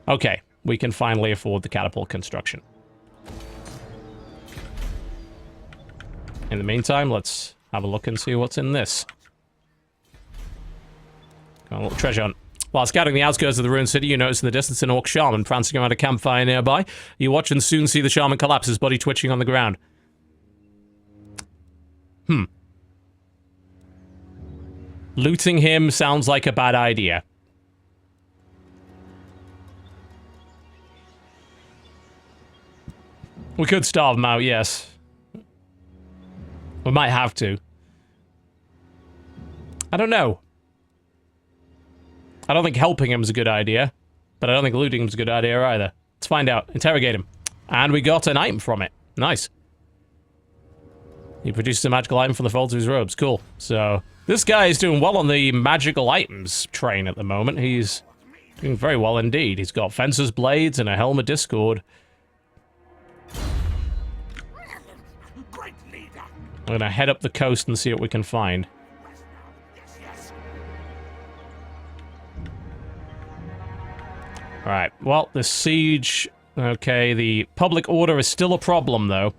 Okay, we can finally afford the catapult construction. In the meantime, let's have a look and see what's in this. Got a little treasure hunt. While scouting the outskirts of the ruined city, you notice in the distance an orc shaman prancing around a campfire nearby. You watch and soon see the shaman collapse, his body twitching on the ground. Looting him sounds like a bad idea. We could starve him out, yes. We might have to. I don't know. I don't think helping him is a good idea, but I don't think looting him is a good idea either. Let's find out. Interrogate him. And we got an item from it. Nice. He produces a magical item from the folds of his robes. Cool. So, this guy is doing well on the magical items train at the moment. He's doing very well indeed. He's got Fencer's Blades and a Helm of Discord. I'm gonna head up the coast and see what we can find. Alright, well, the siege... Okay, the public order is still a problem, though.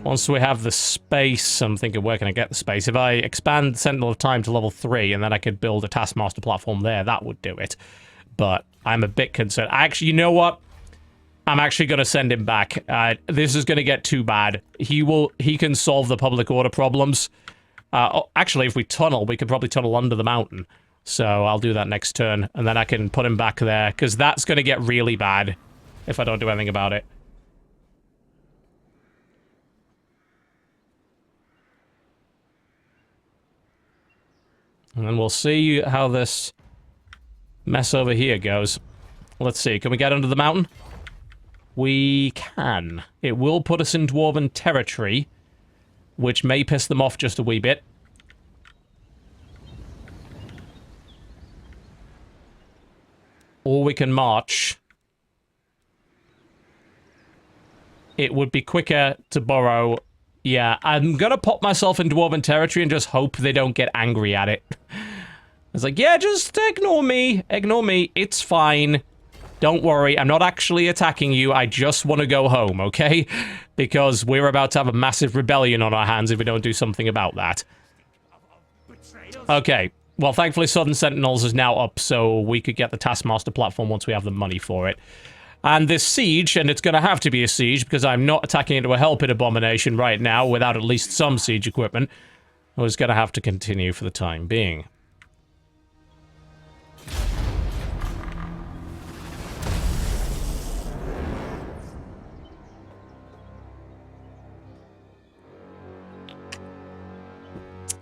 Once we have the space, I'm thinking, where can I get the space? If I expand Sentinel of Time to level 3, and then I could build a Taskmaster platform there, that would do it. But I'm a bit concerned. Actually, you know what? I'm actually going to send him back. This is going to get too bad. He can solve the public order problems. Actually, if we tunnel, we could probably tunnel under the mountain. So I'll do that next turn, and then I can put him back there, because that's going to get really bad if I don't do anything about it. And then we'll see how this mess over here goes. Let's see, can we get under the mountain? We can. It will put us in Dwarven territory, which may piss them off just a wee bit. Or we can march. It would be quicker to borrow. Yeah, I'm gonna pop myself in Dwarven territory and just hope they don't get angry at it. It's like, yeah, just ignore me. Ignore me. It's fine. Don't worry, I'm not actually attacking you. I just want to go home, okay? Because we're about to have a massive rebellion on our hands if we don't do something about that. Okay. Well, thankfully, Southern Sentinels is now up, so we could get the Taskmaster platform once we have the money for it. And this siege, and it's going to have to be a siege, because I'm not attacking into a Hell Pit Abomination right now without at least some siege equipment. I was going to have to continue for the time being.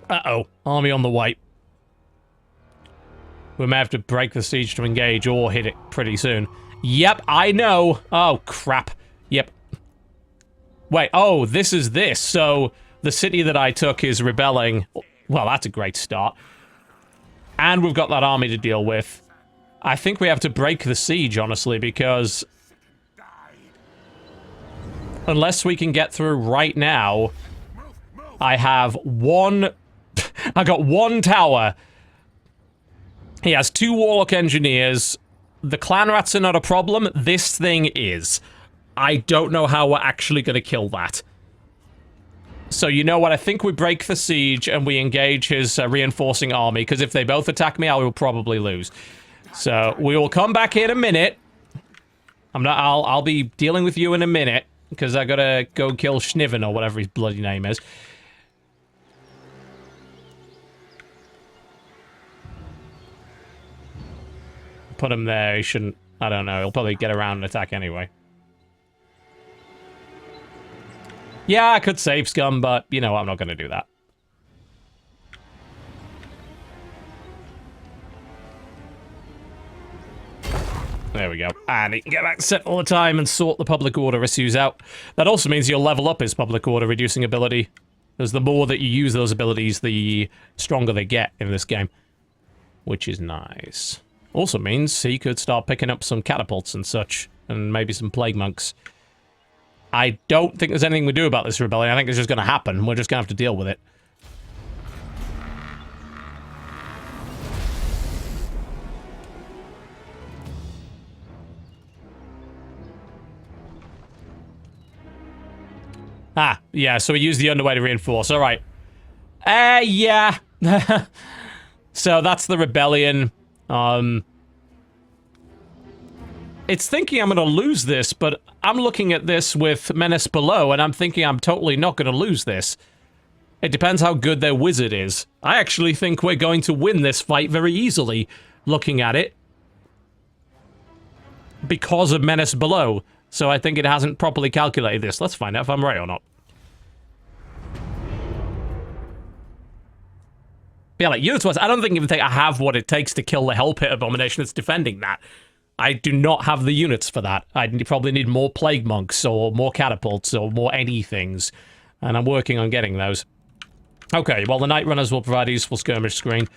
Uh-oh. Army on the way. We may have to break the siege to engage or hit it pretty soon. Yep, I know. Oh, crap. Yep. Wait, oh, this is this. So, the city that I took is rebelling. Well, that's a great start. And we've got that army to deal with. I think we have to break the siege, honestly, because... unless we can get through right now, I have one... I got one tower. He has 2 Warlock Engineers. The clan rats are not a problem. This thing is. I don't know how we're actually going to kill that. So you know what? I think we break the siege and we engage his reinforcing army, because if they both attack me, I will probably lose. So we will come back in a minute. I'll be dealing with you in a minute, because I gotta go kill Schniven or whatever his bloody name is. Put him there, he shouldn't... I don't know, he'll probably get around and attack anyway. Yeah, I could save Scum, but, you know, I'm not going to do that. There we go. And he can get back set all the time and sort the public order issues out. That also means you'll level up his public order reducing ability. Because the more that you use those abilities, the stronger they get in this game. Which is nice. Also means he could start picking up some catapults and such, and maybe some plague monks. I don't think there's anything we do about this rebellion. I think it's just going to happen. We're just going to have to deal with it. Ah, yeah, so we use the underway to reinforce. All right. Yeah. So that's the rebellion. It's thinking I'm going to lose this, but I'm looking at this with Menace Below, and I'm thinking I'm totally not going to lose this. It depends how good their wizard is. I actually think we're going to win this fight very easily, looking at it. Because of Menace Below. So I think it hasn't properly calculated this. Let's find out if I'm right or not. Yeah, like, units-wise, I don't even think I have what it takes to kill the Hell Pit Abomination that's defending that. I do not have the units for that. I probably need more Plague Monks, or more Catapults, or more anythings. And I'm working on getting those. Okay, well, the Night Runners will provide a useful skirmish screen.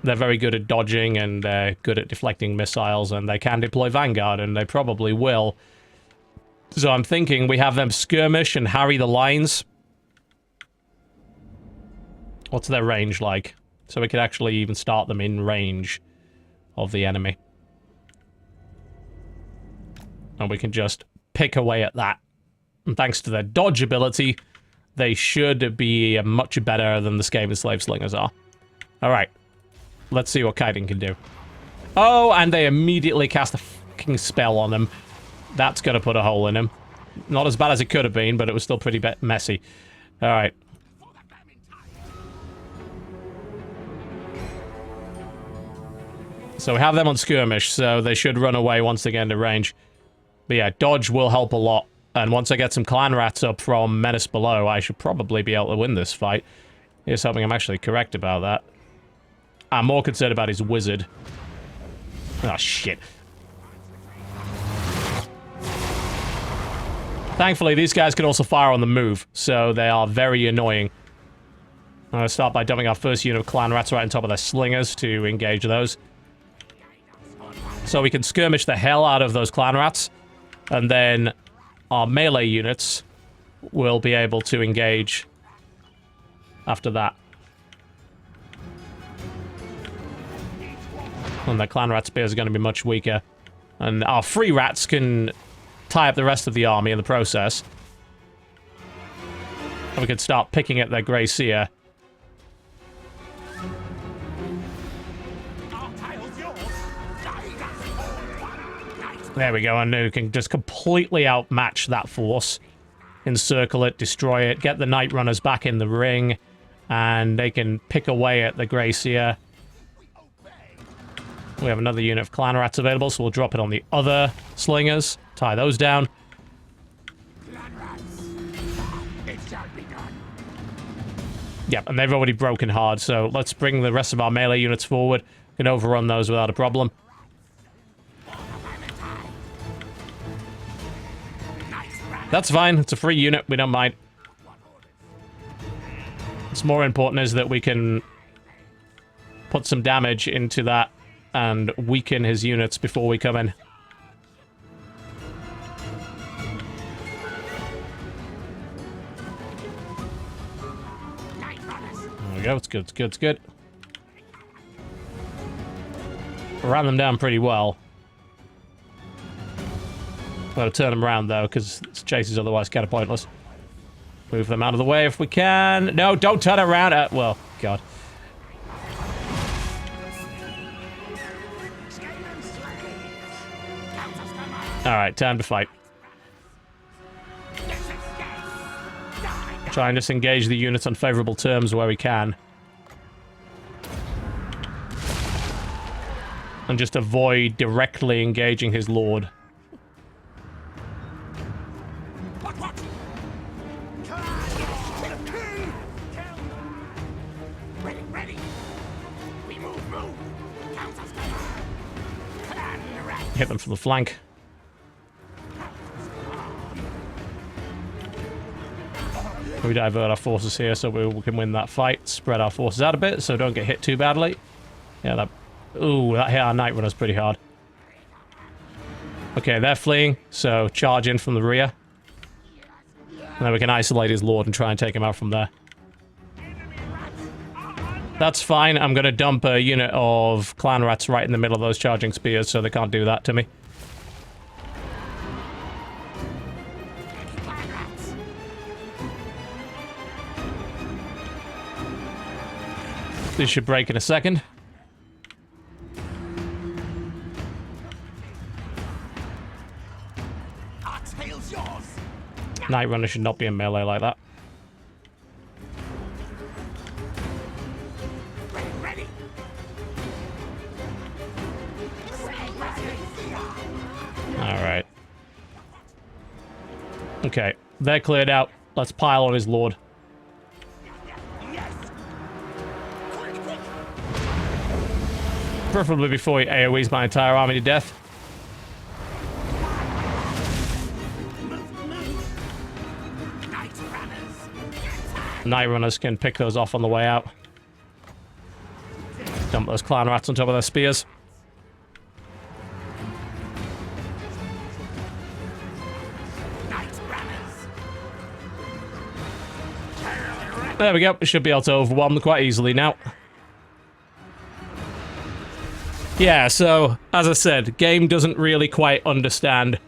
They're very good at dodging, and good at deflecting missiles, and they can deploy Vanguard, and they probably will. So I'm thinking we have them skirmish and harry the lines. What's their range like? So we could actually even start them in range of the enemy. And we can just pick away at that. And thanks to their dodge ability, they should be much better than the Skaven Slave Slingers are. Alright. Let's see what kiting can do. Oh, and they immediately cast a fucking spell on him. That's gonna put a hole in him. Not as bad as it could have been, but it was still pretty messy. Alright. So we have them on skirmish, so they should run away once they get into range. But yeah, dodge will help a lot. And once I get some clan rats up from Menace Below, I should probably be able to win this fight. Here's something I'm actually correct about that. I'm more concerned about his wizard. Oh, shit. Thankfully, these guys can also fire on the move, so they are very annoying. I'm going to start by dumping our first unit of clan rats right on top of their slingers to engage those. So we can skirmish the hell out of those clan rats, and then our melee units will be able to engage after that. And the clan rat spears are going to be much weaker. And our free rats can tie up the rest of the army in the process. And we can start picking at their Grey Seer. There we go, and we can just completely outmatch that force. Encircle it, destroy it, get the Night Runners back in the ring, and they can pick away at the Grey Seer. We have another unit of clan rats available, so we'll drop it on the other slingers. Tie those down. Yep, and they've already broken hard, so let's bring the rest of our melee units forward. We can overrun those without a problem. That's fine, it's a free unit, we don't mind. What's more important is that we can put some damage into that and weaken his units before we come in. There we go, it's good, it's good, it's good. Ran them down pretty well. Gotta turn them around though, because this chase is otherwise kind of pointless. Move them out of the way if we can. No, don't turn around. Well, God. Alright, time to fight. Try and disengage the units on favorable terms where we can. And just avoid directly engaging his lord. Hit them from the flank. We divert our forces here so we can win that fight. Spread our forces out a bit so don't get hit too badly. Yeah, that... Ooh, that hit our Night Runners pretty hard. Okay, they're fleeing, so charge in from the rear. And then we can isolate his lord and try and take him out from there. That's fine. I'm going to dump a unit of clan rats right in the middle of those charging spears so they can't do that to me. This should break in a second. Night Runner should not be in melee like that. Alright. Okay, they're cleared out. Let's pile on his lord. Preferably before he AoEs my entire army to death. Night Runners can pick those off on the way out. Dump those clan rats on top of their spears. There we go. We should be able to overwhelm them quite easily now. Yeah, so, as I said, game doesn't really quite understand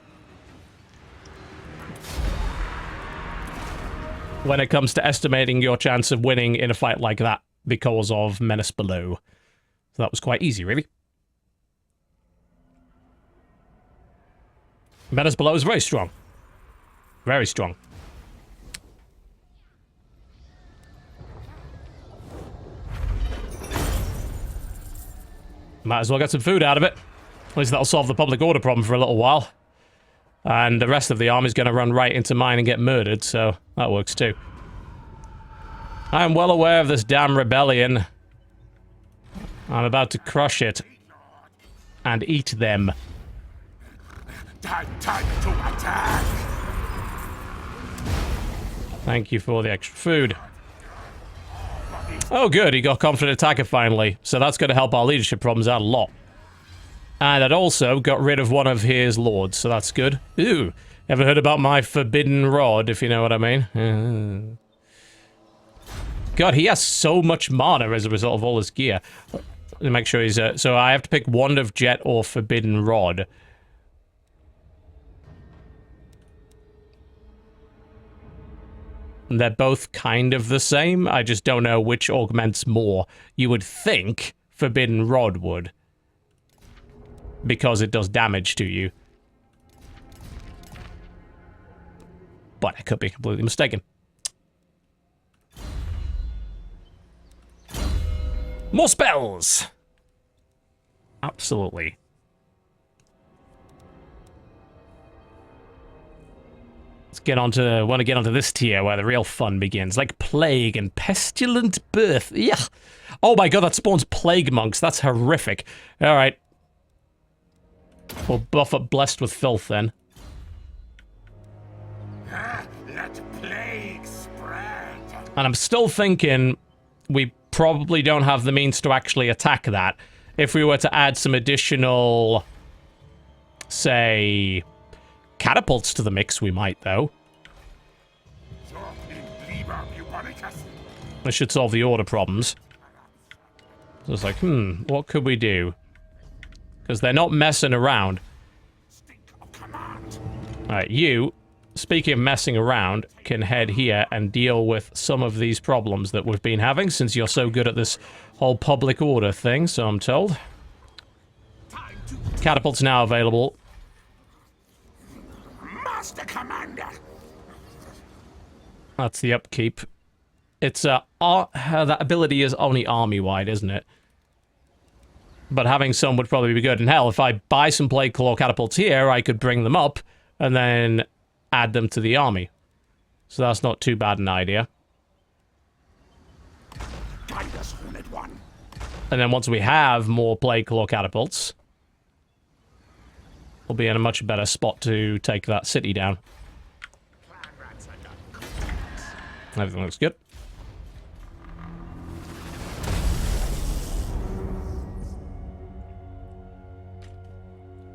when it comes to estimating your chance of winning in a fight like that because of Menace Below. So that was quite easy, really. Menace Below is very strong. Very strong. Might as well get some food out of it. At least that'll solve the public order problem for a little while. And the rest of the army's going to run right into mine and get murdered, so that works too. I'm well aware of this damn rebellion. I'm about to crush it. And eat them. Time to attack! Thank you for the extra food. Oh good, he got confident attacker finally. So that's going to help our leadership problems out a lot. And it also got rid of one of his lords, so that's good. Ooh, ever heard about my forbidden rod, if you know what I mean? God, he has so much mana as a result of all his gear. Let me make sure he's... so I have to pick Wand of Jet or Forbidden Rod. And they're both kind of the same. I just don't know which augments more. You would think Forbidden Rod would. Because it does damage to you. But I could be completely mistaken. More spells! Absolutely. Let's get on to... want to get onto this tier where the real fun begins. Like Plague and Pestilent Breath. Yeah. Oh my god, that spawns Plague Monks. That's horrific. Alright. We'll buff up Blessed with Filth then. Let plague spread. And I'm still thinking we probably don't have the means to actually attack that. If we were to add some additional, say, catapults to the mix, we might, though. This should solve the order problems. So it's like, what could we do? Because they're not messing around. Alright, you, speaking of messing around, can head here and deal with some of these problems that we've been having, since you're so good at this whole public order thing, so I'm told. Catapults now available. Master Commander. That's the upkeep. It's, that ability is only army-wide, isn't it? But having some would probably be good. And hell, if I buy some Plague Claw catapults here, I could bring them up and then add them to the army. So that's not too bad an idea. And then once we have more Plague Claw catapults, we'll be in a much better spot to take that city down. Everything looks good.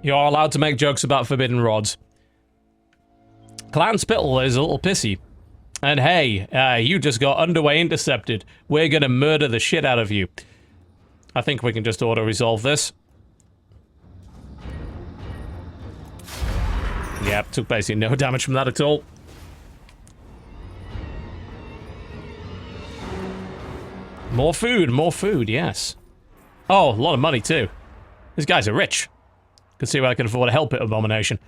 You are allowed to make jokes about forbidden rods. Clan Spittle is a little pissy. And hey, you just got underway intercepted. We're gonna murder the shit out of you. I think we can just auto-resolve this. Yep, took basically no damage from that at all. More food, yes. Oh, a lot of money too. These guys are rich. Can see where I can afford a Hell Pit Abomination.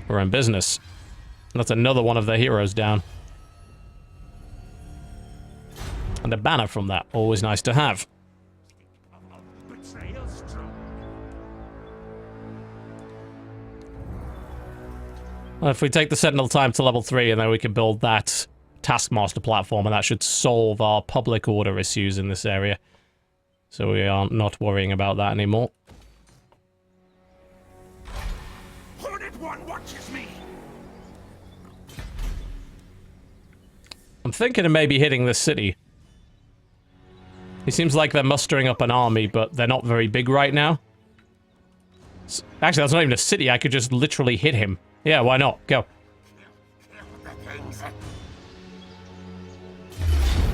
We're in business. That's another one of their heroes down. And a banner from that. Always nice to have. Well, if we take the Sentinel time to level 3 and then we can build that Taskmaster platform, and that should solve our public order issues in this area. So we are not worrying about that anymore. Hornet One watches me. I'm thinking of maybe hitting this city. It seems like they're mustering up an army, but they're not very big right now. Actually, that's not even a city. I could just literally hit him. Yeah, why not? Go.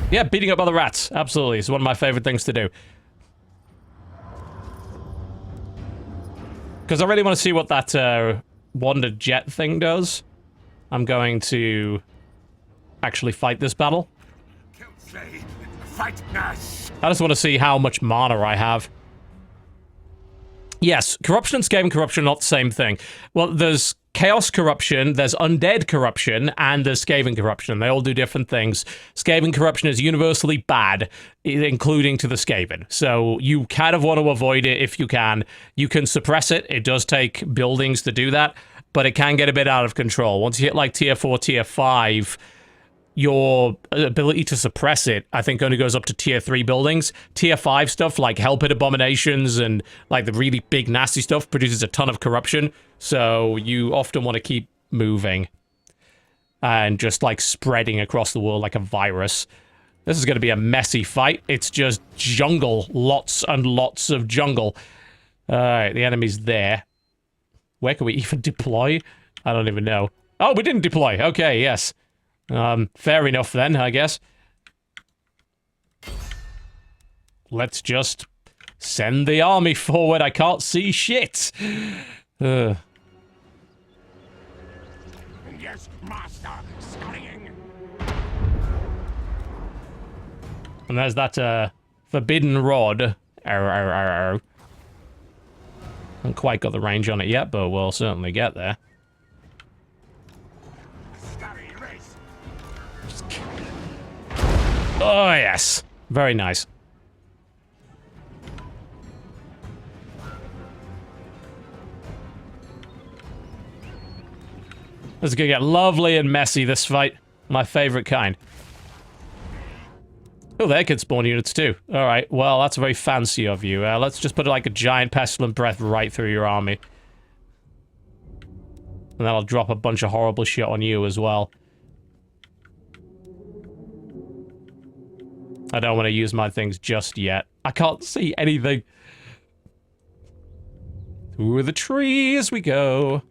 Yeah, beating up other rats. Absolutely. It's one of my favorite things to do. Because I really want to see what that Wandered Jet thing does. I'm going to actually fight this battle. Fight Nash. I just want to see how much mana I have. Yes, corruption and Skaven corruption are not the same thing. Well, there's Chaos corruption, there's Undead corruption, and there's Skaven corruption. They all do different things. Skaven corruption is universally bad, including to the Skaven. So you kind of want to avoid it if you can. You can suppress it. It does take buildings to do that. but it can get a bit out of control. Once you hit like tier 4, tier 5, your ability to suppress it, I think, only goes up to tier 3 buildings. Tier 5 stuff, like Hell Pit Abominations and like the really big nasty stuff, produces a ton of corruption, so you often want to keep moving and just like spreading across the world like a virus. This is going to be a messy fight. It's just jungle. Lots and lots of jungle. Alright, the enemy's there. Where can we even deploy? I don't even know. Oh, we didn't deploy. Okay, yes. Fair enough then, I guess. Let's just send the army forward. I can't see shit. Yes, master, scurrying. And there's that, forbidden rod. Haven't quite got the range on it yet, but we'll certainly get there. Oh, yes. Very nice. This is gonna get lovely and messy, this fight. My favorite kind. Oh, they can spawn units too. Alright, well, that's very fancy of you. Let's just put like a giant Pestilent Breath right through your army. And that'll drop a bunch of horrible shit on you as well. I don't want to use my things just yet. I can't see anything. Through the trees we go.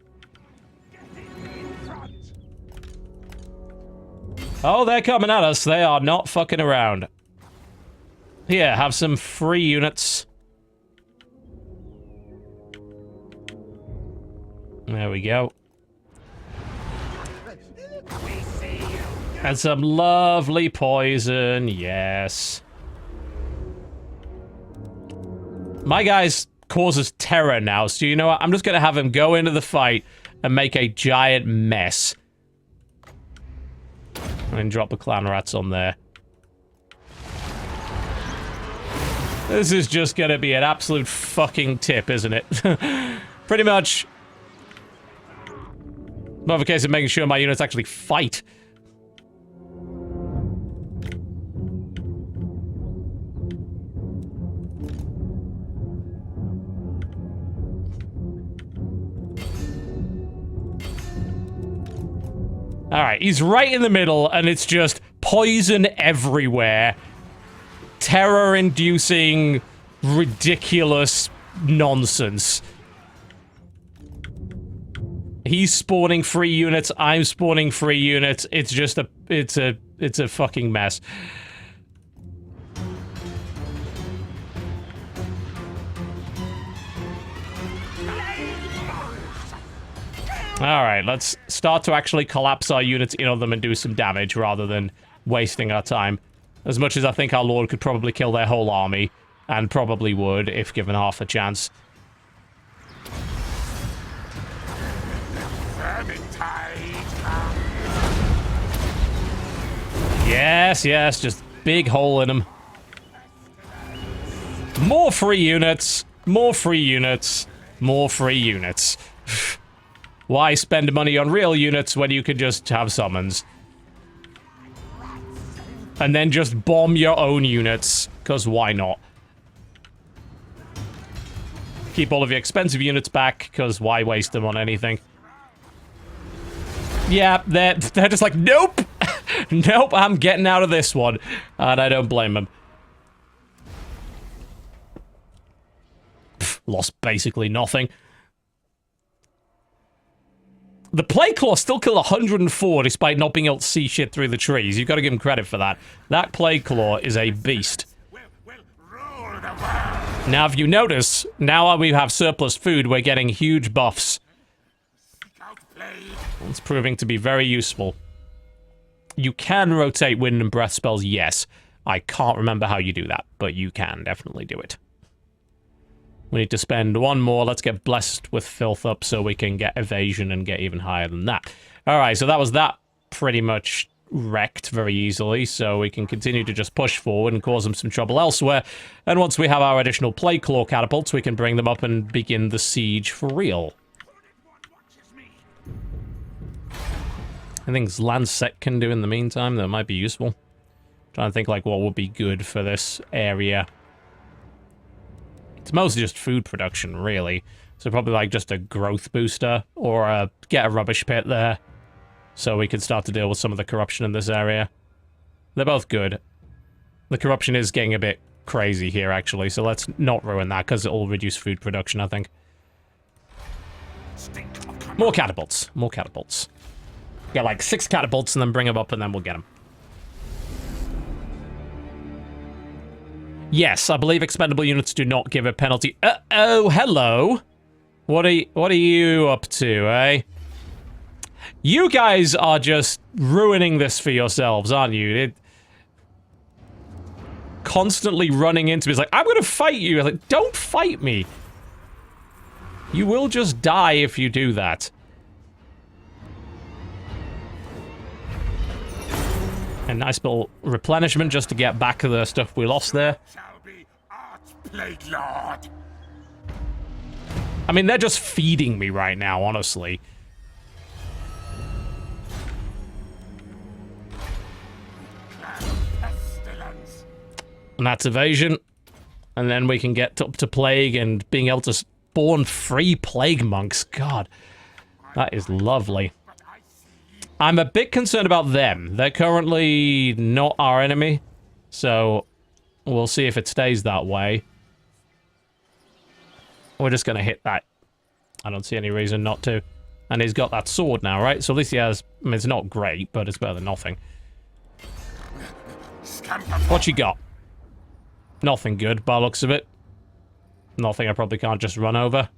Oh, they're coming at us. They are not fucking around. Here, have some free units. There we go. And some lovely poison, yes. My guy's causes terror now, so you know what? I'm just gonna have him go into the fight and make a giant mess. And drop the clan rats on there. This is just gonna be an absolute fucking tip, isn't it? Pretty much. More of a case of making sure my units actually fight. Alright, he's right in the middle, and it's just poison everywhere. Terror-inducing, ridiculous nonsense. He's spawning free units, I'm spawning free units. It's just a... it's a fucking mess. Alright, let's start to actually collapse our units in on them and do some damage rather than wasting our time. As much as I think our lord could probably kill their whole army, and probably would if given half a chance. Yes, yes, just big hole in them. More free units, more free units, more free units. Why spend money on real units when you could just have summons? And then just bomb your own units, because why not? Keep all of your expensive units back, because why waste them on anything? Yeah, they're just like, nope! Nope, I'm getting out of this one. And I don't blame them. Pfft, lost basically nothing. The Plague Claw still killed 104 despite not being able to see shit through the trees. You've got to give him credit for that. That Plague Claw is a beast. Now, if you notice, now we have surplus food, we're getting huge buffs. It's proving to be very useful. You can rotate wind and breath spells, yes. I can't remember how you do that, but you can definitely do it. We need to spend one more. Let's get blessed with filth up so we can get evasion and get even higher than that. Alright, so that was that pretty much wrecked very easily, so we can continue to just push forward and cause them some trouble elsewhere. And once we have our additional Plague Claw catapults, we can bring them up and begin the siege for real. I think Lancet can do in the meantime that might be useful. Trying to think like what would be good for this area. It's mostly just food production, really. So probably like just a growth booster or get a rubbish pit there so we can start to deal with some of the corruption in this area. They're both good. The corruption is getting a bit crazy here, actually, so let's not ruin that because it'll reduce food production, I think. More catapults. More catapults. Get like 6 catapults and then bring them up and then we'll get them. Yes, I believe expendable units do not give a penalty. Oh, hello. What are you up to, eh? You guys are just ruining this for yourselves, aren't you? Constantly running into me. It's like, I'm gonna fight you. I'm like, don't fight me. You will just die if you do that. A nice little replenishment just to get back to the stuff we lost there. Lord. I mean, they're just feeding me right now, honestly. And that's evasion. And then we can get up to plague and being able to spawn 3 plague monks. God, that is lovely. I'm a bit concerned about them. They're currently not our enemy, so we'll see if it stays that way. We're just gonna hit that. I don't see any reason not to. And he's got that sword now, right? So at least he has... I mean, it's not great, but it's better than nothing. What you got? Nothing good, by the looks of it. Nothing I probably can't just run over.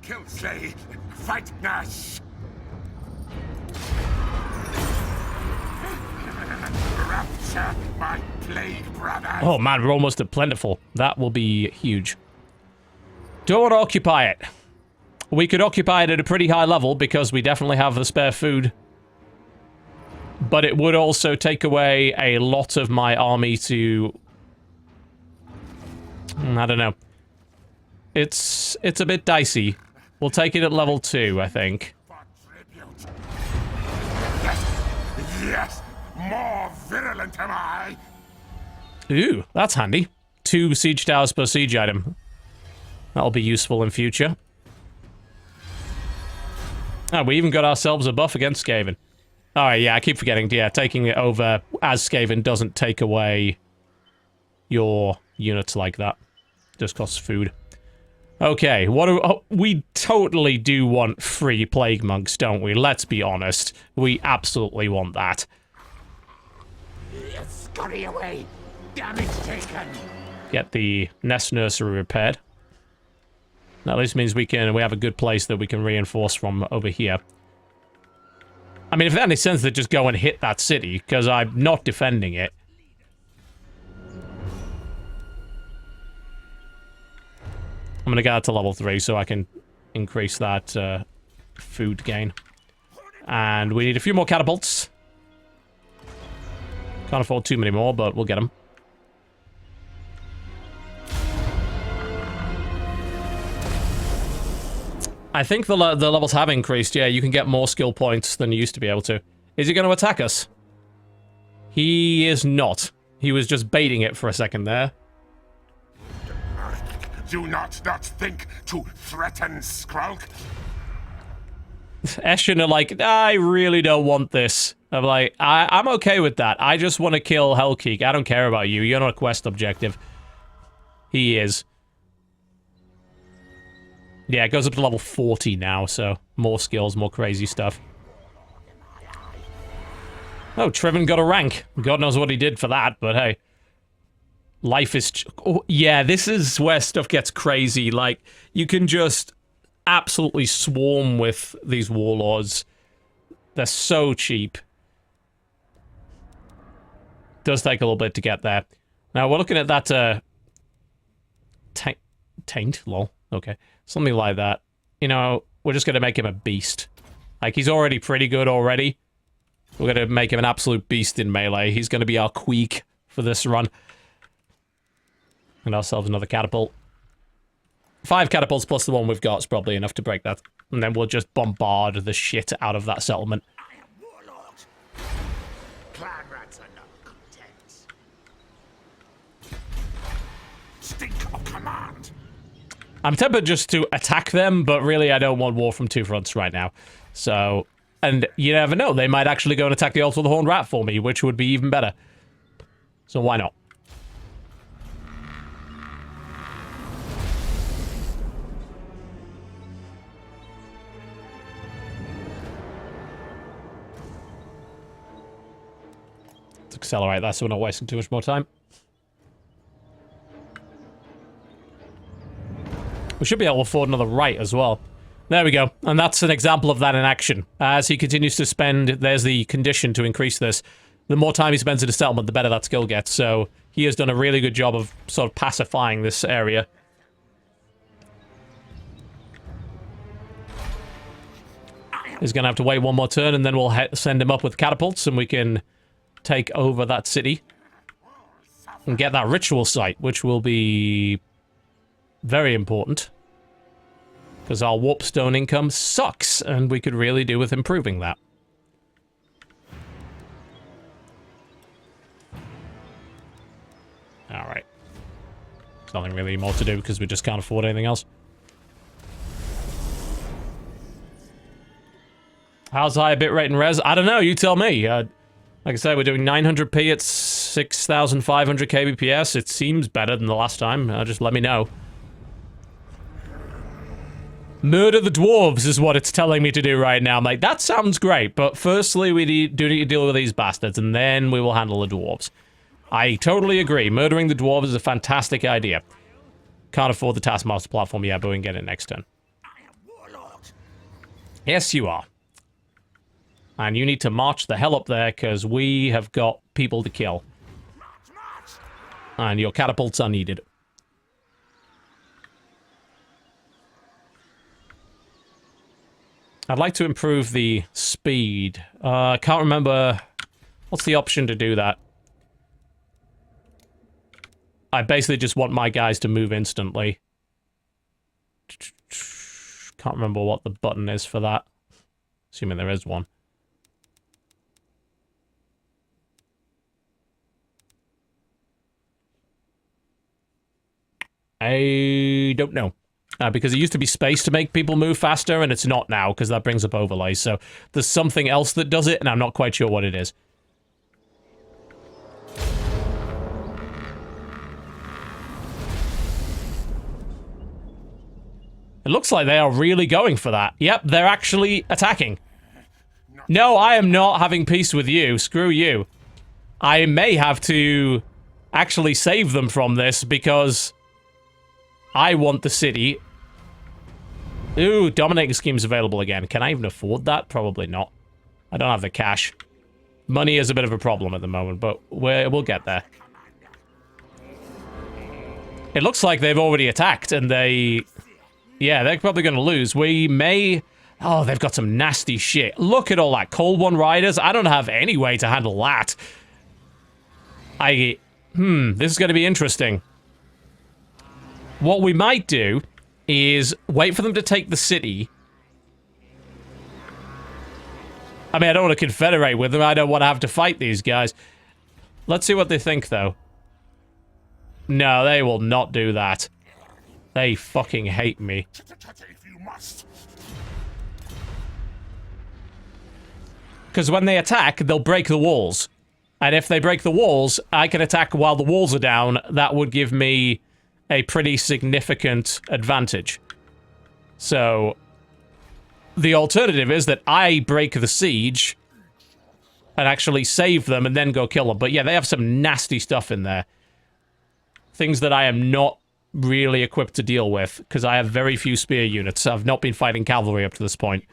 Kill Slay, fight Nash. Rapture my plague brother. Oh man, we're almost at plentiful. That will be huge. Don't want to occupy it. We could occupy it at a pretty high level because we definitely have the spare food. But it would also take away a lot of my army to... I don't know. It's a bit dicey. We'll take it at level 2, I think. Yes, more virulent am I. Ooh, that's handy. 2 siege towers per siege item. That'll be useful in future. Oh, we even got ourselves a buff against Skaven. Alright, yeah, I keep forgetting. Yeah, taking it over as Skaven doesn't take away your units like that. Just costs food. Okay, what do... Oh, we totally do want 3 plague monks, don't we? Let's be honest. We absolutely want that. Scurry away. Damage taken. Get the nest nursery repaired. That at least means we have a good place that we can reinforce from over here. I mean, if it had any sense, they'd just go and hit that city, because I'm not defending it. I'm gonna get it to level 3 so I can increase that food gain. And we need a few more catapults. Can't afford too many more, but we'll get them. I think the levels have increased. Yeah, you can get more skill points than you used to be able to. Is he going to attack us? He is not. He was just baiting it for a second there. Do not think to threaten, Skrulk. Eshin are like, I really don't want this. I'm like, I'm okay with that. I just want to kill Hellkeek. I don't care about you. You're not a quest objective. He is. Yeah, it goes up to level 40 now, so more skills, more crazy stuff. Oh, Trevin got a rank. God knows what he did for that, but hey. Life is... Oh, yeah, this is where stuff gets crazy. Like, you can just absolutely swarm with these warlords. They're so cheap. Does take a little bit to get there. Now, we're looking at that, Taint? Lol. Okay. Something like that. You know, we're just gonna make him a beast. Like, he's already pretty good already. We're gonna make him an absolute beast in melee. He's gonna be our Queek for this run. And ourselves another catapult. 5 catapults plus the one we've got is probably enough to break that. And then we'll just bombard the shit out of that settlement. I'm tempted just to attack them, but really I don't want war from two fronts right now. So, and you never know, they might actually go and attack the Altar of the Horned Rat for me, which would be even better. So why not? Let's accelerate that so we're not wasting too much more time. We should be able to afford another right as well. There we go. And that's an example of that in action. As he continues to spend, there's the condition to increase this. The more time he spends in a settlement, the better that skill gets. So he has done a really good job of sort of pacifying this area. He's going to have to wait one more turn, and then we'll send him up with catapults, and we can take over that city. And get that ritual site, which will be very important. Because our warpstone income sucks, and we could really do with improving that. Alright. There's nothing really more to do because we just can't afford anything else. How's high a bitrate and res? I don't know, you tell me. Like I said, we're doing 900p at 6,500 kbps. It seems better than the last time. Just let me know. Murder the dwarves is what it's telling me to do right now. I'm like, that sounds great, but firstly we do need to deal with these bastards, and then we will handle the dwarves. I totally agree. Murdering the dwarves is a fantastic idea. Can't afford the Taskmaster platform yet, but we can get it next turn. Yes, you are. And you need to march the hell up there, because we have got people to kill. And your catapults are needed. I'd like to improve the speed. I can't remember... What's the option to do that? I basically just want my guys to move instantly. Can't remember what the button is for that. Assuming there is one. I don't know. Because it used to be space to make people move faster, and it's not now, because that brings up overlays. So there's something else that does it, and I'm not quite sure what it is. It looks like they are really going for that. Yep, they're actually attacking. No, I am not having peace with you. Screw you. I may have to actually save them from this, because I want the city. Ooh, dominating scheme's available again. Can I even afford that? Probably not. I don't have the cash. Money is a bit of a problem at the moment, but we'll get there. It looks like they've already attacked, and they... Yeah, they're probably going to lose. We may... Oh, they've got some nasty shit. Look at all that. Cold One Riders. I don't have any way to handle that. This is going to be interesting. What we might do is wait for them to take the city. I mean, I don't want to confederate with them. I don't want to have to fight these guys. Let's see what they think, though. No, they will not do that. They fucking hate me. Because when they attack, they'll break the walls. And if they break the walls, I can attack while the walls are down. That would give me a pretty significant advantage. So, the alternative is that I break the siege and actually save them and then go kill them. But yeah, they have some nasty stuff in there. Things that I am not really equipped to deal with, because I have very few spear units. I've not been fighting cavalry up to this point.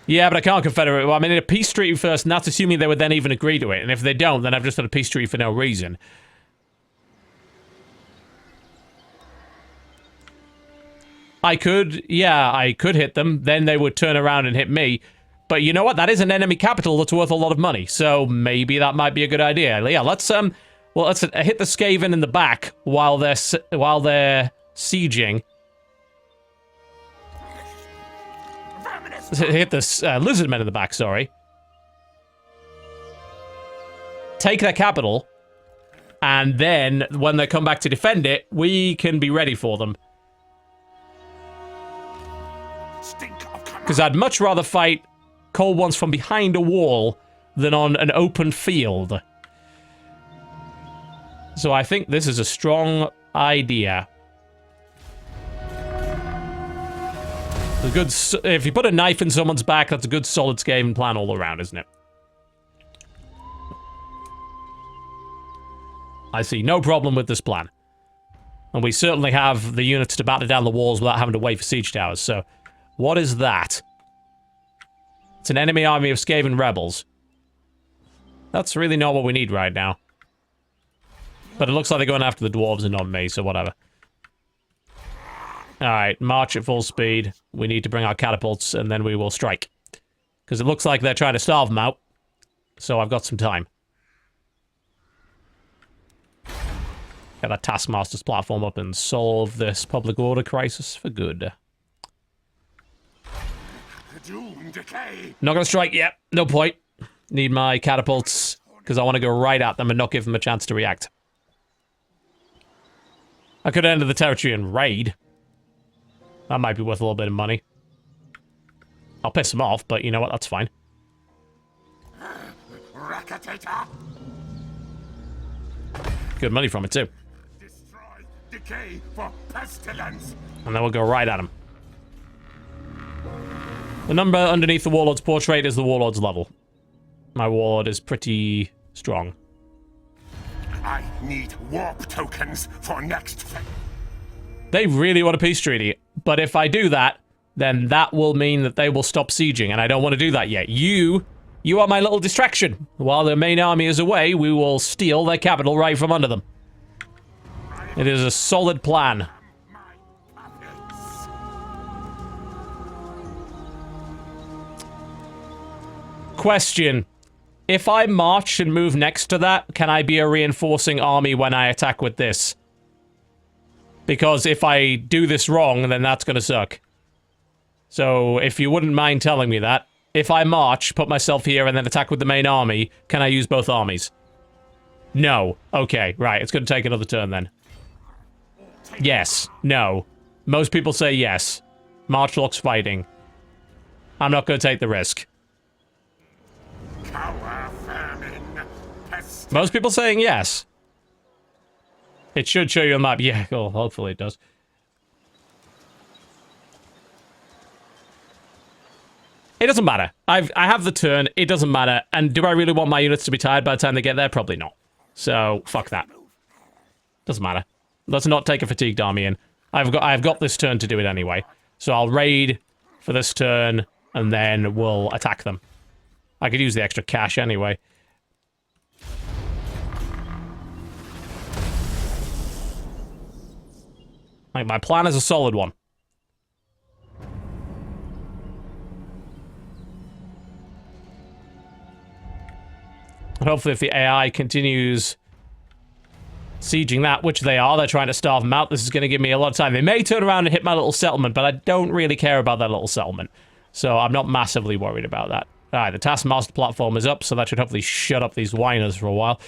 Yeah, but I can't confederate. Well, I'm in a peace treaty first, and that's assuming they would then even agree to it. And if they don't, then I've just had a peace treaty for no reason. I could hit them. Then they would turn around and hit me. But you know what? That is an enemy capital that's worth a lot of money. So maybe that might be a good idea. Yeah, let's hit the Skaven in the back while they're sieging. Hit the lizardmen in the back, sorry. Take their capital, And then, when they come back to defend it, we can be ready for them. Because I'd much rather fight cold ones from behind a wall than on an open field. So I think this is a strong idea. A good, if you put a knife in someone's back, that's a good solid Skaven plan all around, isn't it? I see no problem with this plan. And we certainly have the units to batter down the walls without having to wait for siege towers, so... What is that? It's an enemy army of Skaven rebels. That's really not what we need right now. But it looks like they're going after the dwarves and not me, so whatever. Alright, march at full speed. We need to bring our catapults, and then we will strike. Because it looks like they're trying to starve them out. So I've got some time. Get that Taskmaster's platform up and solve this public order crisis for good. Not gonna strike yet. No point. Need my catapults, because I want to go right at them and not give them a chance to react. I could enter the territory and raid. That might be worth a little bit of money. I'll piss them off, but you know what? That's fine. Good money from it, too. Destroy, decay for pestilence. And then we'll go right at them. The number underneath the Warlord's portrait is the Warlord's level. My Warlord is pretty strong. I need warp tokens for next phase. They really want a peace treaty, but if I do that, then that will mean that they will stop sieging, and I don't want to do that yet. You are my little distraction. While their main army is away, we will steal their capital right from under them. It is a solid plan. Question. If I march and move next to that, can I be a reinforcing army when I attack with this? Because if I do this wrong, then that's gonna suck. So, if you wouldn't mind telling me that, if I march, put myself here, and then attack with the main army, can I use both armies? No. Okay, right, it's gonna take another turn then. Yes. No. Most people say yes. March looks fighting. I'm not gonna take the risk. Most people saying yes. It should show you a map. Yeah, well, hopefully it does. It doesn't matter. I have the turn. It doesn't matter. And do I really want my units to be tired by the time they get there? Probably not. So, fuck that. Doesn't matter. Let's not take a fatigued army in. I've got this turn to do it anyway. So I'll raid for this turn, and then we'll attack them. I could use the extra cash anyway. Like, my plan is a solid one. And hopefully if the AI continues sieging that, which they are, they're trying to starve them out, this is going to give me a lot of time. They may turn around and hit my little settlement, but I don't really care about that little settlement. So I'm not massively worried about that. Alright, the Taskmaster platform is up, so that should hopefully shut up these whiners for a while.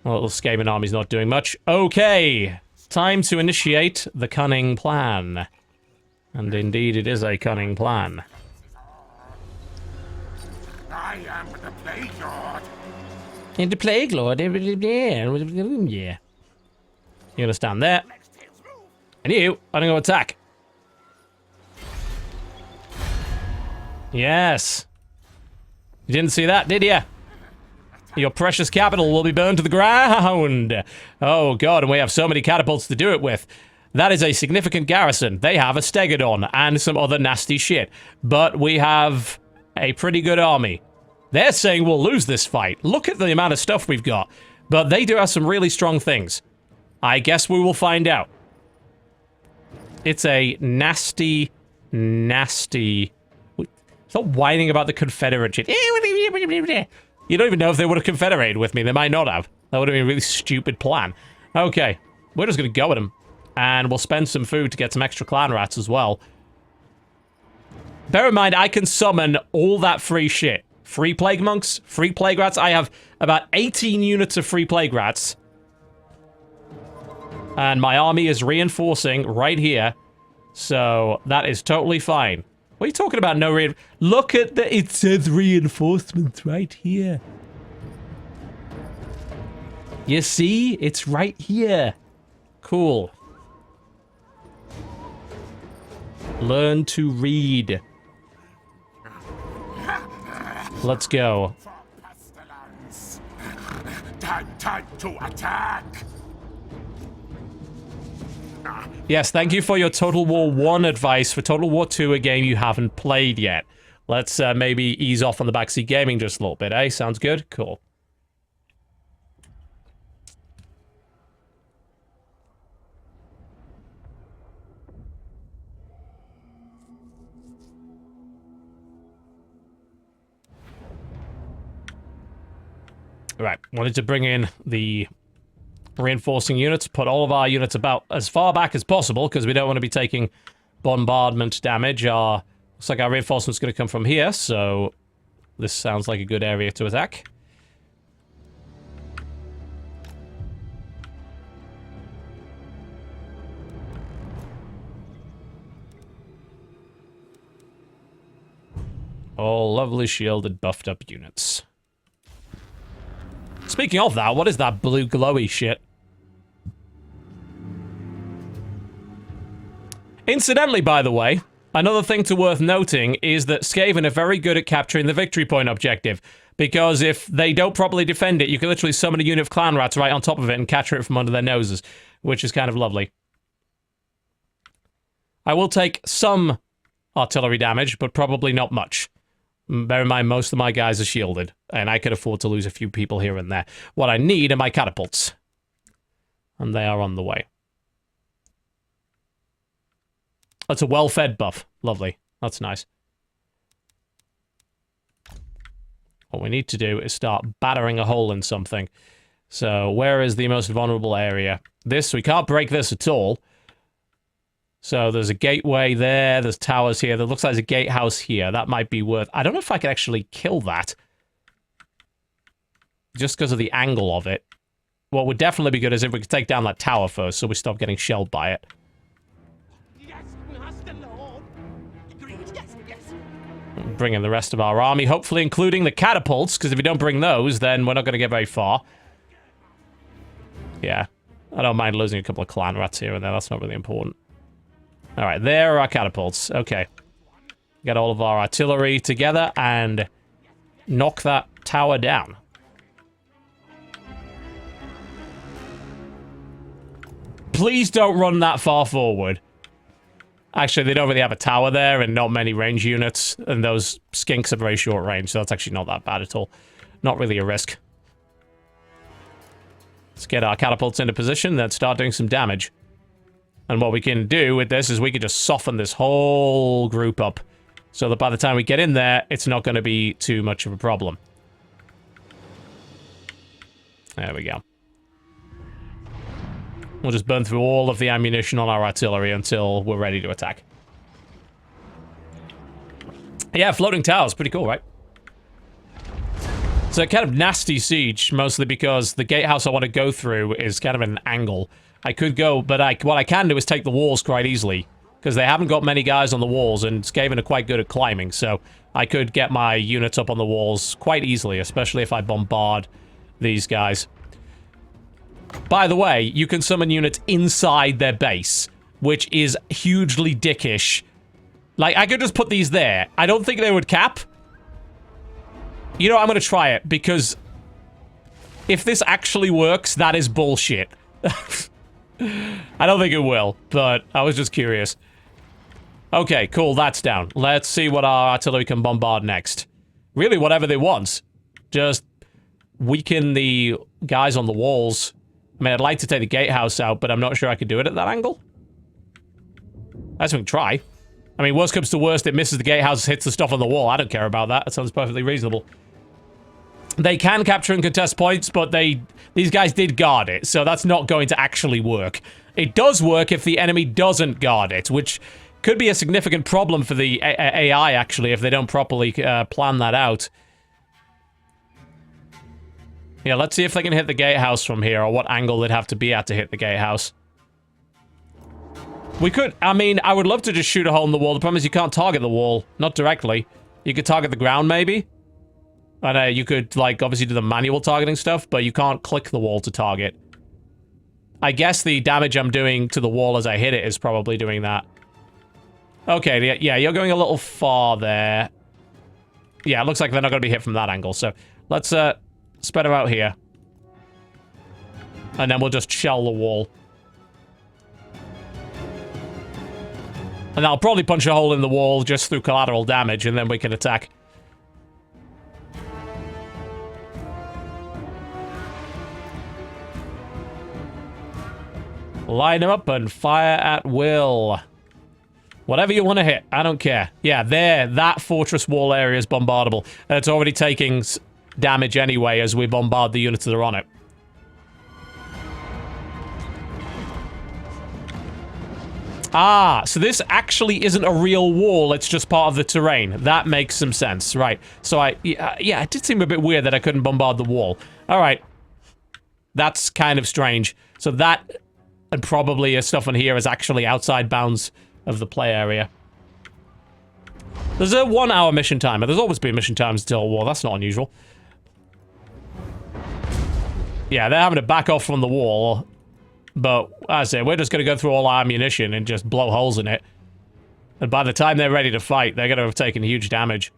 The little Skaven army's not doing much. Okay, time to initiate the cunning plan. And indeed, it is a cunning plan. I am the Plague Lord. And the Plague Lord, yeah. You're gonna stand there. And you, I'm gonna attack. Yes. You didn't see that, did you? Your precious capital will be burned to the ground. Oh god, and we have so many catapults to do it with. That is a significant garrison. They have a Stegodon and some other nasty shit. But we have a pretty good army. They're saying we'll lose this fight. Look at the amount of stuff we've got. But they do have some really strong things. I guess we will find out. It's a nasty, nasty... Stop whining about the Confederate shit. You don't even know if they would have confederated with me. They might not have. That would have been a really stupid plan. Okay, we're just going to go at them. And we'll spend some food to get some extra clan rats as well. Bear in mind, I can summon all that free shit Free Plague Monks, free Plague Rats. I have about 18 units of free Plague Rats. And my army is reinforcing right here. So that is totally fine. What are you talking about? No Look at the... It says reinforcements right here. You see? It's right here. Cool. Learn to read. Let's go. Time to attack. Yes, thank you for your Total War 1 advice. For Total War 2, a game you haven't played yet. Let's maybe ease off on the backseat gaming just a little bit, eh? Sounds good? Cool. Right, wanted to bring in the reinforcing units, put all of our units about as far back as possible, because we don't want to be taking bombardment damage. Looks like our reinforcement's going to come from here, so this sounds like a good area to attack. All lovely shielded, buffed up units. Speaking of that, what is that blue glowy shit? Incidentally, by the way, another thing worth noting is that Skaven are very good at capturing the victory point objective, because if they don't properly defend it, you can literally summon a unit of clan rats right on top of it and capture it from under their noses, which is kind of lovely. I will take some artillery damage, but probably not much. Bear in mind, most of my guys are shielded, and I could afford to lose a few people here and there. What I need are my catapults, and they are on the way. That's a well-fed buff. Lovely. That's nice. What we need to do is start battering a hole in something. So, where is the most vulnerable area? This, we can't break this at all. So, there's a gateway there, there's towers here, there looks like there's a gatehouse here. That might be worth... I don't know if I can actually kill that. Just because of the angle of it. What would definitely be good is if we could take down that tower first, so we stop getting shelled by it. Bring in the rest of our army, hopefully including the catapults, because if we don't bring those, then we're not going to get very far. Yeah, I don't mind losing a couple of clan rats here and there, that's not really important. Alright, there are our catapults. Okay. Get all of our artillery together and knock that tower down. Please don't run that far forward. Actually, they don't really have a tower there and not many range units, and those skinks are very short range, so that's actually not that bad at all. Not really a risk. Let's get our catapults into position, then start doing some damage. And what we can do with this is we can just soften this whole group up, so that by the time we get in there, it's not going to be too much of a problem. There we go. We'll just burn through all of the ammunition on our artillery until we're ready to attack. Yeah, floating towers, pretty cool, right? It's a kind of nasty siege, mostly because the gatehouse I want to go through is kind of an angle. I could go, but what I can do is take the walls quite easily, because they haven't got many guys on the walls, and Skaven are quite good at climbing, so I could get my units up on the walls quite easily, especially if I bombard these guys. By the way, you can summon units inside their base, which is hugely dickish. Like, I could just put these there. I don't think they would cap. You know, I'm going to try it, because if this actually works, that is bullshit. I don't think it will, but I was just curious. Okay, cool, that's down. Let's see what our artillery can bombard next. Really, whatever they want. Just weaken the guys on the walls. I mean, I'd like to take the gatehouse out, but I'm not sure I could do it at that angle. That's what we can try. I mean, worst comes to worst, it misses the gatehouse, hits the stuff on the wall. I don't care about that. That sounds perfectly reasonable. They can capture and contest points, but these guys did guard it, so that's not going to actually work. It does work if the enemy doesn't guard it, which could be a significant problem for the AI, actually, if they don't properly plan that out. Yeah, let's see if they can hit the gatehouse from here, or what angle they'd have to be at to hit the gatehouse. We could, I mean, I would love to just shoot a hole in the wall. The problem is you can't target the wall. Not directly. You could target the ground, maybe. And you could, like, obviously do the manual targeting stuff, but you can't click the wall to target. I guess the damage I'm doing to the wall as I hit it is probably doing that. Okay, yeah, you're going a little far there. Yeah, it looks like they're not going to be hit from that angle, so let's spread them out here. And then we'll just shell the wall. And I'll probably punch a hole in the wall just through collateral damage, and then we can attack. Line them up and fire at will. Whatever you want to hit, I don't care. Yeah, there, that fortress wall area is bombardable. It's already taking damage anyway as we bombard the units that are on it. Ah, so this actually isn't a real wall, it's just part of the terrain. That makes some sense, right. So yeah, it did seem a bit weird that I couldn't bombard the wall. Alright. That's kind of strange. So that, and probably stuff in here is actually outside bounds of the play area. There's a 1 hour mission timer. There's always been mission times until a war, that's not unusual. Yeah, they're having to back off from the wall. But, as I say, we're just going to go through all our ammunition and just blow holes in it. And by the time they're ready to fight, they're going to have taken huge damage.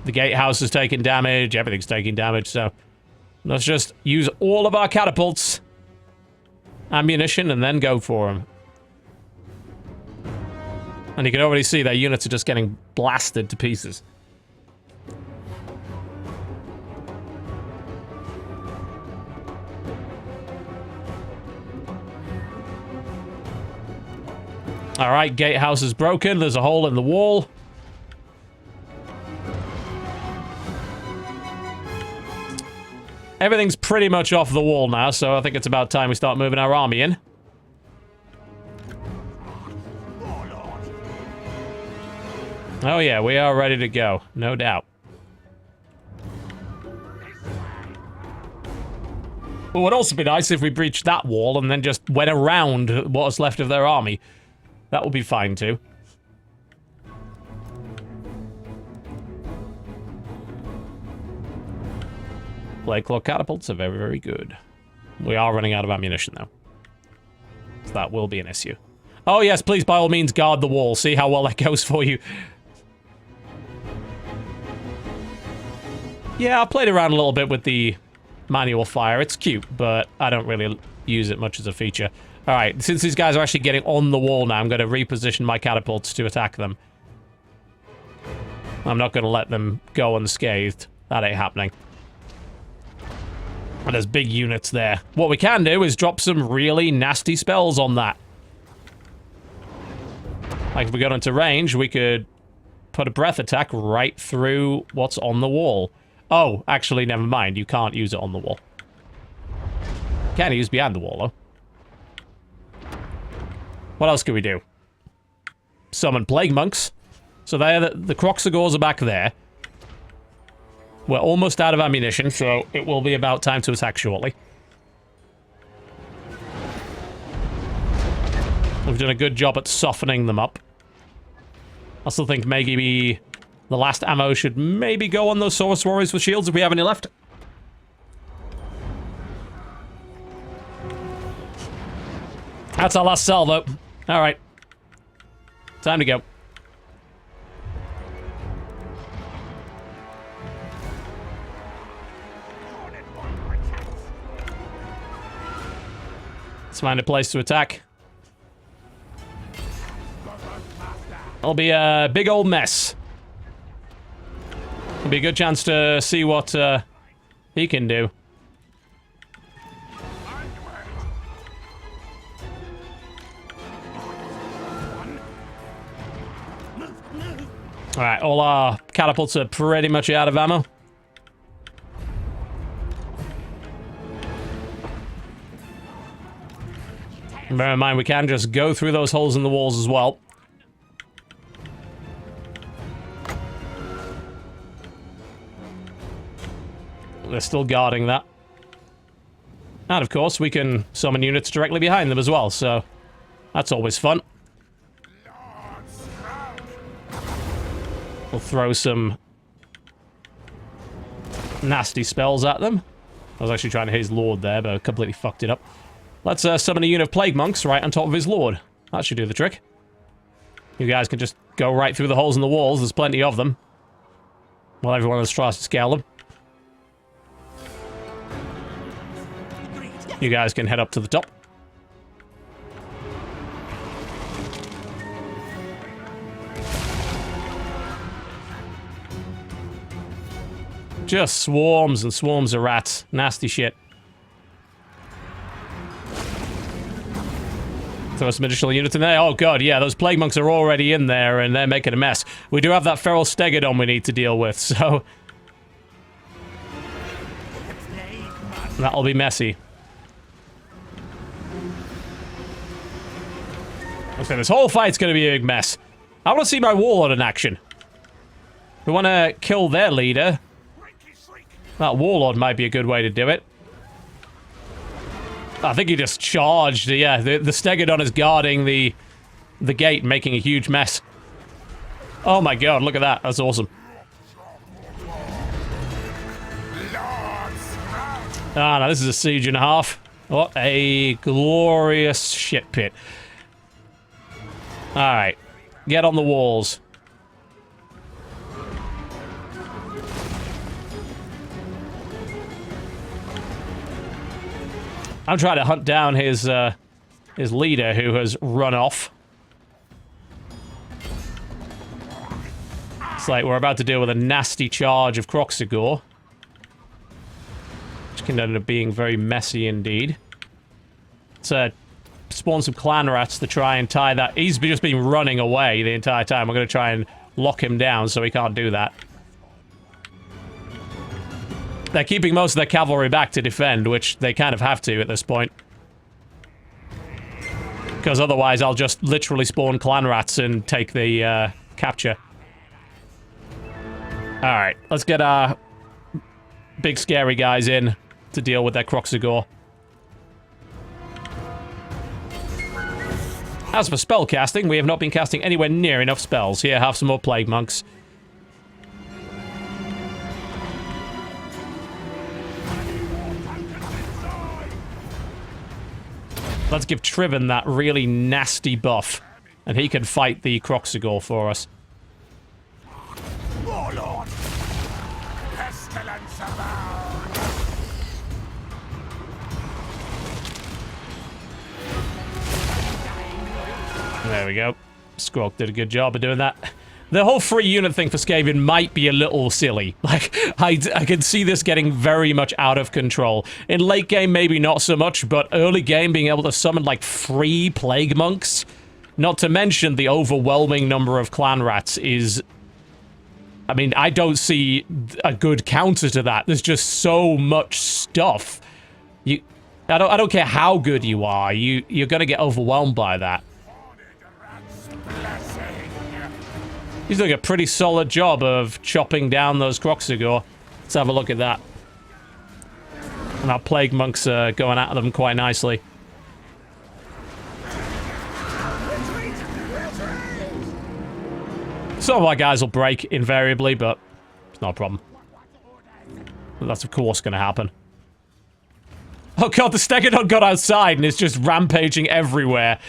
The gatehouse is taking damage, everything's taking damage, so... let's just use all of our catapults, ammunition, and then go for them. And you can already see their units are just getting blasted to pieces. Alright, gatehouse is broken. There's a hole in the wall. Everything's pretty much off the wall now, so I think it's about time we start moving our army in. Oh yeah, we are ready to go. No doubt. It would also be nice if we breached that wall and then just went around what was left of their army. That would be fine, too. Blade Claw catapults are very, very good. We are running out of ammunition, though. So that will be an issue. Oh, yes, please, by all means, guard the wall. See how well that goes for you. Yeah, I played around a little bit with the manual fire. It's cute, but I don't really use it much as a feature. Alright, since these guys are actually getting on the wall now, I'm going to reposition my catapults to attack them. I'm not going to let them go unscathed. That ain't happening. And there's big units there. What we can do is drop some really nasty spells on that. Like if we got into range, we could put a breath attack right through what's on the wall. Oh, actually, never mind. You can't use it on the wall. Can use behind the wall, though. What else can we do? Summon Plague Monks. So there, the Croxagors are back there. We're almost out of ammunition, so it will be about time to attack shortly. We've done a good job at softening them up. I still think maybe the last ammo should maybe go on those Saurus Warriors with shields if we have any left. That's our last salvo. Alright. Time to go. Let's find a place to attack. It'll be a big old mess. It'll be a good chance to see what he can do. Alright, all our catapults are pretty much out of ammo. Bear in mind, we can just go through those holes in the walls as well. They're still guarding that. And of course, we can summon units directly behind them as well, so that's always fun. We'll throw some nasty spells at them. I was actually trying to hit his lord there, but I completely fucked it up. Let's summon a unit of plague monks right on top of his lord. That should do the trick. You guys can just go right through the holes in the walls. There's plenty of them. While everyone else tries to scale them. You guys can head up to the top. Just swarms and swarms of rats. Nasty shit. Throw some additional units in there. Oh god, yeah, those plague monks are already in there and they're making a mess. We do have that feral stegodon we need to deal with, so... that'll be messy. Okay, this whole fight's gonna be a big mess. I want to see my warlord in action. We want to kill their leader. That warlord might be a good way to do it. I think he just charged. Yeah, the stegodon is guarding the gate, making a huge mess. Oh my god, look at that. That's awesome. Ah, now this is a siege and a half. What a glorious shit pit. Alright. Get on the walls. I'm trying to hunt down his leader who has run off. It's like we're about to deal with a nasty charge of Kroxigor. Which can end up being very messy indeed. Let's spawn some clan rats to try and tie that. He's just been running away the entire time. I'm going to try and lock him down so he can't do that. They're keeping most of their cavalry back to defend, which they kind of have to at this point. Because otherwise I'll just literally spawn clan rats and take the capture. Alright, let's get our big scary guys in to deal with their Kroxigor. As for spell casting, we have not been casting anywhere near enough spells. Here, have some more plague monks. Let's give Triven that really nasty buff, and he can fight the Kroxigor for us. Warlord! Pestilence abound! There we go. Squawk did a good job of doing that. The whole free unit thing for Skaven might be a little silly. Like, I can see this getting very much out of control. In late game, maybe not so much, but early game, being able to summon, like, free plague monks, not to mention the overwhelming number of clan rats is... I mean, I don't see a good counter to that. There's just so much stuff. I don't care how good you are, you're gonna get overwhelmed by that. He's doing a pretty solid job of chopping down those Kroxigor. Let's have a look at that. And our plague monks are going at them quite nicely. Some of our guys will break invariably, but it's not a problem. That's of course going to happen. Oh god, the Stegodon got outside and is just rampaging everywhere.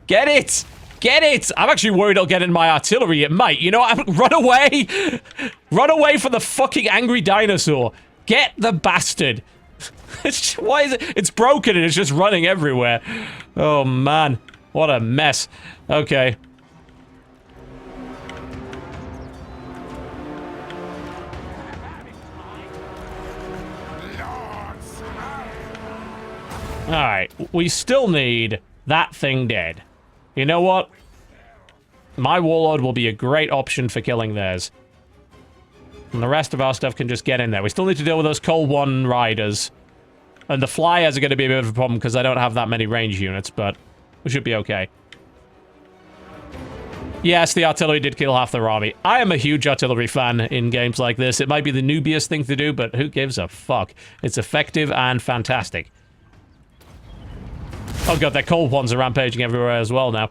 Get it! Get it! I'm actually worried it'll get in my artillery. It might. You know what? Run away! Run away from the fucking angry dinosaur. Get the bastard. Why is it? It's broken and it's just running everywhere. Oh, man. What a mess. Okay. Alright. We still need that thing dead. You know what? My warlord will be a great option for killing theirs. And the rest of our stuff can just get in there. We still need to deal with those Cold One riders. And the flyers are going to be a bit of a problem because I don't have that many range units, but we should be okay. Yes, the artillery did kill half their army. I am a huge artillery fan in games like this. It might be the noobiest thing to do, but who gives a fuck? It's effective and fantastic. Oh god, their cold ones are rampaging everywhere as well now.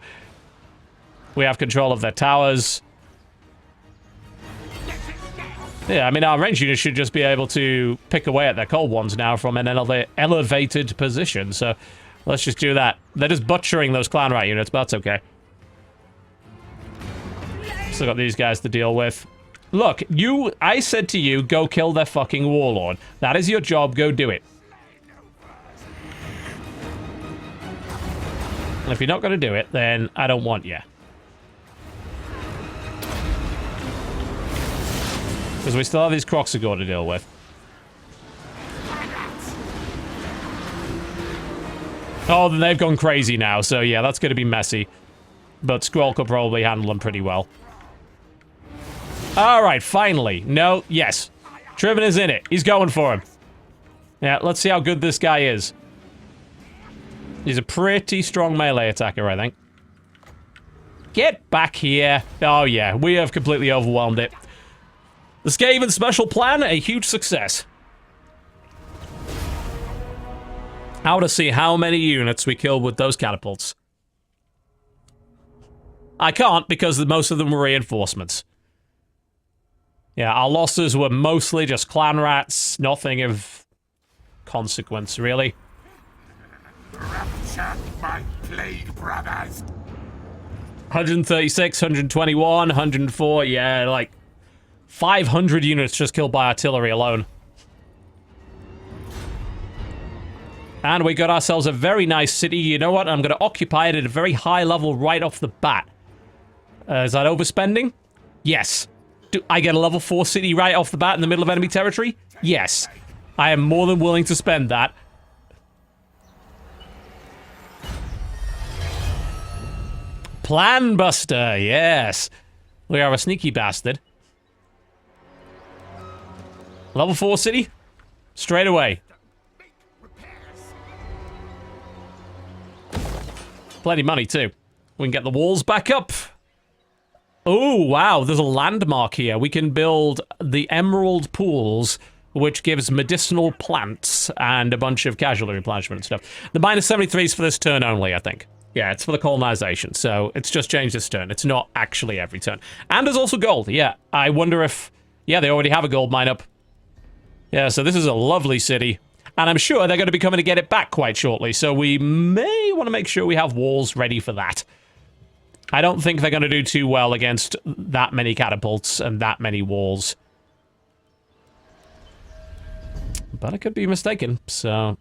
We have control of their towers. Yeah, I mean, our range units should just be able to pick away at their cold ones now from an elevated position, so let's just do that. They're just butchering those clan rat units, but that's okay. Still got these guys to deal with. Look, I said to you, go kill their fucking warlord. That is your job, go do it. And if you're not going to do it, then I don't want you. Because we still have these Croxagore to deal with. Oh, then they've gone crazy now, so yeah, that's going to be messy. But Skrull could probably handle them pretty well. Alright, finally. No, yes. Triven is in it. He's going for him. Yeah, let's see how good this guy is. He's a pretty strong melee attacker, I think. Get back here. Oh yeah, we have completely overwhelmed it. The Skaven special plan, a huge success. I want to see how many units we killed with those catapults. I can't because most of them were reinforcements. Yeah, our losses were mostly just clan rats, nothing of consequence, really. Rapture my plague brothers. 136, 121, 104, yeah, like 500 units just killed by artillery alone. And we got ourselves a very nice city. You know what? I'm going to occupy it at a very high level right off the bat. Is that overspending? Yes. Do I get a level 4 city right off the bat in the middle of enemy territory? Yes. I am more than willing to spend that. Plan Buster, yes. We are a sneaky bastard. Level 4 city? Straight away. Plenty of money, too. We can get the walls back up. Oh, wow, there's a landmark here. We can build the Emerald Pools, which gives medicinal plants and a bunch of casualty replenishment and stuff. The minus 73 is for this turn only, I think. Yeah, it's for the colonization, so it's just changed this turn. It's not actually every turn. And there's also gold, yeah. I wonder if... Yeah, they already have a gold mine up. Yeah, so this is a lovely city. And I'm sure they're going to be coming to get it back quite shortly, so we may want to make sure we have walls ready for that. I don't think they're going to do too well against that many catapults and that many walls. But I could be mistaken, so...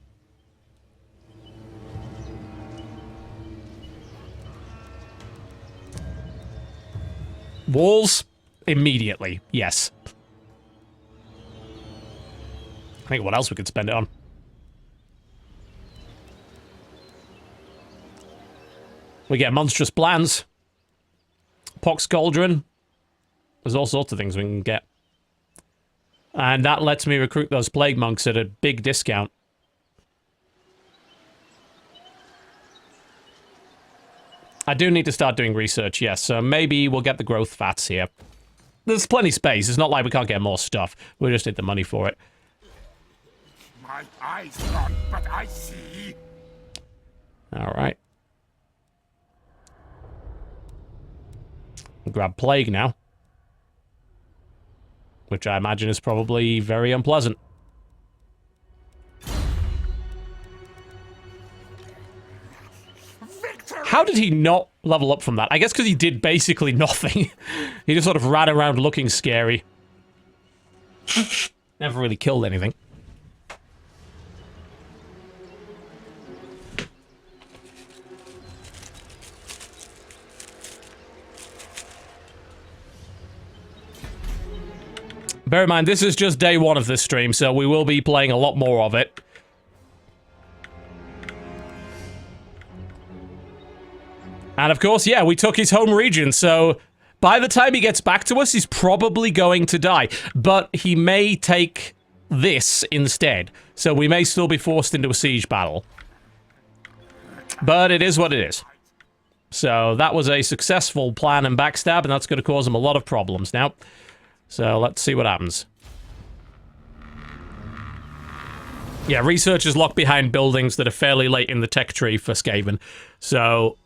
Walls? Immediately, yes. I think what else we could spend it on. We get monstrous plans. Pox Cauldron. There's all sorts of things we can get. And that lets me recruit those plague monks at a big discount. I do need to start doing research, yes, so maybe we'll get the growth fats here. There's plenty of space. It's not like we can't get more stuff. We just need the money for it. My eyes gone, but I see. Alright. Grab Plague now. Which I imagine is probably very unpleasant. Victory! How did he not level up from that? I guess because he did basically nothing. He just sort of ran around looking scary. Never really killed anything. Bear in mind, this is just day one of this stream, so we will be playing a lot more of it. And of course, yeah, we took his home region, so by the time he gets back to us, he's probably going to die. But he may take this instead, so we may still be forced into a siege battle. But it is what it is. So that was a successful plan and backstab, and that's going to cause them a lot of problems now. So let's see what happens. Yeah, research is locked behind buildings that are fairly late in the tech tree for Skaven. So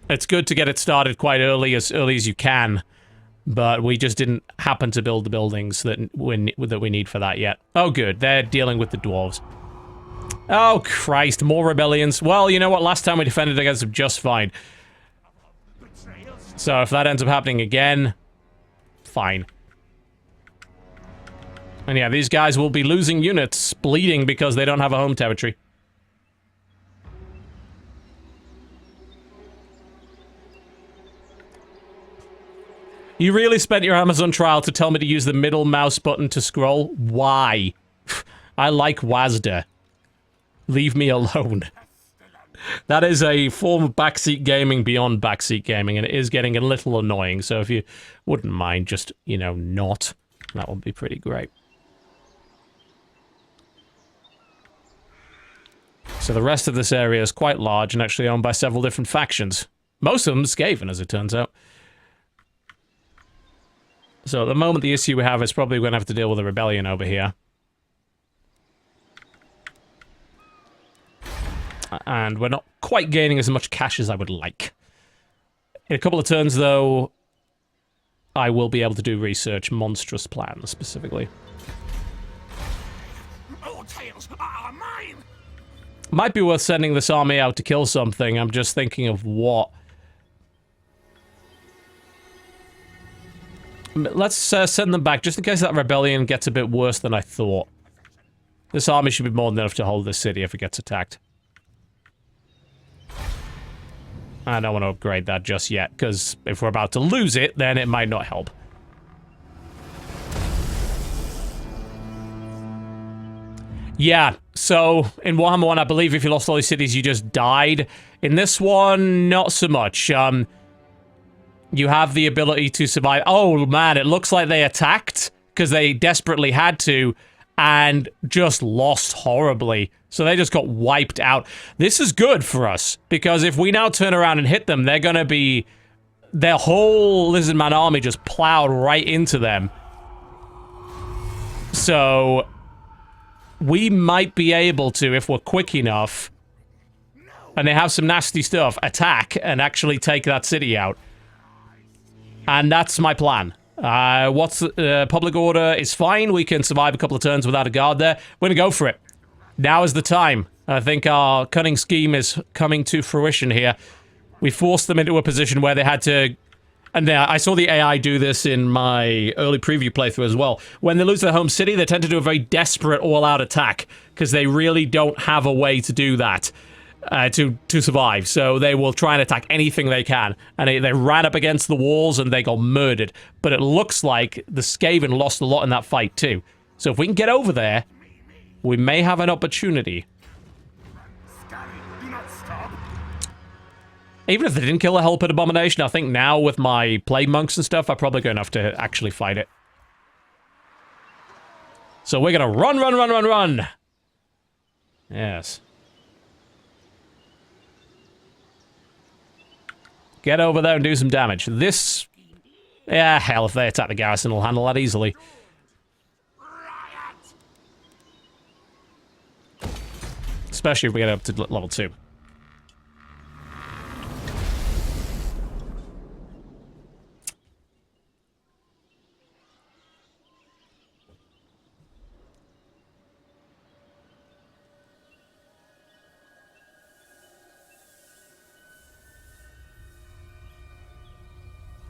it's good to get it started quite early as you can. But we just didn't happen to build the buildings that we need for that yet. Oh, good. They're dealing with the dwarves. Oh, Christ. More rebellions. Well, you know what? Last time we defended against them just fine. So if that ends up happening again, fine. And yeah, these guys will be losing units, bleeding because they don't have a home territory. You really spent your Amazon trial to tell me to use the middle mouse button to scroll? Why? I like WASD. Leave me alone. That is a form of backseat gaming beyond backseat gaming, and it is getting a little annoying, so if you wouldn't mind just, you know, not, that would be pretty great. So the rest of this area is quite large and actually owned by several different factions. Most of them Skaven, as it turns out. So at the moment, the issue we have is probably going to have to deal with a rebellion over here. And we're not quite gaining as much cash as I would like. In a couple of turns, though, I will be able to do research monstrous plans, specifically. All tales are mine! Might be worth sending this army out to kill something. I'm just thinking of what. Let's send them back, just in case that rebellion gets a bit worse than I thought. This army should be more than enough to hold this city if it gets attacked. I don't want to upgrade that just yet, because if we're about to lose it, then it might not help. Yeah, so in Warhammer 1, I believe if you lost all these cities, you just died. In this one, not so much. You have the ability to survive. Oh, man, it looks like they attacked, because they desperately had to, and just lost horribly. So they just got wiped out. This is good for us, because if we now turn around and hit them, they're going to be... Their whole Lizardman army just plowed right into them. So we might be able to, if we're quick enough, and they have some nasty stuff, attack and actually take that city out. And that's my plan. Public order is fine. We can survive a couple of turns without a guard there. We're going to go for it. Now is the time. I think our cunning scheme is coming to fruition here. We forced them into a position where they had to... And I saw the AI do this in my early preview playthrough as well. When they lose their home city, they tend to do a very desperate all-out attack, because they really don't have a way to do that. To survive, so they will try and attack anything they can, and they ran up against the walls and they got murdered. But it looks like the Skaven lost a lot in that fight too. So if we can get over there, we may have an opportunity. Even if they didn't kill the Hell Pit Abomination, I think now with my Plague Monks and stuff, I'm probably going to have to actually fight it. So we're going to run! Yes. Get over there and do some damage. This... Yeah, hell, if they attack the garrison, we'll handle that easily. Especially if we get up to level 2.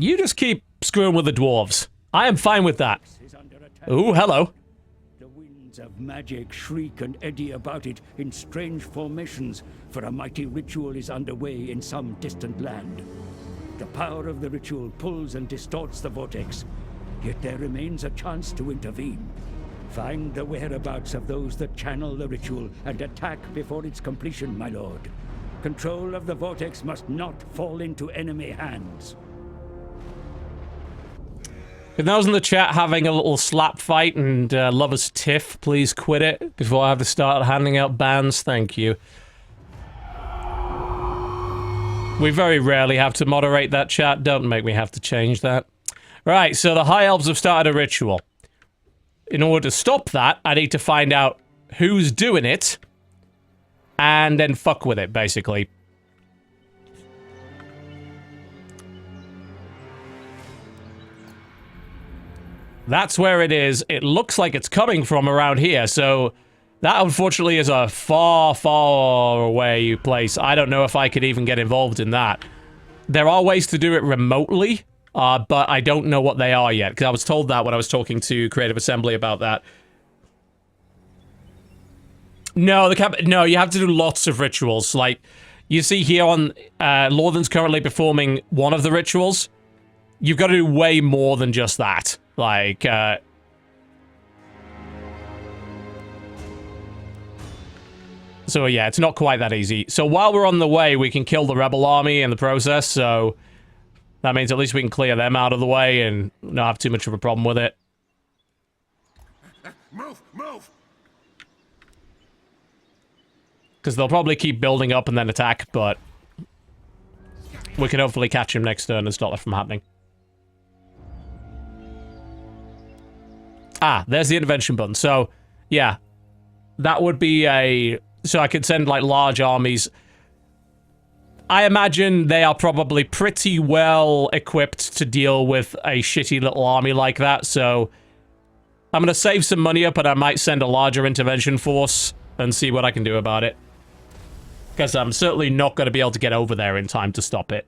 You just keep screwing with the dwarves. I am fine with that. Ooh, hello. The winds of magic shriek and eddy about it in strange formations, for a mighty ritual is underway in some distant land. The power of the ritual pulls and distorts the vortex, yet there remains a chance to intervene. Find the whereabouts of those that channel the ritual and attack before its completion, my lord. Control of the vortex must not fall into enemy hands. If those in the chat having a little slap fight and lovers tiff, please quit it before I have to start handing out bans. Thank you. We very rarely have to moderate that chat. Don't make me have to change that. Right, so the High Elves have started a ritual. In order to stop that, I need to find out who's doing it, and then fuck with it, basically. That's where it is. It looks like it's coming from around here, so that unfortunately is a far, far away place. I don't know if I could even get involved in that. There are ways to do it remotely, but I don't know what they are yet, because I was told that when I was talking to Creative Assembly about that. No, no, you have to do lots of rituals. Like, you see here on, Lorthan's currently performing one of the rituals. You've got to do way more than just that. Like, so yeah, it's not quite that easy. So while we're on the way, we can kill the rebel army in the process, so that means at least we can clear them out of the way and not have too much of a problem with it. Move, move! Because they'll probably keep building up and then attack, but we can hopefully catch him next turn and stop that from happening. Ah, there's the intervention button. So, yeah, that would be a... So I could send, like, large armies. I imagine they are probably pretty well equipped to deal with a shitty little army like that, so I'm gonna save some money up, and I might send a larger intervention force and see what I can do about it. Because I'm certainly not going to be able to get over there in time to stop it.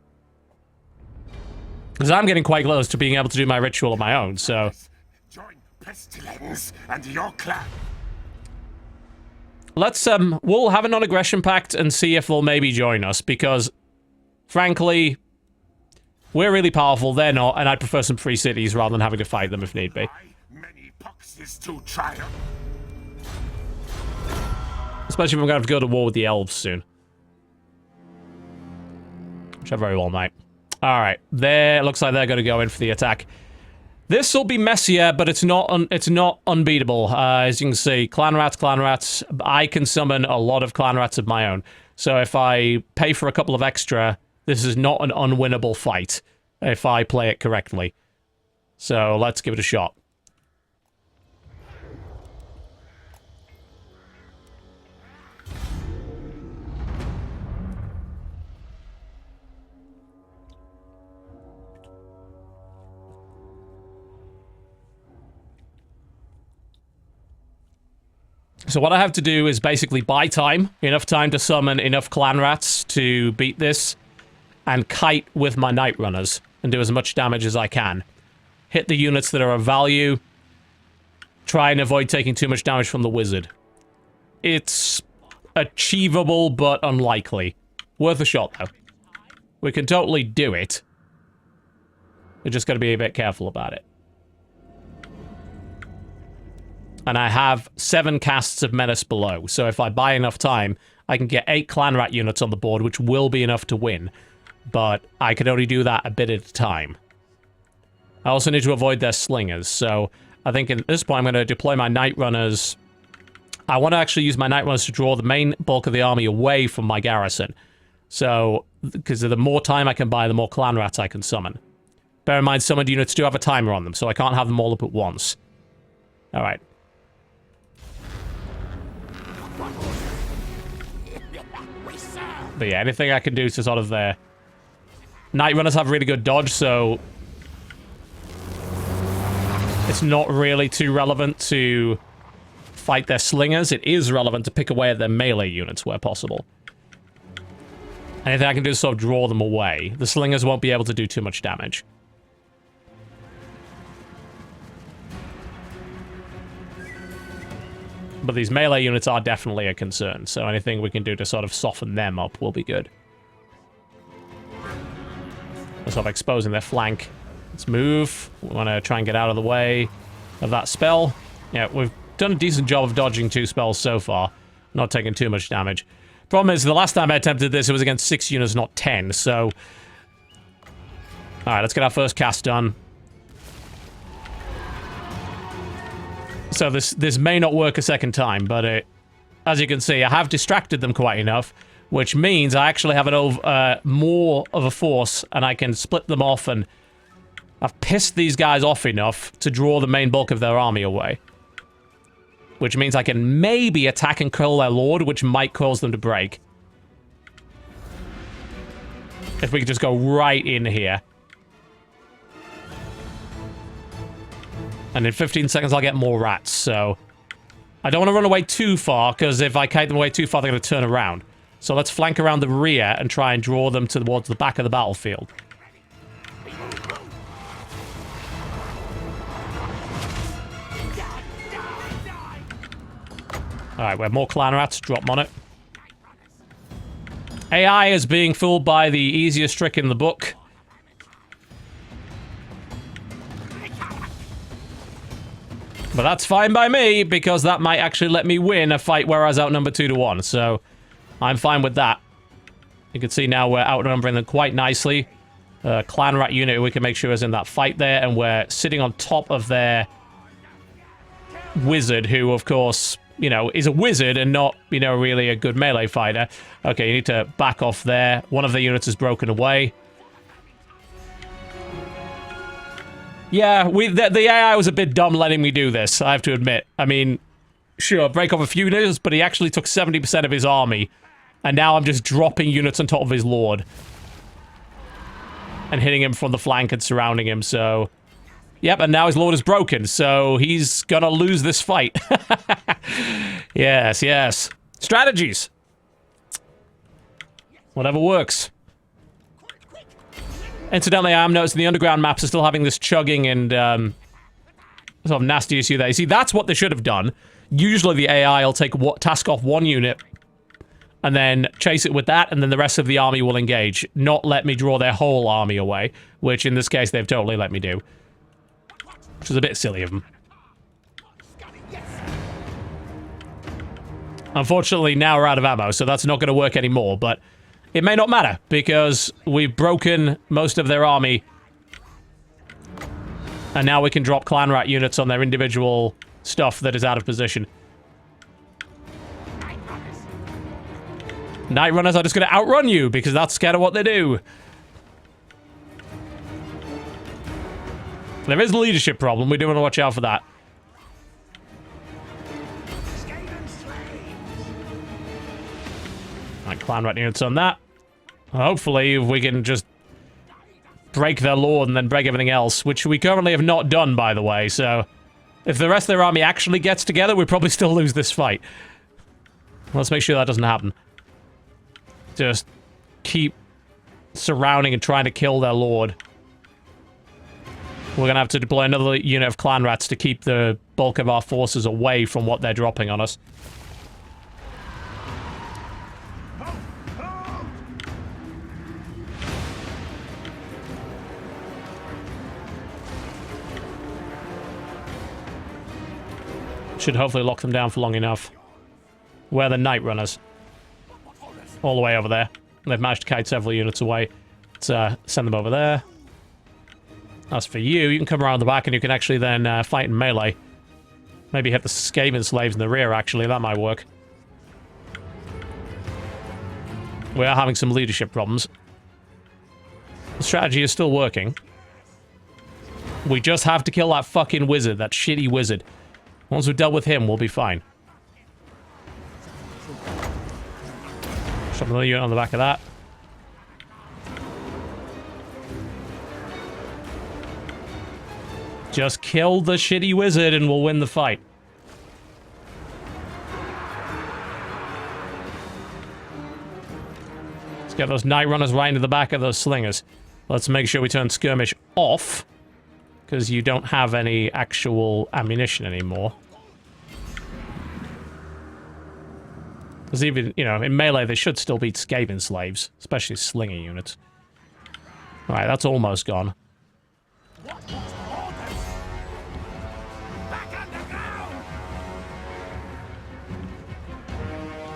Because I'm getting quite close to being able to do my ritual on my own, so... Join Pestilence and your clan. Let's, we'll have a non-aggression pact and see if they'll maybe join us, because, frankly, we're really powerful, they're not, and I'd prefer some free cities rather than having to fight them if need be. Many boxes to triumph. Especially if I'm going to have to go to war with the elves soon. Which I very well might. Alright, there, looks like they're going to go in for the attack. This will be messier, but it's not unbeatable. As you can see, clan rats. I can summon a lot of clan rats of my own. So if I pay for a couple of extra, this is not an unwinnable fight if I play it correctly. So let's give it a shot. So what I have to do is basically buy time, enough time to summon enough clan rats to beat this, and kite with my night runners, and do as much damage as I can. Hit the units that are of value, try and avoid taking too much damage from the wizard. It's achievable, but unlikely. Worth a shot, though. We can totally do it. We're just got to be a bit careful about it. And I have 7 casts of Menace below, so if I buy enough time, I can get 8 clan rat units on the board, which will be enough to win. But I can only do that a bit at a time. I also need to avoid their slingers, so I think at this point I'm going to deploy my night runners. I want to actually use my night runners to draw the main bulk of the army away from my garrison. So, because the more time I can buy, the more clan rats I can summon. Bear in mind, summoned units do have a timer on them, so I can't have them all up at once. Alright. But yeah, anything I can do to sort of there. Night runners have really good dodge, so it's not really too relevant to fight their slingers. It is relevant to pick away at their melee units where possible. Anything I can do is sort of draw them away. The slingers won't be able to do too much damage. But these melee units are definitely a concern, so anything we can do to sort of soften them up will be good. We're sort of exposing their flank. Let's move. We want to try and get out of the way of that spell. Yeah, we've done a decent job of dodging 2 spells so far. Not taking too much damage. Problem is, the last time I attempted this, it was against 6 units, not 10, so... Alright, let's get our first cast done. So this may not work a second time, but as you can see, I have distracted them quite enough, which means I actually have more of a force, and I can split them off, and I've pissed these guys off enough to draw the main bulk of their army away. Which means I can maybe attack and kill their lord, which might cause them to break. If we could just go right in here. And in 15 seconds I'll get more rats, so... I don't want to run away too far, because if I kite them away too far, they're going to turn around. So let's flank around the rear and try and draw them towards the back of the battlefield. Alright, we have more clan rats. Drop 'em on it. AI is being fooled by the easiest trick in the book. But that's fine by me, because that might actually let me win a fight where I was outnumbered 2-1, so I'm fine with that. You can see now we're outnumbering them quite nicely. Clan rat unit we can make sure is in that fight there, and we're sitting on top of their wizard, who, of course, you know, is a wizard and not, you know, really a good melee fighter. Okay, you need to back off there. One of the units is broken away. Yeah, the AI was a bit dumb letting me do this, I have to admit. I mean, sure, break off a few units, but he actually took 70% of his army. And now I'm just dropping units on top of his lord. And hitting him from the flank and surrounding him, so... Yep, and now his lord is broken, so he's gonna lose this fight. Yes, yes. Strategies! Whatever works. Incidentally, I am noticing the underground maps are still having this chugging and, sort of nasty issue there. You see, that's what they should have done. Usually the AI will take task off one unit, and then chase it with that, and then the rest of the army will engage. Not let me draw their whole army away, which in this case they've totally let me do. Which is a bit silly of them. Unfortunately, now we're out of ammo, so that's not going to work anymore, but it may not matter, because we've broken most of their army. And now we can drop clan rat units on their individual stuff that is out of position. Night Runners are just going to outrun you, because that's kind of what they do. There is a leadership problem. We do want to watch out for that. Right, clan rat units on that. Hopefully, we can just break their lord and then break everything else, which we currently have not done, by the way, so... If the rest of their army actually gets together, we probably still lose this fight. Let's make sure that doesn't happen. Just keep surrounding and trying to kill their lord. We're gonna have to deploy another unit of clan rats to keep the bulk of our forces away from what they're dropping on us. Should hopefully lock them down for long enough. Where are the Night Runners? All the way over there. They've managed to kite several units away. Let's send them over there. As for you, you can come around the back and you can actually then fight in melee. Maybe hit the Skaven slaves in the rear, actually. That might work. We are having some leadership problems. The strategy is still working. We just have to kill that fucking wizard, that shitty wizard. Once we've dealt with him, we'll be fine. Shove another unit on the back of that. Just kill the shitty wizard and we'll win the fight. Let's get those Night Runners right into the back of those slingers. Let's make sure we turn skirmish off, because you don't have any actual ammunition anymore. Because even, you know, in melee they should still beat Skaven slaves, especially slinger units. Alright, that's almost gone.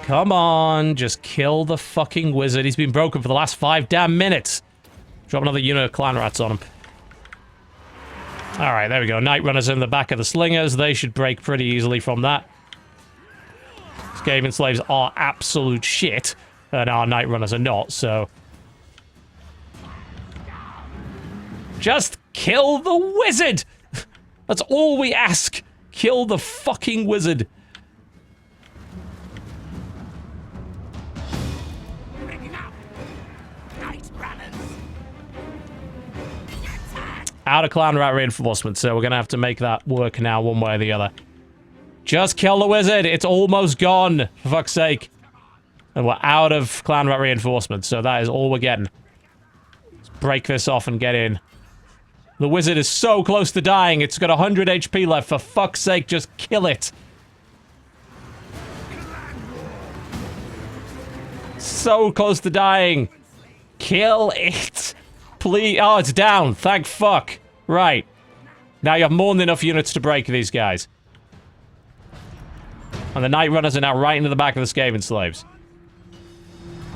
Come on, just kill the fucking wizard. He's been broken for the last 5 damn minutes. Drop another unit of clan rats on him. Alright, there we go. Night Runners in the back of the slingers. They should break pretty easily from that. Skaven slaves are absolute shit And our Night Runners are not, so... Just kill the wizard! That's all we ask. Kill the fucking wizard. Out of clan rat reinforcement, so we're gonna have to make that work now one way or the other. Just kill the wizard! It's almost gone, for fuck's sake. And we're out of clan rat reinforcement, so that is all we're getting. Let's break this off and get in. The wizard is so close to dying, it's got 100 HP left, for fuck's sake, just kill it. So close to dying. Kill it. Please. Oh, it's down. Thank fuck. Right. Now you have more than enough units to break these guys. And the Night Runners are now right into the back of the Skaven slaves.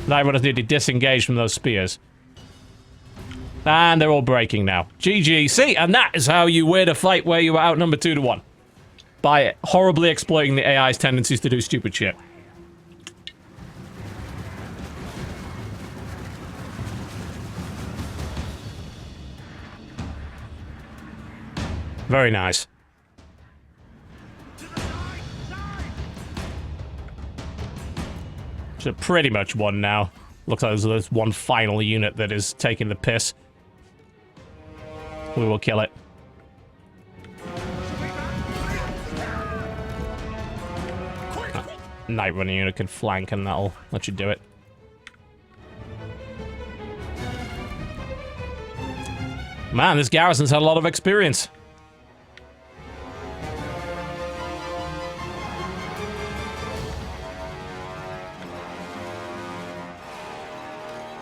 Night Runners need to disengage from those spears. And they're all breaking now. GG. See, and that is how you win a fight where you were outnumbered 2-1. By horribly exploiting the AI's tendencies to do stupid shit. Very nice. So pretty much won now. Looks like there's one final unit that is taking the piss. We will kill it. Night Runner unit can flank and that'll let you do it. Man, this garrison's had a lot of experience.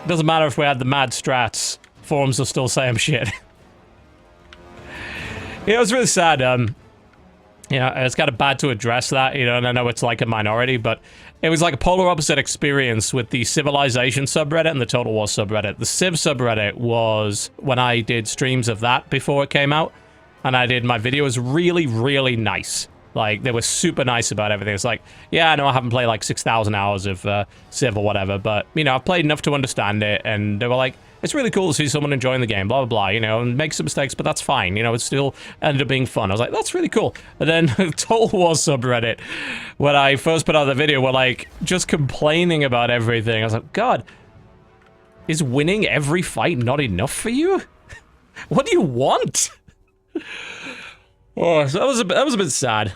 Doesn't matter if we had the mad strats. Forums will still say I'm shit. You know, it's really sad. You know, it's kind of bad to address that, you know, and I know it's like a minority, but it was like a polar opposite experience with the Civilization subreddit and the Total War subreddit. The Civ subreddit was when I did streams of that before it came out, and I did my videos really, really nice. Like, they were super nice about everything. It's like, yeah, I know I haven't played like 6,000 hours of Civ or whatever, but, you know, I've played enough to understand it, and they were like, it's really cool to see someone enjoying the game, blah, blah, blah, you know, and make some mistakes, but that's fine, you know, it still ended up being fun. I was like, that's really cool. And then Total War subreddit, when I first put out the video, were like, just complaining about everything. I was like, God, is winning every fight not enough for you? What do you want? Oh, so that was a bit sad.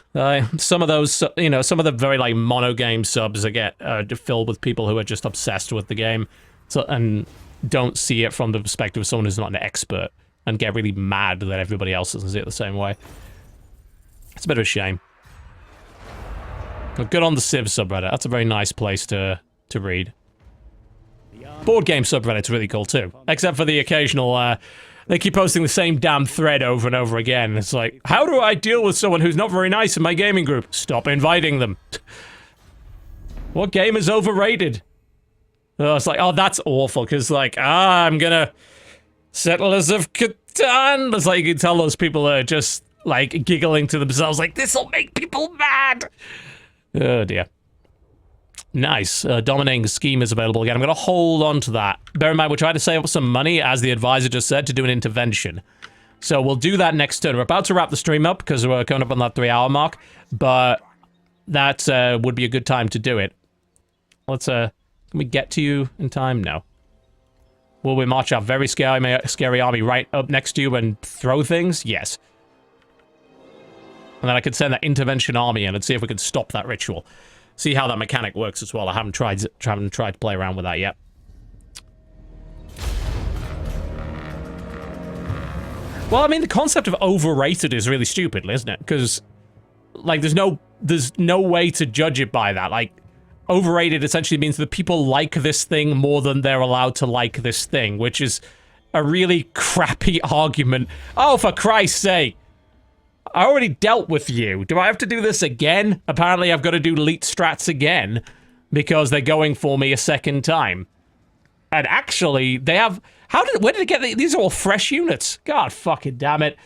Some of those, you know, some of the very, like, mono-game subs that get filled with people who are just obsessed with the game, so, and don't see it from the perspective of someone who's not an expert, and get really mad that everybody else doesn't see it the same way. It's a bit of a shame. But good on the Civ subreddit. That's a very nice place to read. Board game subreddit's really cool, too. Except for the occasional, they keep posting the same damn thread over and over again. It's like, how do I deal with someone who's not very nice in my gaming group? Stop inviting them. What game is overrated? It's like, oh, that's awful, because, like, I'm gonna... Settlers of Catan! It's like, you can tell those people are just, like, giggling to themselves, like, this'll make people mad! Oh, dear. Nice. Dominating scheme is available again. I'm gonna hold on to that. Bear in mind, we're trying to save up some money, as the advisor just said, to do an intervention. So we'll do that next turn. We're about to wrap the stream up, because we're coming up on that 3-hour mark, but that would be a good time to do it. Let's, can we get to you in time? No. Will we march our very scary army right up next to you and throw things? Yes. And then I could send that intervention army in and see if we can stop that ritual. See how that mechanic works as well. I haven't tried to play around with that yet. Well, I mean, the concept of overrated is really stupid, isn't it? Because, like, there's no way to judge it by that. Like, overrated essentially means that people like this thing more than they're allowed to like this thing, which is a really crappy argument. Oh, for Christ's sake. I already dealt with you. Do I have to do this again? Apparently I've got to do elite strats again because they're going for me a second time. And actually, they have... where did it get... These are all fresh units. God fucking damn it.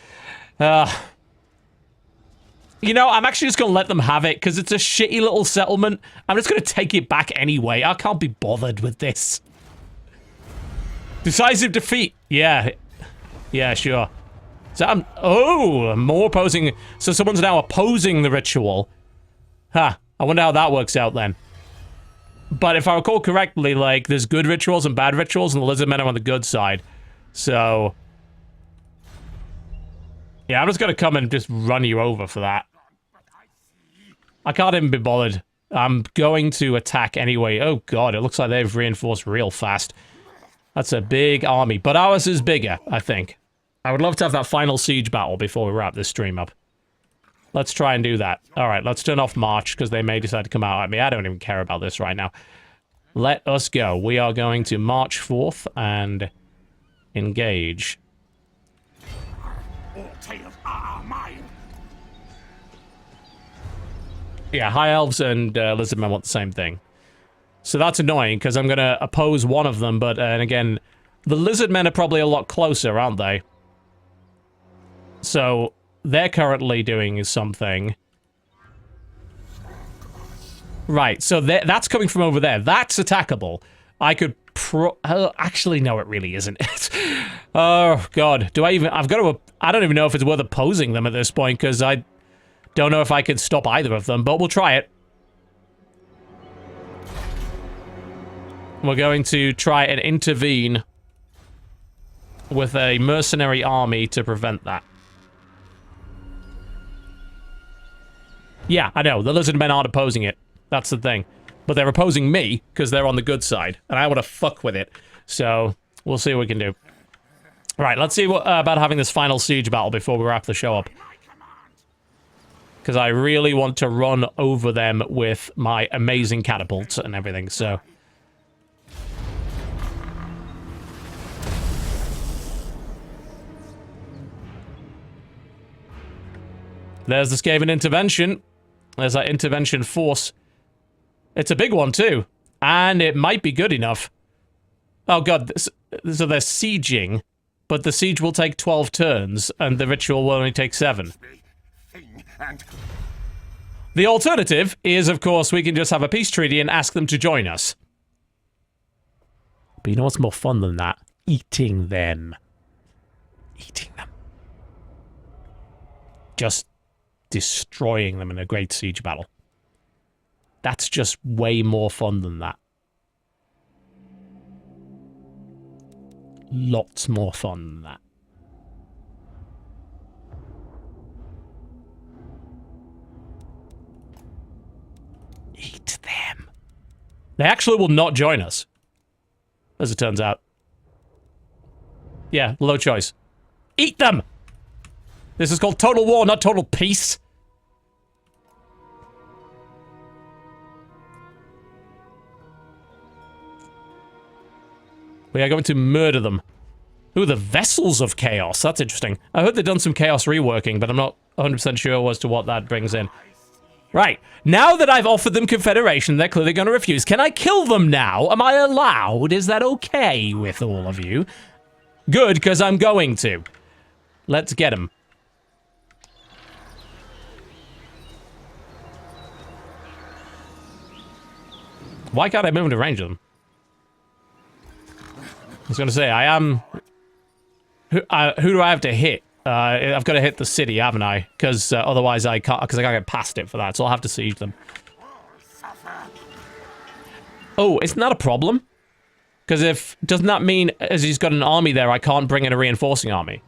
You know, I'm actually just going to let them have it, because it's a shitty little settlement. I'm just going to take it back anyway. I can't be bothered with this. Decisive defeat. Yeah. Yeah, sure. So oh, more opposing. So someone's now opposing the ritual. Huh. I wonder how that works out then. But if I recall correctly, like, there's good rituals and bad rituals, and the lizard men are on the good side. So... yeah, I'm just gonna come and just run you over for that. I can't even be bothered. I'm going to attack anyway. Oh god, it looks like they've reinforced real fast. That's a big army, but ours is bigger, I think. I would love to have that final siege battle before we wrap this stream up. Let's try and do that. Alright, let's turn off March, because they may decide to come out at me. I don't even care about this right now. Let us go. We are going to march forth and engage. All tales are mine. Yeah, High Elves and Lizardmen want the same thing. So that's annoying, because I'm going to oppose one of them, but, and again, the Lizardmen are probably a lot closer, aren't they? So... they're currently doing something. Right, so that's coming from over there. That's attackable. I could actually, no, it really isn't. Oh, God. Do I even... I've got to... I don't even know if it's worth opposing them at this point, because I don't know if I can stop either of them, but we'll try it. We're going to try and intervene with a mercenary army to prevent that. Yeah, I know. The lizard men aren't opposing it. That's the thing. But they're opposing me, because they're on the good side. And I want to fuck with it. So, we'll see what we can do. Right, let's see what about having this final siege battle before we wrap the show up. Because I really want to run over them with my amazing catapults and everything, so... there's the Skaven intervention. There's that intervention force. It's a big one, too. And it might be good enough. Oh, God. So they're sieging, but the siege will take 12 turns, and the ritual will only take 7. The alternative is, of course, we can just have a peace treaty and ask them to join us. But you know what's more fun than that? Eating them. Eating them. Just... destroying them in a great siege battle. That's just way more fun than that. Lots more fun than that. Eat them. They actually will not join us, as it turns out. Yeah, low choice. Eat them! This is called Total War, not Total Peace. We are going to murder them. Ooh, the Vessels of Chaos. That's interesting. I heard they've done some Chaos reworking, but I'm not 100% sure as to what that brings in. Right. Now that I've offered them Confederation, they're clearly going to refuse. Can I kill them now? Am I allowed? Is that okay with all of you? Good, because I'm going to. Let's get them. Why can't I move into range of them? I was going to say, I am... Who do I have to hit? I've got to hit the city, haven't I? Because otherwise I can't... Because I can't get past it for that, so I'll have to siege them. Oh, isn't that a problem? Because if... Doesn't that mean, as he's got an army there, I can't bring in a reinforcing army?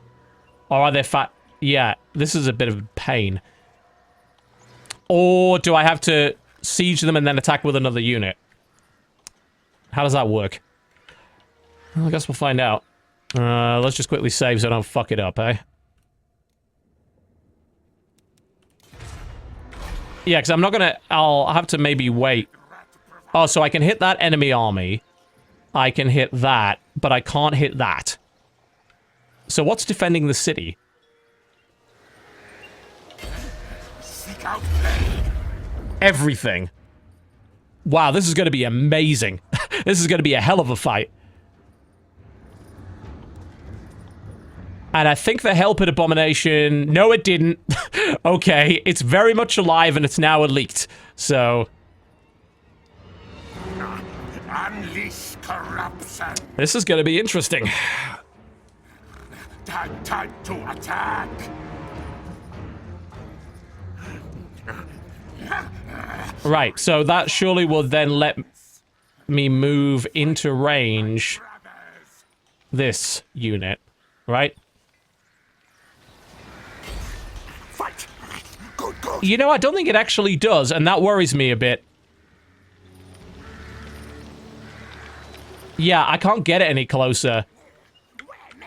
Or are they fat... Yeah, this is a bit of a pain. Or do I have to siege them and then attack with another unit? How does that work? Well, I guess we'll find out. Let's just quickly save so I don't fuck it up, eh? Yeah, because I'm not gonna... I'll have to maybe wait. Oh, so I can hit that enemy army. I can hit that, but I can't hit that. So what's defending the city? Everything. Wow, this is going to be amazing. This is going to be a hell of a fight. And I think the Hell Pit Abomination... No, it didn't. Okay, it's very much alive and it's now a leaked. So... Unleash corruption. This is going to be interesting. Time to attack. Right, so that surely will then let me move into range this unit, right? Fight. Good. You know, I don't think it actually does, and that worries me a bit. Yeah, I can't get it any closer.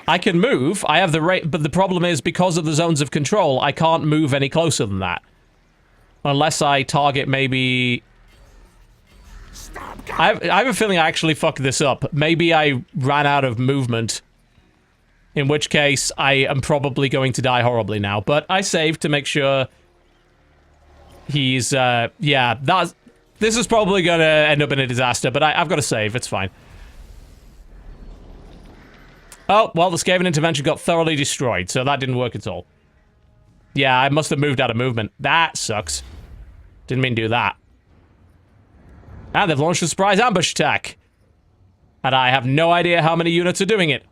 I can move, I have the rate, but the problem is, because of the zones of control, I can't move any closer than that. Unless I target maybe... I have a feeling I actually fucked this up. Maybe I ran out of movement. In which case, I am probably going to die horribly now. But I saved to make sure... He's, yeah, this is probably gonna end up in a disaster, but I've got to save, it's fine. Oh, well, the Skaven intervention got thoroughly destroyed, so that didn't work at all. Yeah, I must have moved out of movement. That sucks. Didn't mean to do that. And they've launched a surprise ambush attack. And I have no idea how many units are doing it.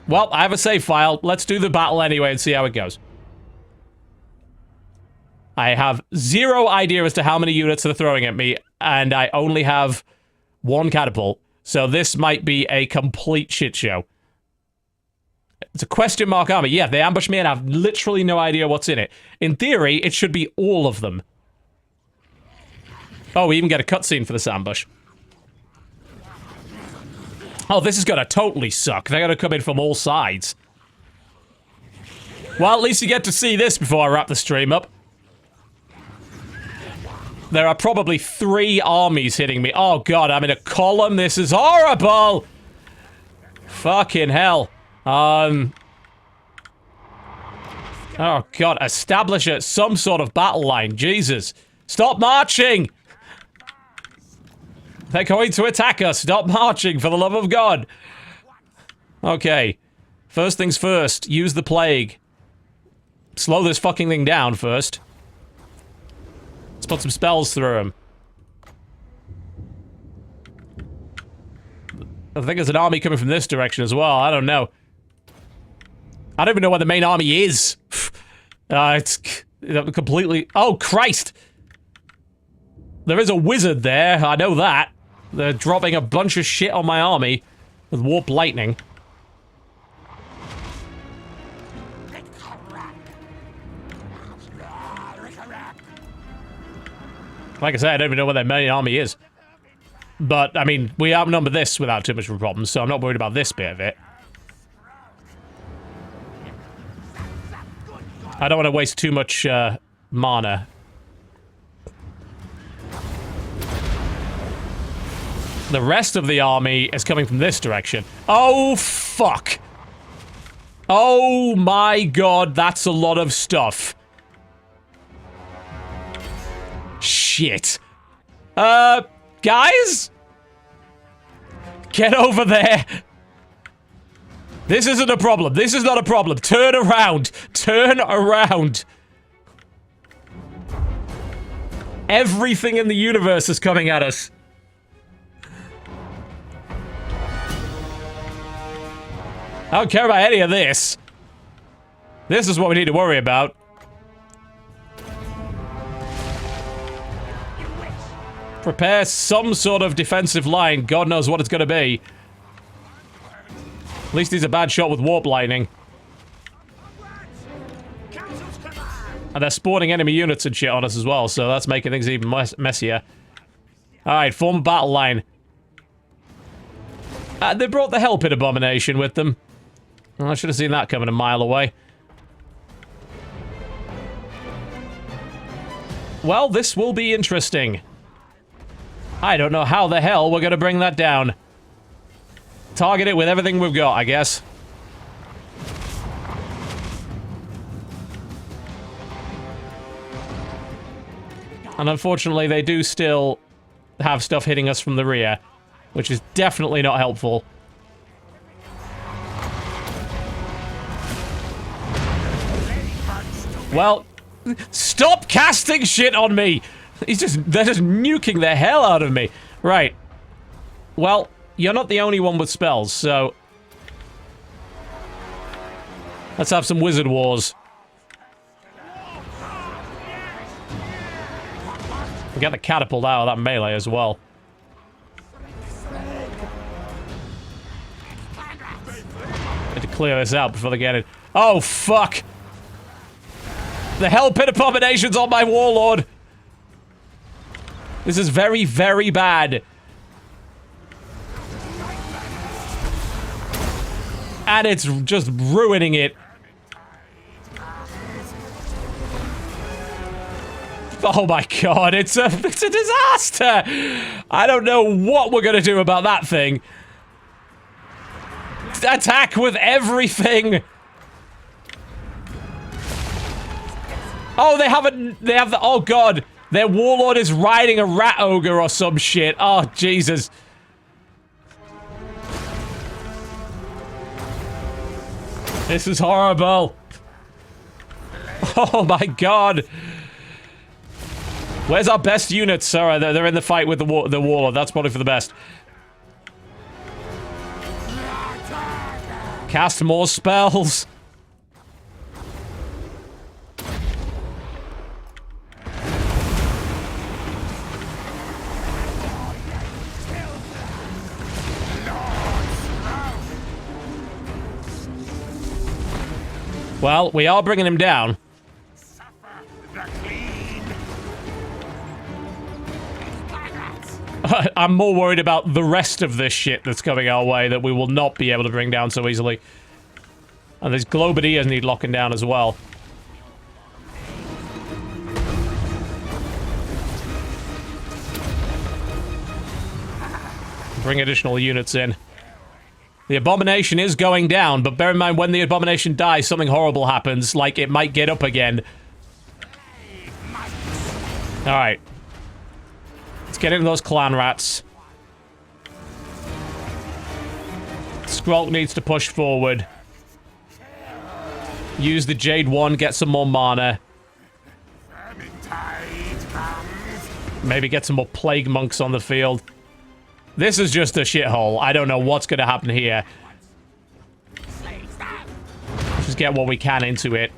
Well, I have a save file. Let's do the battle anyway and see how it goes. I have zero idea as to how many units they're throwing at me, and I only have... one catapult, so this might be a complete shit show. It's a question mark army. Yeah, they ambushed me and I have literally no idea what's in it. In theory, it should be all of them. Oh, we even get a cutscene for this ambush. Oh, this is gonna totally suck. They're gonna come in from all sides. Well, at least you get to see this before I wrap the stream up. There are probably 3 armies hitting me. Oh god, I'm in a column. This is horrible! Fucking hell. Oh god, establish some sort of battle line. Jesus. Stop marching! They're going to attack us. Stop marching, for the love of God. Okay. First things first. Use the plague. Slow this fucking thing down first. Let's put some spells through him. I think there's an army coming from this direction as well. I don't know. I don't even know where the main army is. It's completely... Oh, Christ! There is a wizard there, I know that. They're dropping a bunch of shit on my army with warp lightning. Like I said, I don't even know where their main army is. But, I mean, we outnumber this without too much of a problem, so I'm not worried about this bit of it. I don't want to waste too much, mana. The rest of the army is coming from this direction. Oh, fuck! Oh my god, that's a lot of stuff. Shit. Guys? Get over there. This isn't a problem. This is not a problem. Turn around. Turn around. Everything in the universe is coming at us. I don't care about any of this. This is what we need to worry about. Prepare some sort of defensive line. God knows what it's going to be. At least he's a bad shot with warp lightning. And they're spawning enemy units and shit on us as well, so that's making things even messier. Alright, form a battle line. They brought the Hell Pit Abomination with them. I should have seen that coming a mile away. Well, this will be interesting. I don't know how the hell we're gonna bring that down. Target it with everything we've got, I guess. And unfortunately, they do still have stuff hitting us from the rear, which is definitely not helpful. Well, stop casting shit on me! They're just nuking the hell out of me. Right. Well, you're not the only one with spells, so... let's have some wizard wars. We got the catapult out of that melee as well. Need to clear this out before they get it. Oh, fuck! The Hell Pit Abomination's on my warlord! This is very, very bad. And it's just ruining it. Oh my god, it's a disaster! I don't know what we're gonna do about that thing. Attack with everything! Oh, they have the, oh god, their warlord is riding a rat ogre or some shit. Oh, Jesus. This is horrible. Oh my god. Where's our best units? Sorry, they're in the fight with the warlord. That's probably for the best. Cast more spells. Well, we are bringing him down. I'm more worried about the rest of this shit that's coming our way that we will not be able to bring down so easily. And these Globadiers need locking down as well. Bring additional units in. The Abomination is going down, but bear in mind when the Abomination dies, something horrible happens, like it might get up again. Alright. Let's get into those clan rats. Skrulk needs to push forward. Use the Jade Wand, get some more mana. Maybe get some more Plague Monks on the field. This is just a shithole. I don't know what's gonna happen here. Just get what we can into it.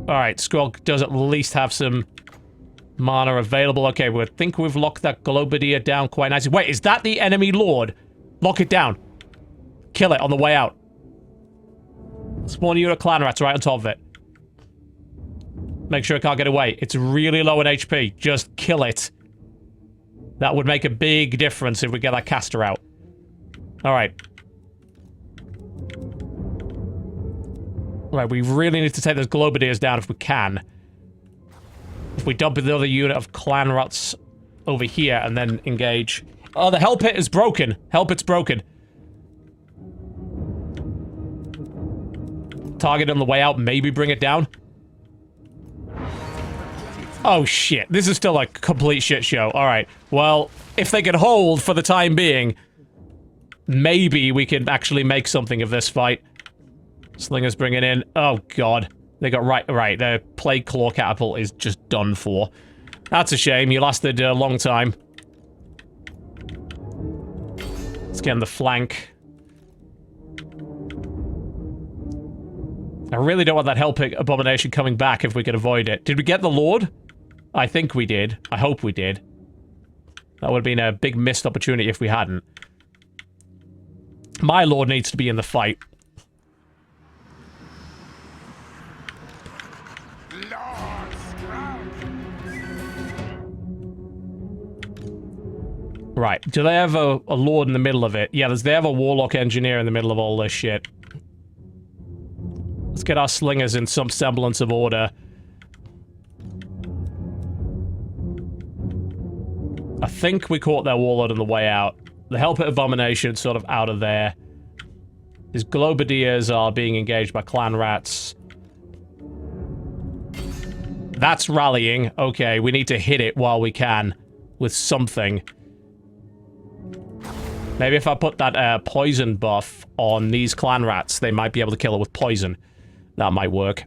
Alright, Skrulk does at least have some mana available. Okay, we think we've locked that Globadier down quite nicely. Wait, is that the enemy lord? Lock it down. Kill it on the way out. Spawn unit clan rats right on top of it. Make sure it can't get away. It's really low in HP. Just kill it. That would make a big difference if we get that caster out. Alright. Right, we really need to take those Globadiers down if we can. If we dump the other unit of clan rats over here and then engage. Oh, the Hell Pit is broken. Hell Pit's broken. Target on the way out, maybe bring it down. Oh shit, this is still a complete shit show. Alright, well, if they can hold for the time being, maybe we can actually make something of this fight. Slinger's bringing in. Oh god. They got right, their Plague Claw catapult is just done for. That's a shame, you lasted a long time. Let's get in the flank. I really don't want that Hell Pit Abomination coming back if we can avoid it. Did we get the Lord? I think we did. I hope we did. That would have been a big missed opportunity if we hadn't. My Lord needs to be in the fight. Right, do they have a Lord in the middle of it? Yeah, they have a Warlock Engineer in the middle of all this shit. Let's get our slingers in some semblance of order. I think we caught their warlord on the way out. The Hell Pit Abomination sort of out of there. His Globadiers are being engaged by clan rats. That's rallying. Okay, we need to hit it while we can with something. Maybe if I put that poison buff on these clan rats, they might be able to kill it with poison. That might work.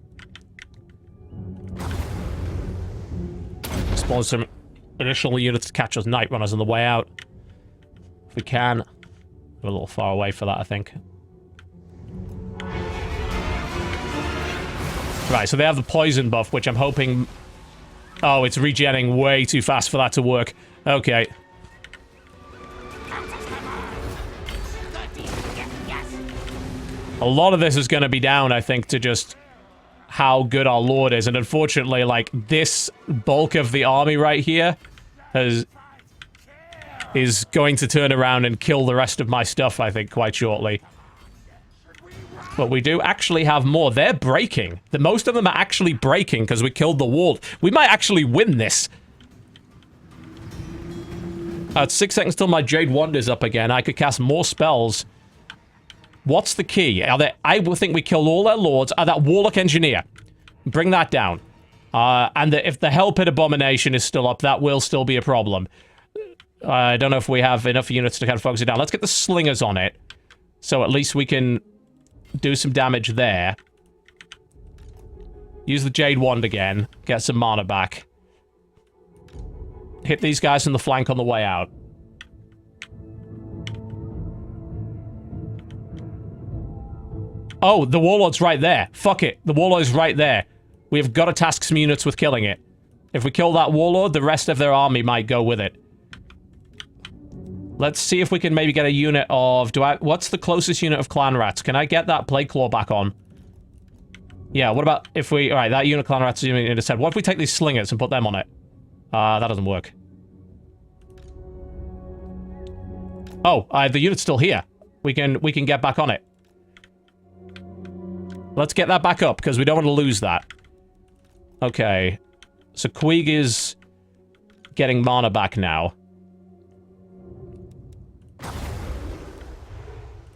Spawn some additional units to catch us night runners on the way out. If we can. We're a little far away for that, I think. Right, so they have the poison buff, which I'm hoping... Oh, it's regenning way too fast for that to work. Okay. A lot of this is going to be down, I think, to just how good our lord is. And unfortunately, like, this bulk of the army right here is going to turn around and kill the rest of my stuff, I think, quite shortly. But we do actually have more. They're breaking. Most of them are actually breaking because we killed the wall. We might actually win this. It's 6 seconds till my Jade Wand is up again. I could cast more spells. What's the key? I think we killed all their lords. That Warlock Engineer. Bring that down. And if the Hell Pit Abomination is still up, that will still be a problem. I don't know if we have enough units to kind of focus it down. Let's get the Slingers on it. So at least we can do some damage there. Use the Jade Wand again. Get some mana back. Hit these guys from the flank on the way out. Oh, the Warlord's right there. Fuck it. The Warlord's right there. We've got to task some units with killing it. If we kill that Warlord, the rest of their army might go with it. Let's see if we can maybe get a unit of... What's the closest unit of Clan Rats? Can I get that Plague Claw back on? Yeah, what about if we... Alright, that unit of Clan Rats is in its head. What if we take these Slingers and put them on it? That doesn't work. Oh, the unit's still here. We can get back on it. Let's get that back up, because we don't want to lose that. Okay. So Queeg is getting mana back now.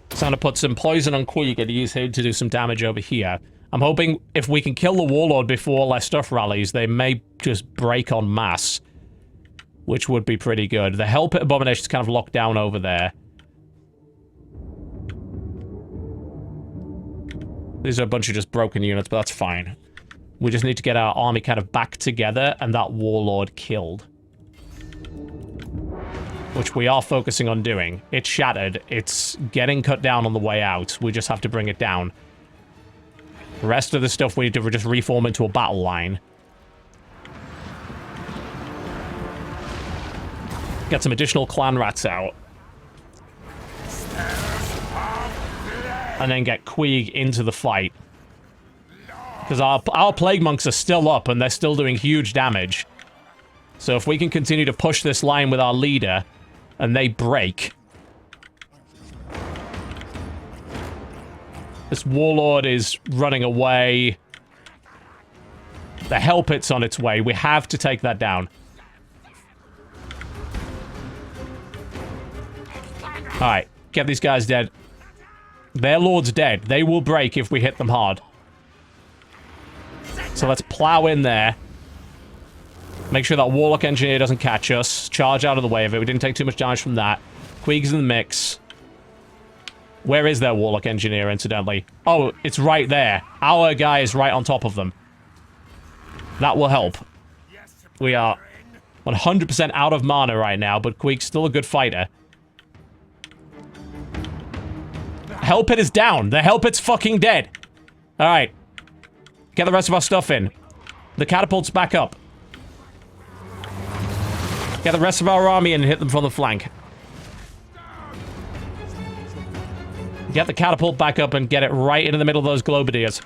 So I'm going to put some poison on Queeg and use him to do some damage over here. I'm hoping if we can kill the Warlord before all their stuff rallies, they may just break en masse. Which would be pretty good. The Hell Pit Abomination is kind of locked down over there. These are a bunch of just broken units, but that's fine. We just need to get our army kind of back together and that Warlord killed. Which we are focusing on doing. It's shattered. It's getting cut down on the way out. We just have to bring it down. The rest of the stuff we need to just reform into a battle line. Get some additional clan rats out. And then get Queeg into the fight. Because our Plague Monks are still up and they're still doing huge damage. So if we can continue to push this line with our leader and they break. This Warlord is running away. The Hell Pit's on its way. We have to take that down. Alright, get these guys dead. Their Lord's dead. They will break if we hit them hard. So let's plow in there. Make sure that Warlock Engineer doesn't catch us. Charge out of the way of it. We didn't take too much damage from that. Queeg's in the mix. Where is their Warlock Engineer, incidentally? Oh, it's right there. Our guy is right on top of them. That will help. We are 100% out of mana right now, but Queeg's still a good fighter. Hell Pit is down. The Hell Pit's fucking dead. Alright. Get the rest of our stuff in. The catapult's back up. Get the rest of our army in and hit them from the flank. Get the catapult back up and get it right into the middle of those Globadiers.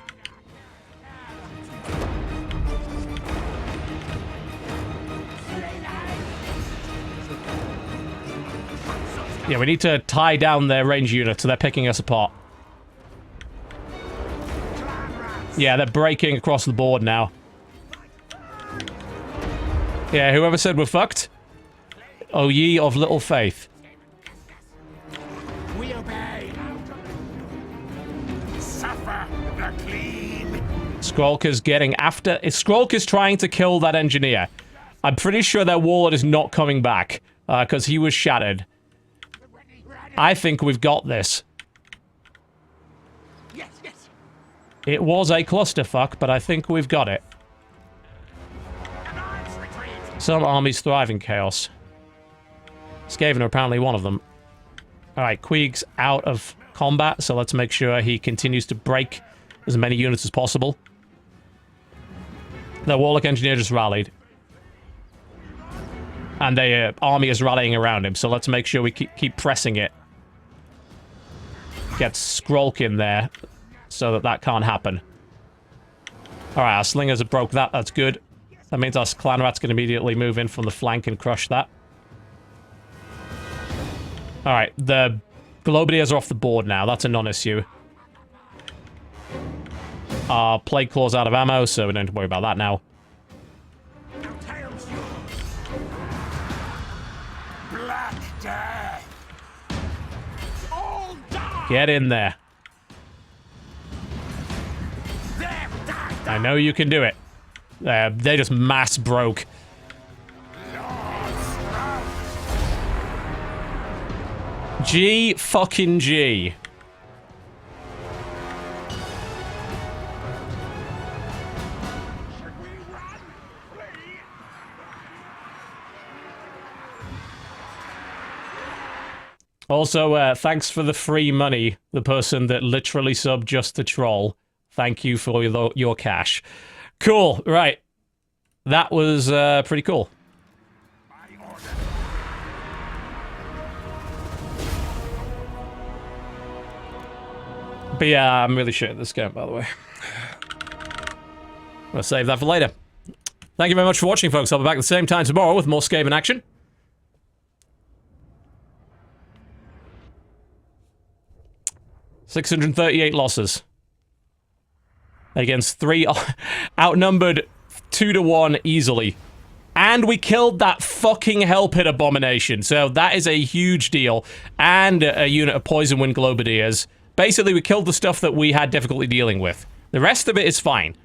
Yeah, we need to tie down their range units so they're picking us apart. Yeah, they're breaking across the board now. Yeah, whoever said we're fucked? O ye of little faith. We obey. Suffer the clean. Skrulka's getting after... Skrulka's trying to kill that engineer. I'm pretty sure that Warlord is not coming back, because he was shattered. I think we've got this. Yes, yes. It was a clusterfuck, but I think we've got it. Advance retreat. Some armies thrive in chaos. Skaven are apparently one of them. Alright, Queeg's out of combat, so let's make sure he continues to break as many units as possible. The Warlock Engineer just rallied. And the army is rallying around him, so let's make sure we keep pressing it. Get Skrulk in there, so that can't happen. Alright, our slingers have broke that, that's good. That means our clan rats can immediately move in from the flank and crush that. Alright, the Globadiers are off the board now, that's a non-issue. Our Plague Claw's out of ammo, so we don't have to worry about that now. Black Death. All die. Get in there. There, die, I know you can do it. They just mass broke. G fucking G. Also, thanks for the free money, the person that literally subbed just to troll. Thank you for your cash. Cool, right. That was pretty cool. But yeah, I'm really shit at this game, by the way. I'm gonna save that for later. Thank you very much for watching, folks. I'll be back at the same time tomorrow with more Skaven action. $638 losses. Against 3... outnumbered 2-1 easily. And we killed that fucking Hellpit abomination. So that is a huge deal. And a unit of Poison Wind Globadiers. Basically, we killed the stuff that we had difficulty dealing with. The rest of it is fine.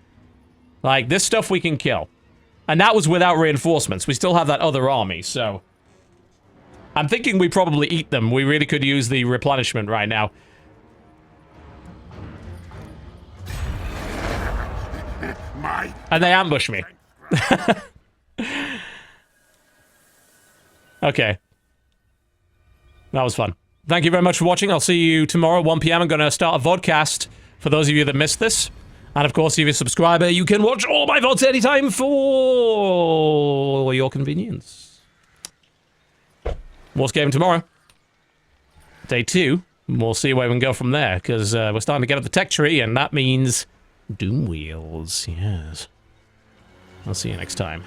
Like, this stuff we can kill. And that was without reinforcements. We still have that other army, so... I'm thinking we probably eat them. We really could use the replenishment right now. And they ambush me. Okay. That was fun. Thank you very much for watching. I'll see you tomorrow at 1 PM. I'm going to start a vodcast for those of you that missed this. And of course, if you're a subscriber, you can watch all my VODs anytime for your convenience. More Skaven tomorrow. Day 2. We'll see where we can go from there, because we're starting to get up the tech tree, and that means Doom Wheels, yes. I'll see you next time.